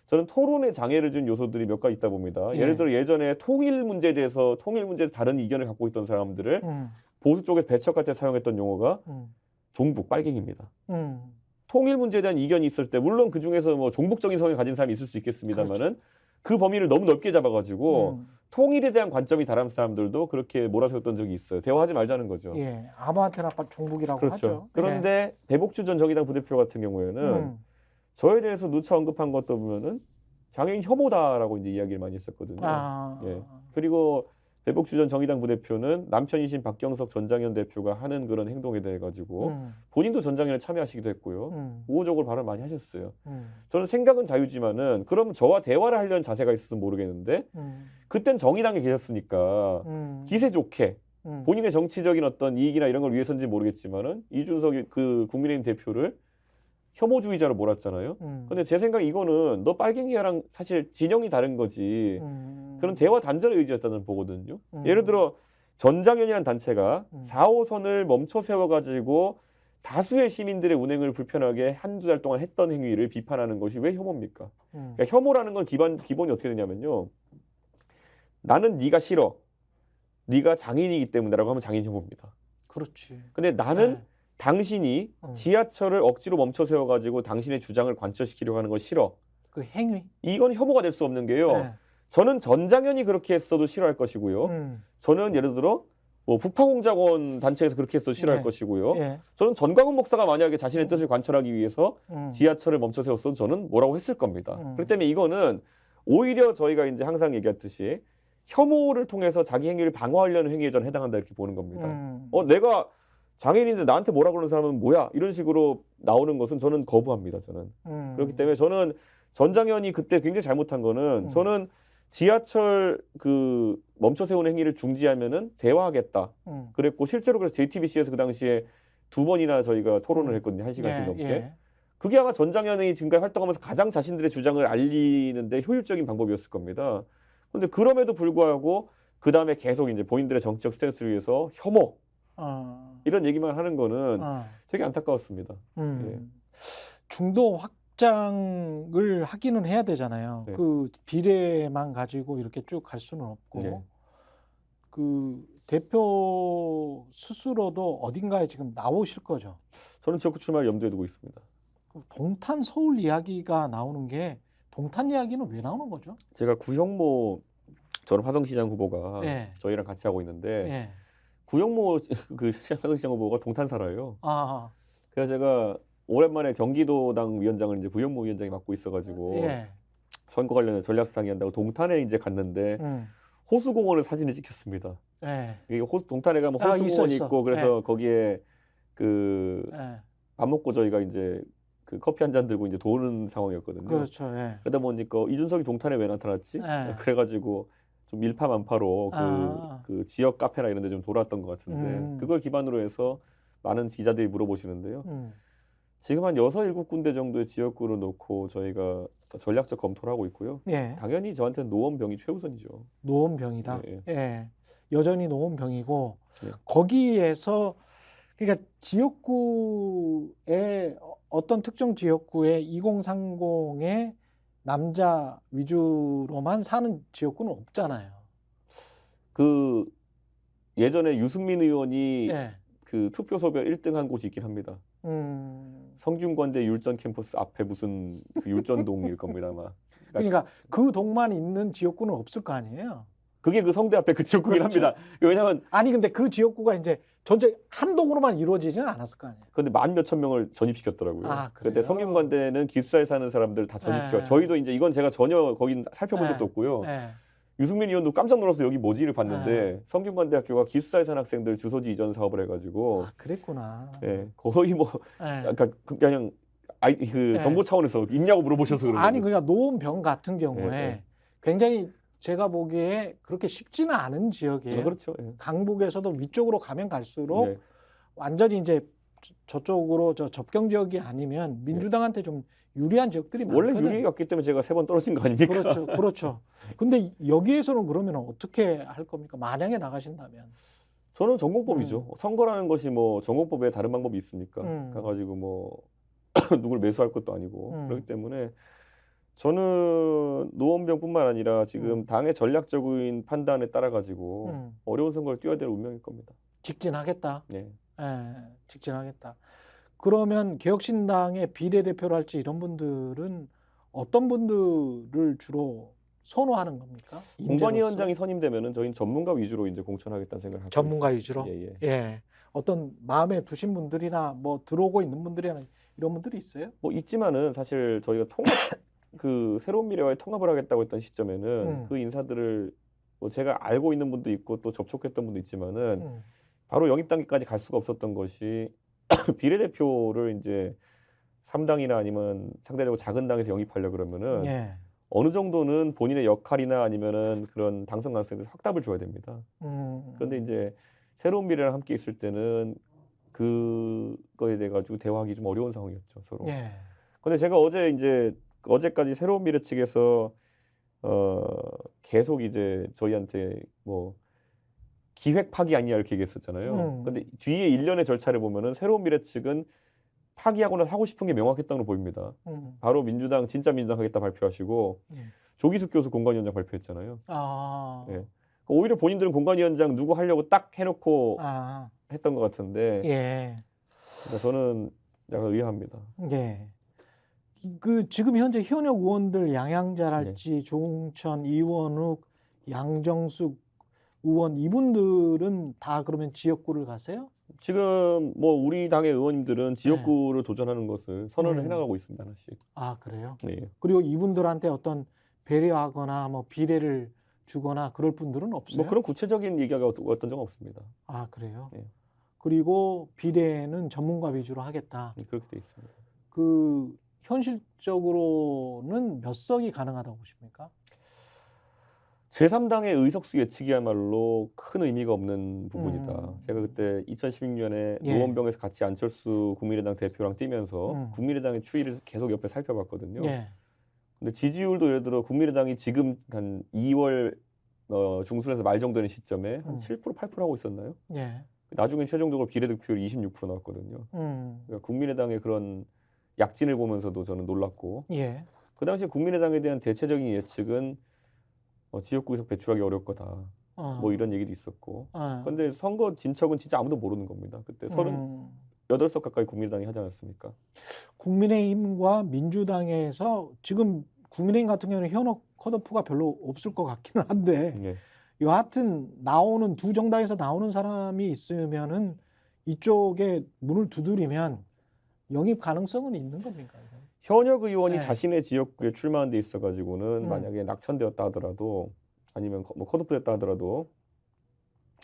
저는 토론에 장애를 준 요소들이 몇 가지 있다 봅니다. 예. 예를 들어 예전에 통일 문제에 대해서 다른 이견을 갖고 있던 사람들을 보수 쪽에서 배척할 때 사용했던 용어가 종북, 빨갱이입니다. 통일 문제에 대한 이견이 있을 때 물론 그 중에서 뭐 종북적인 성향을 가진 사람이 있을 수 있겠습니다만은 그렇죠. 그 범위를 너무 넓게 잡아가지고 통일에 대한 관점이 다른 사람들도 그렇게 몰아세웠던 적이 있어요. 대화하지 말자는 거죠. 예. 아무한테나 종북이라고 그렇죠. 하죠. 그런데 배복주 전 정의당 부대표 같은 경우에는 저에 대해서 누차 언급한 것도 보면은 장애인 혐오다라고 이제 이야기를 많이 했었거든요. 예. 그리고 배복주 전 정의당 부대표는 남편이신 박경석 전장현 대표가 하는 그런 행동에 대해 가지고 본인도 전장현에 참여하시기도 했고요. 우호적으로 발언 많이 하셨어요. 저는 생각은 자유지만은 그럼 저와 대화를 하려는 자세가 있었으면 모르겠는데 그땐 정의당에 계셨으니까 기세 좋게 본인의 정치적인 어떤 이익이나 이런 걸 위해서인지 모르겠지만은 이준석 그 국민의힘 대표를 혐오주의자로 몰았잖아요. 근데 제 생각에 이거는 너 빨갱이야랑 사실 진영이 다른 거지. 그런 대화 단절의 의지였다는 보거든요. 예를 들어 전장현이라는 단체가 4호선을 멈춰 세워가지고 다수의 시민들의 운행을 불편하게 한두 달 동안 했던 행위를 비판하는 것이 왜 혐오입니까? 그러니까 혐오라는 건 기본이 어떻게 되냐면요. 나는 네가 싫어. 네가 장인이기 때문에라고 하면 장인 혐오입니다. 그렇지. 근데 나는 네. 당신이 지하철을 억지로 멈춰 세워가지고 당신의 주장을 관철시키려고 하는 건 싫어. 그 행위. 이건 혐오가 될 수 없는 게요. 네. 저는 전장현이 그렇게 했어도 싫어할 것이고요. 저는 예를 들어 뭐 북파공작원 단체에서 그렇게 했어도 싫어할 네. 것이고요. 예. 저는 전광훈 목사가 만약에 자신의 뜻을 관철하기 위해서 지하철을 멈춰 세웠어도 저는 뭐라고 했을 겁니다. 그렇기 때문에 이거는 오히려 저희가 이제 항상 얘기했듯이 혐오를 통해서 자기 행위를 방어하려는 행위에 저는 해당한다 이렇게 보는 겁니다. 내가 장애인인데 나한테 뭐라 그러는 사람은 뭐야? 이런 식으로 나오는 것은 저는 거부합니다. 저는. 그렇기 때문에 저는 전장현이 그때 굉장히 잘못한 거는 저는 지하철 그 멈춰 세우는 행위를 중지하면은 대화하겠다. 그랬고 실제로 그래서 JTBC에서 그 당시에 2번이나 저희가 토론을 했거든요. 1시간씩 넘게. 예. 그게 아마 전장현이 지금까지 활동하면서 가장 자신들의 주장을 알리는데 효율적인 방법이었을 겁니다. 그런데 그럼에도 불구하고 그 다음에 계속 이제 본인들의 정치적 스탠스를 위해서 혐오 이런 얘기만 하는 거는 되게 안타까웠습니다. 예. 중도 확장을 하기는 해야 되잖아요. 네. 그 비례만 가지고 이렇게 쭉 갈 수는 없고 네. 그 대표 스스로도 어딘가에 지금 나오실 거죠. 저는 지역구 출마를 염두에 두고 있습니다. 동탄 서울 이야기가 나오는 게 동탄 이야기는 왜 나오는 거죠? 제가 구형모 저는 화성시장 후보가 예. 저희랑 같이 하고 있는데 예. 구형모 그 화성시장 후보가 동탄 살아요. 아, 그래서 제가 오랜만에 경기도당 위원장을 이제 구형모 위원장이 맡고 있어가지고 예. 선거 관련해 전략 상의한다고 동탄에 이제 갔는데 호수공원을 사진을 찍혔습니다. 예. 이게 동탄에 가면 아, 호수공원이 있어. 있고 그래서 거기에 그 밥 예. 먹고 저희가 이제 그 커피 한 잔 들고 이제 도는 상황이었거든요. 그렇죠. 예. 그러다 보니까 이준석이 동탄에 왜 나타났지? 예. 그래가지고 좀 일파만파로 그 지역 카페나 이런 데 좀 돌았던 것 같은데 그걸 기반으로 해서 많은 기자들이 물어보시는데요. 지금 한 6, 7군데 정도의 지역구를 놓고 저희가 전략적 검토를 하고 있고요. 예. 당연히 저한테는 노원병이 최우선이죠. 노원병이다. 예. 예. 여전히 노원병이고 예. 거기에서 그러니까 지역구에 어떤 특정 지역구에 2030의 남자 위주로만 사는 지역구는 없잖아요. 그 예전에 유승민 의원이 예. 그 투표소별 1등한 곳이 있긴 합니다. 성균관대 율전 캠퍼스 앞에 무슨 그 율전동일 겁니다 아마. 그러니까 그 동만 있는 지역구는 없을 거 아니에요. 그게 그 성대 앞에 그 지역구긴 그렇죠. 합니다. 왜냐하면 아니 근데 그 지역구가 이제 전체 한 동으로만 이루어지지는 않았을 거 아니에요. 근데 10,000몇천 명을 전입시켰더라고요. 아, 그때 그래요? 성균관대는 기숙사에 사는 사람들 다 전입시켜. 네. 저희도 이제 이건 제가 전혀 거긴 살펴본 네. 적도 없고요. 예. 유승민 의원도 깜짝 놀라서 여기 뭐지를 봤는데 성균관대학교가 기숙사에 사는 학생들 주소지 이전 사업을 해가지고 아, 그랬구나. 예, 거의 뭐 예. 그러니까 그냥 그 네. 정보 차원에서 있냐고 물어보셔서 그런 아니 거예요. 그러니까 노원병 같은 경우에 예. 굉장히 제가 보기에 그렇게 쉽지는 않은 지역이에요. 그렇죠. 예. 강북에서도 위쪽으로 가면 갈수록 네. 완전히 이제 저쪽으로 접경 지역이 아니면 민주당한테 좀 유리한 지역들이 원래 많거든요. 유리였기 때문에 제가 3번 떨어진 거 아닙니까? 그렇죠, 그렇죠. 근데 여기에서는 그러면 어떻게 할 겁니까? 만약에 나가신다면. 저는 전공법이죠. 선거라는 것이 뭐 전공법에 다른 방법이 있습니까? 가가지고 뭐 누굴 매수할 것도 아니고 그렇기 때문에 저는 노원병뿐만 아니라 지금 당의 전략적인 판단에 따라 가지고 어려운 선거를 뛰어야 될 운명일 겁니다. 직진하겠다. 네. 예, 직진하겠다. 그러면 개혁신당의 비례대표를 할지 이런 분들은 어떤 분들을 주로 선호하는 겁니까? 공관위원장이 선임되면은 저희는 전문가 위주로 이제 공천하겠다는 생각을 하고 전문가 있습니다. 위주로? 예, 예. 예. 어떤 마음에 두신 분들이나 뭐 들어오고 있는 분들이나 이런 분들이 있어요? 뭐 있지만은 사실 저희가 그 새로운 미래와의 통합을 하겠다고 했던 시점에는 그 인사들을 뭐 제가 알고 있는 분도 있고 또 접촉했던 분도 있지만은 바로 영입 단계까지 갈 수가 없었던 것이 비례대표를 이제 3당이나 아니면 상대적으로 작은 당에서 영입하려 그러면은 예. 어느 정도는 본인의 역할이나 아니면은 그런 당선 가능성에 대해서 확답을 줘야 됩니다. 그런데 이제 새로운 미래랑 함께 있을 때는 그거에 대해 가지고 대화하기 좀 어려운 상황이었죠, 서로. 예. 근데 제가 어제까지 새로운 미래 측에서 계속 이제 저희한테 뭐 기획 파기 아니냐 이렇게 얘기했었잖아요. 근데 뒤에 일련의 절차를 보면은 새로운 미래 측은 파기하거나 하고 싶은 게 명확했다고 보입니다. 바로 진짜 민주당 하겠다 발표하시고 조기숙 교수 공관위원장 발표했잖아요. 아. 예. 오히려 본인들은 공관위원장 누구 하려고 딱 해놓고 아, 했던 것 같은데 예, 그러니까 저는 약간 의아합니다. 예. 그 지금 현재 현역 의원들 양양자랄지 조홍천, 이원욱, 양정숙 의원 이분들은 다 그러면 지역구를 가세요? 지금 뭐 우리 당의 의원님들은 지역구를 도전하는 것을 선언을 해나가고 있습니다. 하나씩. 아, 그래요? 네. 그리고 이분들한테 어떤 배려하거나 뭐 비례를 주거나 그럴 분들은 없어요? 뭐 그런 구체적인 얘기가 어떤 적은 없습니다. 아, 그래요? 네. 그리고 비례는 전문가 위주로 하겠다. 그렇게 돼 있습니다. 그 현실적으로는 몇 석이 가능하다고 보십니까? 제3당의 의석수 예측이야말로 큰 의미가 없는 부분이다. 제가 그때 2016년에 예. 노원병에서 같이 안철수 국민의당 대표랑 뛰면서 국민의당의 추이를 계속 옆에 살펴봤거든요. 예. 근데 지지율도 예를 들어 국민의당이 지금 한 2월 중순에서 말 정도 되는 시점에 한 7% 8% 하고 있었나요? 예. 나중에 최종적으로 비례득표율이 26% 나왔거든요. 그러니까 국민의당의 그런 약진을 보면서도 저는 놀랐고 예. 그 당시 국민의당에 대한 대체적인 예측은 지역구 의석 배출하기 어려울 거다. 뭐 이런 얘기도 있었고. 그런데 선거 진척은 진짜 아무도 모르는 겁니다. 그때 38석 가까이 국민의당이 하지 않았습니까? 국민의힘과 민주당에서 지금 국민의힘 같은 경우는 현역 컷오프가 별로 없을 것 같기는 한데 네. 여하튼 나오는 두 정당에서 나오는 사람이 있으면은 이쪽에 문을 두드리면 영입 가능성은 있는 겁니까? 현역 의원이 네. 자신의 지역구에 출마한 데 있어가지고는 만약에 낙천되었다 하더라도 아니면 뭐 컷오프됐다 하더라도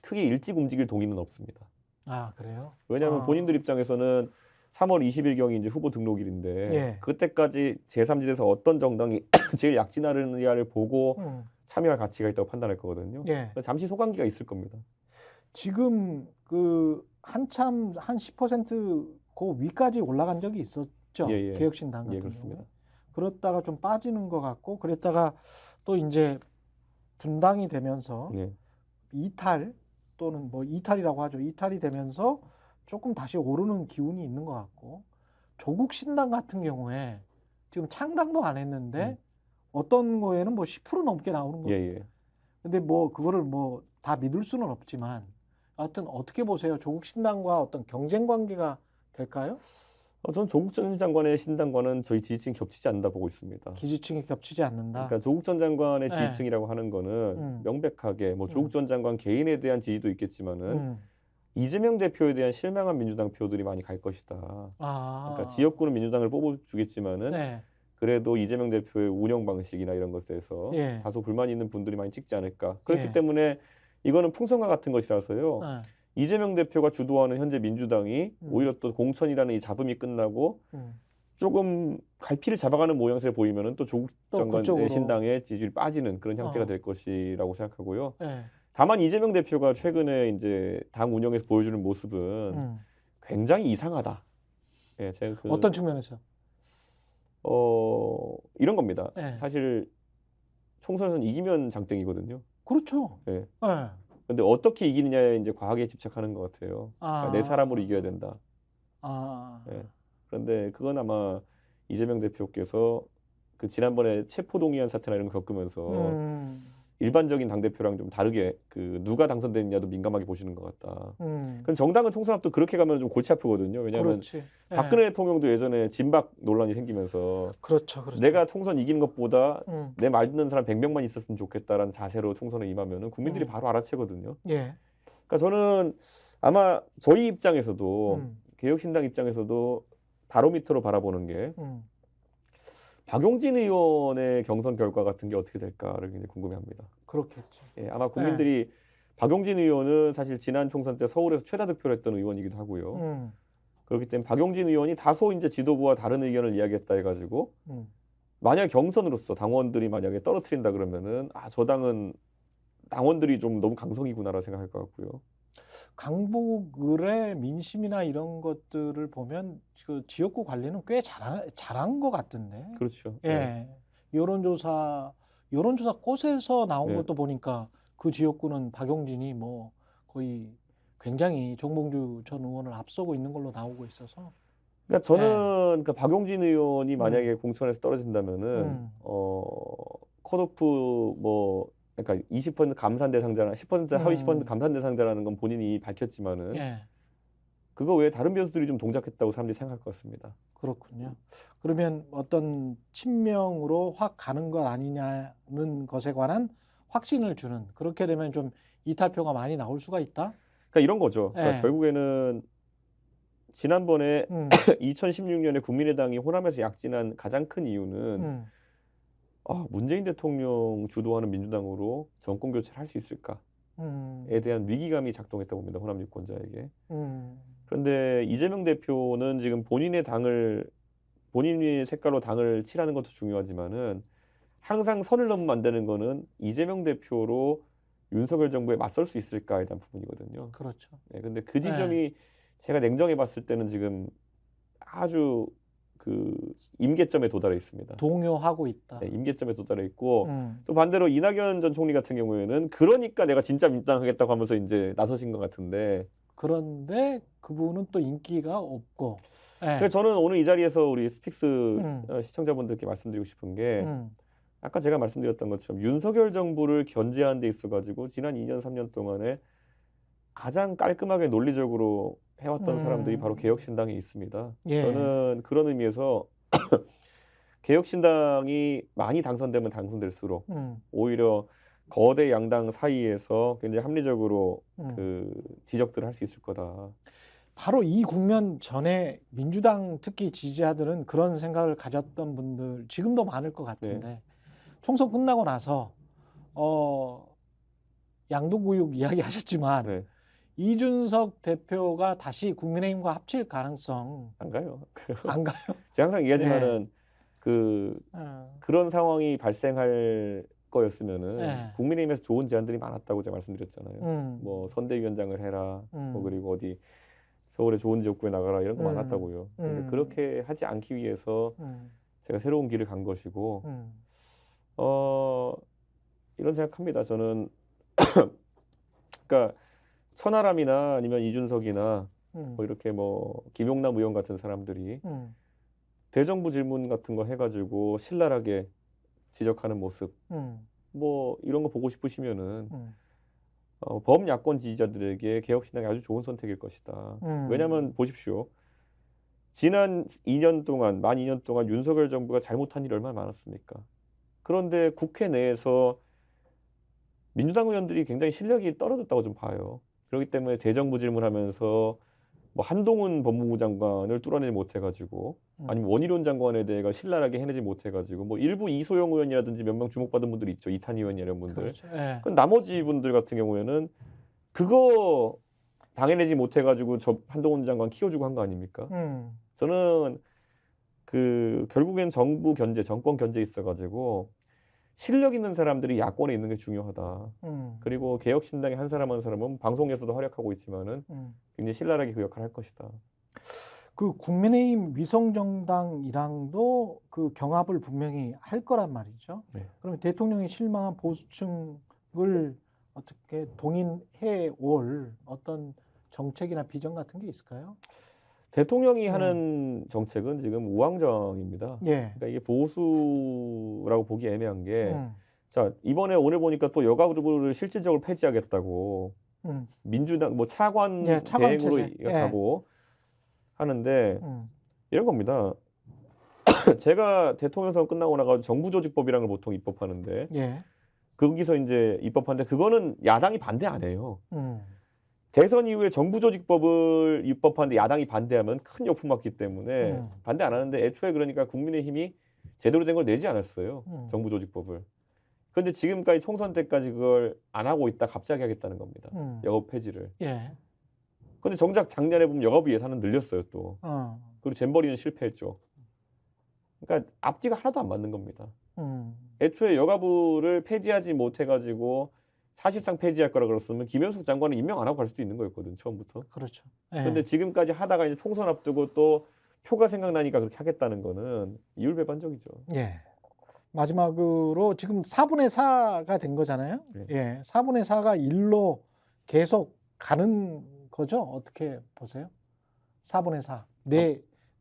크게 일찍 움직일 동의는 없습니다. 아, 그래요? 왜냐하면 본인들 입장에서는 3월 20일경이 이제 후보 등록일인데 예. 그때까지 제3지대에서 어떤 정당이 제일 약진하느냐를 보고 참여할 가치가 있다고 판단할 거거든요. 예. 그래서 잠시 소강기가 있을 겁니다. 지금 그 한참 한 10% 그 위까지 올라간 적이 있었죠. 예, 예. 개혁신당 같은 예, 경우. 그렇습니다. 그렇다가 좀 빠지는 것 같고 그랬다가 또 이제 분당이 되면서 네. 이탈 또는 뭐 이탈이라고 하죠. 이탈이 되면서 조금 다시 오르는 기운이 있는 것 같고 조국 신당 같은 경우에 지금 창당도 안 했는데 어떤 거에는 뭐 10% 넘게 나오는 거예요. 예, 예. 근데 뭐 그거를 뭐 다 믿을 수는 없지만 하여튼 어떻게 보세요? 조국 신당과 어떤 경쟁 관계가 될까요? 저는 조국 전 장관의 신당과는 저희 지지층이 겹치지 않는다 보고 있습니다. 기지층이 겹치지 않는다. 그러니까 조국 전 장관의 네. 지지층이라고 하는 거는 명백하게 뭐 조국 전 장관 개인에 대한 지지도 있겠지만은 이재명 대표에 대한 실망한 민주당 표들이 많이 갈 것이다. 그러니까 지역구는 민주당을 뽑아주겠지만은 네. 그래도 이재명 대표의 운영 방식이나 이런 것에서 예. 다소 불만이 있는 분들이 많이 찍지 않을까. 그렇기 예. 때문에 이거는 풍선과 같은 것이라서요. 네. 이재명 대표가 주도하는 현재 민주당이 오히려 또 공천이라는 이 잡음이 끝나고 조금 갈피를 잡아가는 모양새를 보이면은 또 조국 장관의 그쪽으로. 신당의 지지율이 빠지는 그런 형태가 될 것이라고 생각하고요. 네. 다만 이재명 대표가 최근에 이제 당 운영에서 보여주는 모습은 굉장히 이상하다. 예, 제가 어떤 측면에서? 이런 겁니다. 네. 사실 총선에서는 이기면 장땡이거든요. 그렇죠. 예. 네. 근데 어떻게 이기느냐에 이제 과하게 집착하는 것 같아요. 그러니까 내 사람으로 이겨야 된다. 예. 그런데 그건 아마 이재명 대표께서 그 지난번에 체포동의안 사태나 이런 거 겪으면서 일반적인 당대표랑 좀 다르게 그 누가 당선됐냐도 민감하게 보시는 것 같다. 그럼 정당은 총선 앞도 그렇게 가면 좀 골치 아프거든요. 왜냐하면 그렇지. 박근혜 대통령도 예전에 진박 논란이 생기면서 그렇죠. 그렇죠. 내가 총선 이기는 것보다 내 말 듣는 사람 100명만 있었으면 좋겠다라는 자세로 총선에 임하면은 국민들이 바로 알아채거든요. 예. 그러니까 저는 아마 저희 입장에서도 개혁신당 입장에서도 바로미터로 바라보는 게 박용진 의원의 경선 결과 같은 게 어떻게 될까를 굉장히 궁금해합니다. 그렇겠죠. 예, 아마 국민들이 박용진 의원은 사실 지난 총선 때 서울에서 최다 득표를 했던 의원이기도 하고요. 그렇기 때문에 박용진 의원이 다소 이제 지도부와 다른 의견을 이야기했다 해가지고 만약 경선으로서 당원들이 만약에 떨어뜨린다 그러면은 저 당은 당원들이 좀 너무 강성이구나라고 생각할 것 같고요. 강북의 민심이나 이런 것들을 보면 그 지역구 관리는 꽤 잘한 것 같던데. 그렇죠. 예. 여론조사 꽃에서 나온 네. 것도 보니까 그 지역구는 박용진이 뭐 거의 굉장히 정봉주 전 의원을 앞서고 있는 걸로 나오고 있어서. 그러니까 저는 그 박용진 의원이 만약에 공천에서 떨어진다면은 컷오프 뭐 그러니까 20% 감산 대상자나 10% 하위 10% 음. 감산 대상자라는 건 본인이 밝혔지만은 예. 그거 외에 다른 변수들이 좀 동작했다고 사람들이 생각할 것 같습니다. 그렇군요. 그러면 어떤 친명으로 확 가는 것 아니냐는 것에 관한 확신을 주는, 그렇게 되면 좀 이탈표가 많이 나올 수가 있다. 그러니까 이런 거죠. 그러니까 예. 결국에는 지난번에 음, 2016년에 국민의당이 호남에서 약진한 가장 큰 이유는 음, 문재인 대통령 주도하는 민주당으로 정권 교체를 할 수 있을까에 대한 위기감이 작동했다고 봅니다. 호남 유권자에게. 음, 그런데 이재명 대표는 지금 본인의 색깔로 당을 칠하는 것도 중요하지만은 항상 선을 넘으면 안 되는 거는 이재명 대표로 윤석열 정부에 맞설 수 있을까에 대한 부분이거든요. 그렇죠. 네, 근데 그 지점이 제가 냉정히 봤을 때는 지금 아주 그 임계점에 도달해 있습니다. 동요하고 있다. 네, 임계점에 도달해 있고 음, 또 반대로 이낙연 전 총리 같은 경우에는 그러니까 내가 진짜 민주당하겠다고 하면서 이제 나서신 것 같은데 그런데 그분은 또 인기가 없고. 예. 그래서 저는 오늘 이 자리에서 우리 스픽스 음. 시청자분들께 말씀드리고 싶은 게 음, 아까 제가 말씀드렸던 것처럼 윤석열 정부를 견제하는 데 있어가지고 지난 2년 3년 동안에 가장 깔끔하게 논리적으로 해왔던 사람들이 바로 개혁신당에 있습니다. 예. 저는 그런 의미에서 개혁신당이 많이 당선되면 당선될수록 오히려 거대 양당 사이에서 굉장히 합리적으로 그 지적들을 할 수 있을 거다. 바로 이 국면 전에 민주당 특히 지지자들은 그런 생각을 가졌던 분들 지금도 많을 것 같은데 총선 끝나고 나서 양도구육 이야기 하셨지만 네. 이준석 대표가 다시 국민의힘과 합칠 가능성 안 가요. 안 가요? 제가 항상 얘기하지만은 어, 그런 상황이 발생할 거였으면은 네. 국민의힘에서 좋은 제안들이 많았다고 제가 말씀드렸잖아요. 뭐 선대위원장을 해라, 뭐 음. 그리고 어디 서울의 좋은 지역구에 나가라 이런 거 많았다고요. 근데 그렇게 하지 않기 위해서 제가 새로운 길을 간 것이고 이런 생각합니다. 저는 그러니까 천하람이나 아니면 이준석이나 뭐 이렇게 뭐 김용남 의원 같은 사람들이 대정부 질문 같은 거 해가지고 신랄하게 지적하는 모습 뭐 이런 거 보고 싶으시면은 범야권 지지자들에게 개혁신당이 아주 좋은 선택일 것이다. 왜냐하면 보십시오. 지난 2년 동안 만 2년 동안 윤석열 정부가 잘못한 일이 얼마나 많았습니까? 그런데 국회 내에서 민주당 의원들이 굉장히 실력이 떨어졌다고 좀 봐요. 그렇기 때문에 대정부 질문하면서 뭐 한동훈 법무부 장관을 뚫어내지 못해가지고 아니면 원희룡 장관에 대해 신랄하게 해내지 못해가지고 뭐 일부 이소영 의원이라든지 몇 명 주목받은 분들이 있죠. 이탄희 의원 이런 분들. 그렇죠. 예. 그 나머지 분들 같은 경우에는 그거 당해내지 못해가지고 저 한동훈 장관 키워주고 한 거 아닙니까? 저는 그 결국엔 정부 견제, 정권 견제 있어가지고 실력 있는 사람들이 야권에 있는 게 중요하다. 그리고 개혁신당의 한 사람 한 사람은 방송에서도 활약하고 있지만은 굉장히 신랄하게 그 역할을 할 것이다. 그 국민의힘 위성정당이랑도 그 경합을 분명히 할 거란 말이죠. 네. 그러면 대통령이 실망한 보수층을 어떻게 동인해 올 어떤 정책이나 비전 같은 게 있을까요? 대통령이 하는 정책은 지금 우왕정입니다. 예. 그러니까 이게 보수라고 보기 애매한 게 자, 이번에 오늘 보니까 또 여가부를 실질적으로 폐지하겠다고 민주당 뭐 차관 예, 차관 대행으로 체제. 하고 하는데 이런 겁니다. 제가 대통령 선거 끝나고 나가 정부조직법이라는 걸 보통 입법하는데 예. 거기서 이제 입법하는데 그거는 야당이 반대 안 해요. 대선 이후에 정부조직법을 입법하는데 야당이 반대하면 큰 역풍 맞기 때문에 반대 안 하는데 애초에 그러니까 국민의힘이 제대로 된 걸 내지 않았어요. 정부조직법을. 그런데 지금까지 총선 때까지 그걸 안 하고 있다 갑자기 하겠다는 겁니다. 여가부 폐지를. 예. 그런데 정작 작년에 보면 여가부 예산은 늘렸어요 또. 그리고 잼버리는 실패했죠. 그러니까 앞뒤가 하나도 안 맞는 겁니다. 애초에 여가부를 폐지하지 못해가지고 사실상 폐지할 거라 그랬으면 김현숙 장관은 임명 안 하고 갈 수도 있는 거였거든 처음부터. 그렇죠. 예. 그런데 지금까지 하다가 이제 총선 앞두고 또 표가 생각나니까 그렇게 하겠다는 거는 이율배반적이죠. 예. 마지막으로 지금 4분의 4가 된 거잖아요. 네. 예. 4분의 4가 1로 계속 가는 거죠? 어떻게 보세요? 4분의 4.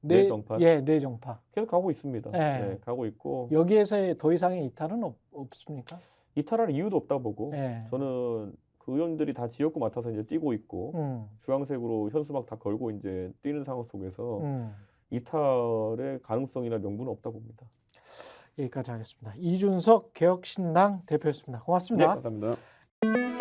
네 정파? 예, 네 정파. 계속 가고 있습니다. 네. 네, 가고 있고 여기에서의 더 이상의 이탈은 없습니까? 이탈할 이유도 없다 보고 예. 저는 그 의원들이 다 지역구 맡아서 이제 뛰고 있고 주황색으로 현수막 다 걸고 이제 뛰는 상황 속에서 이탈의 가능성이나 명분은 없다 봅니다. 여기까지 하겠습니다. 이준석 개혁신당 대표였습니다. 고맙습니다. 네, 감사합니다.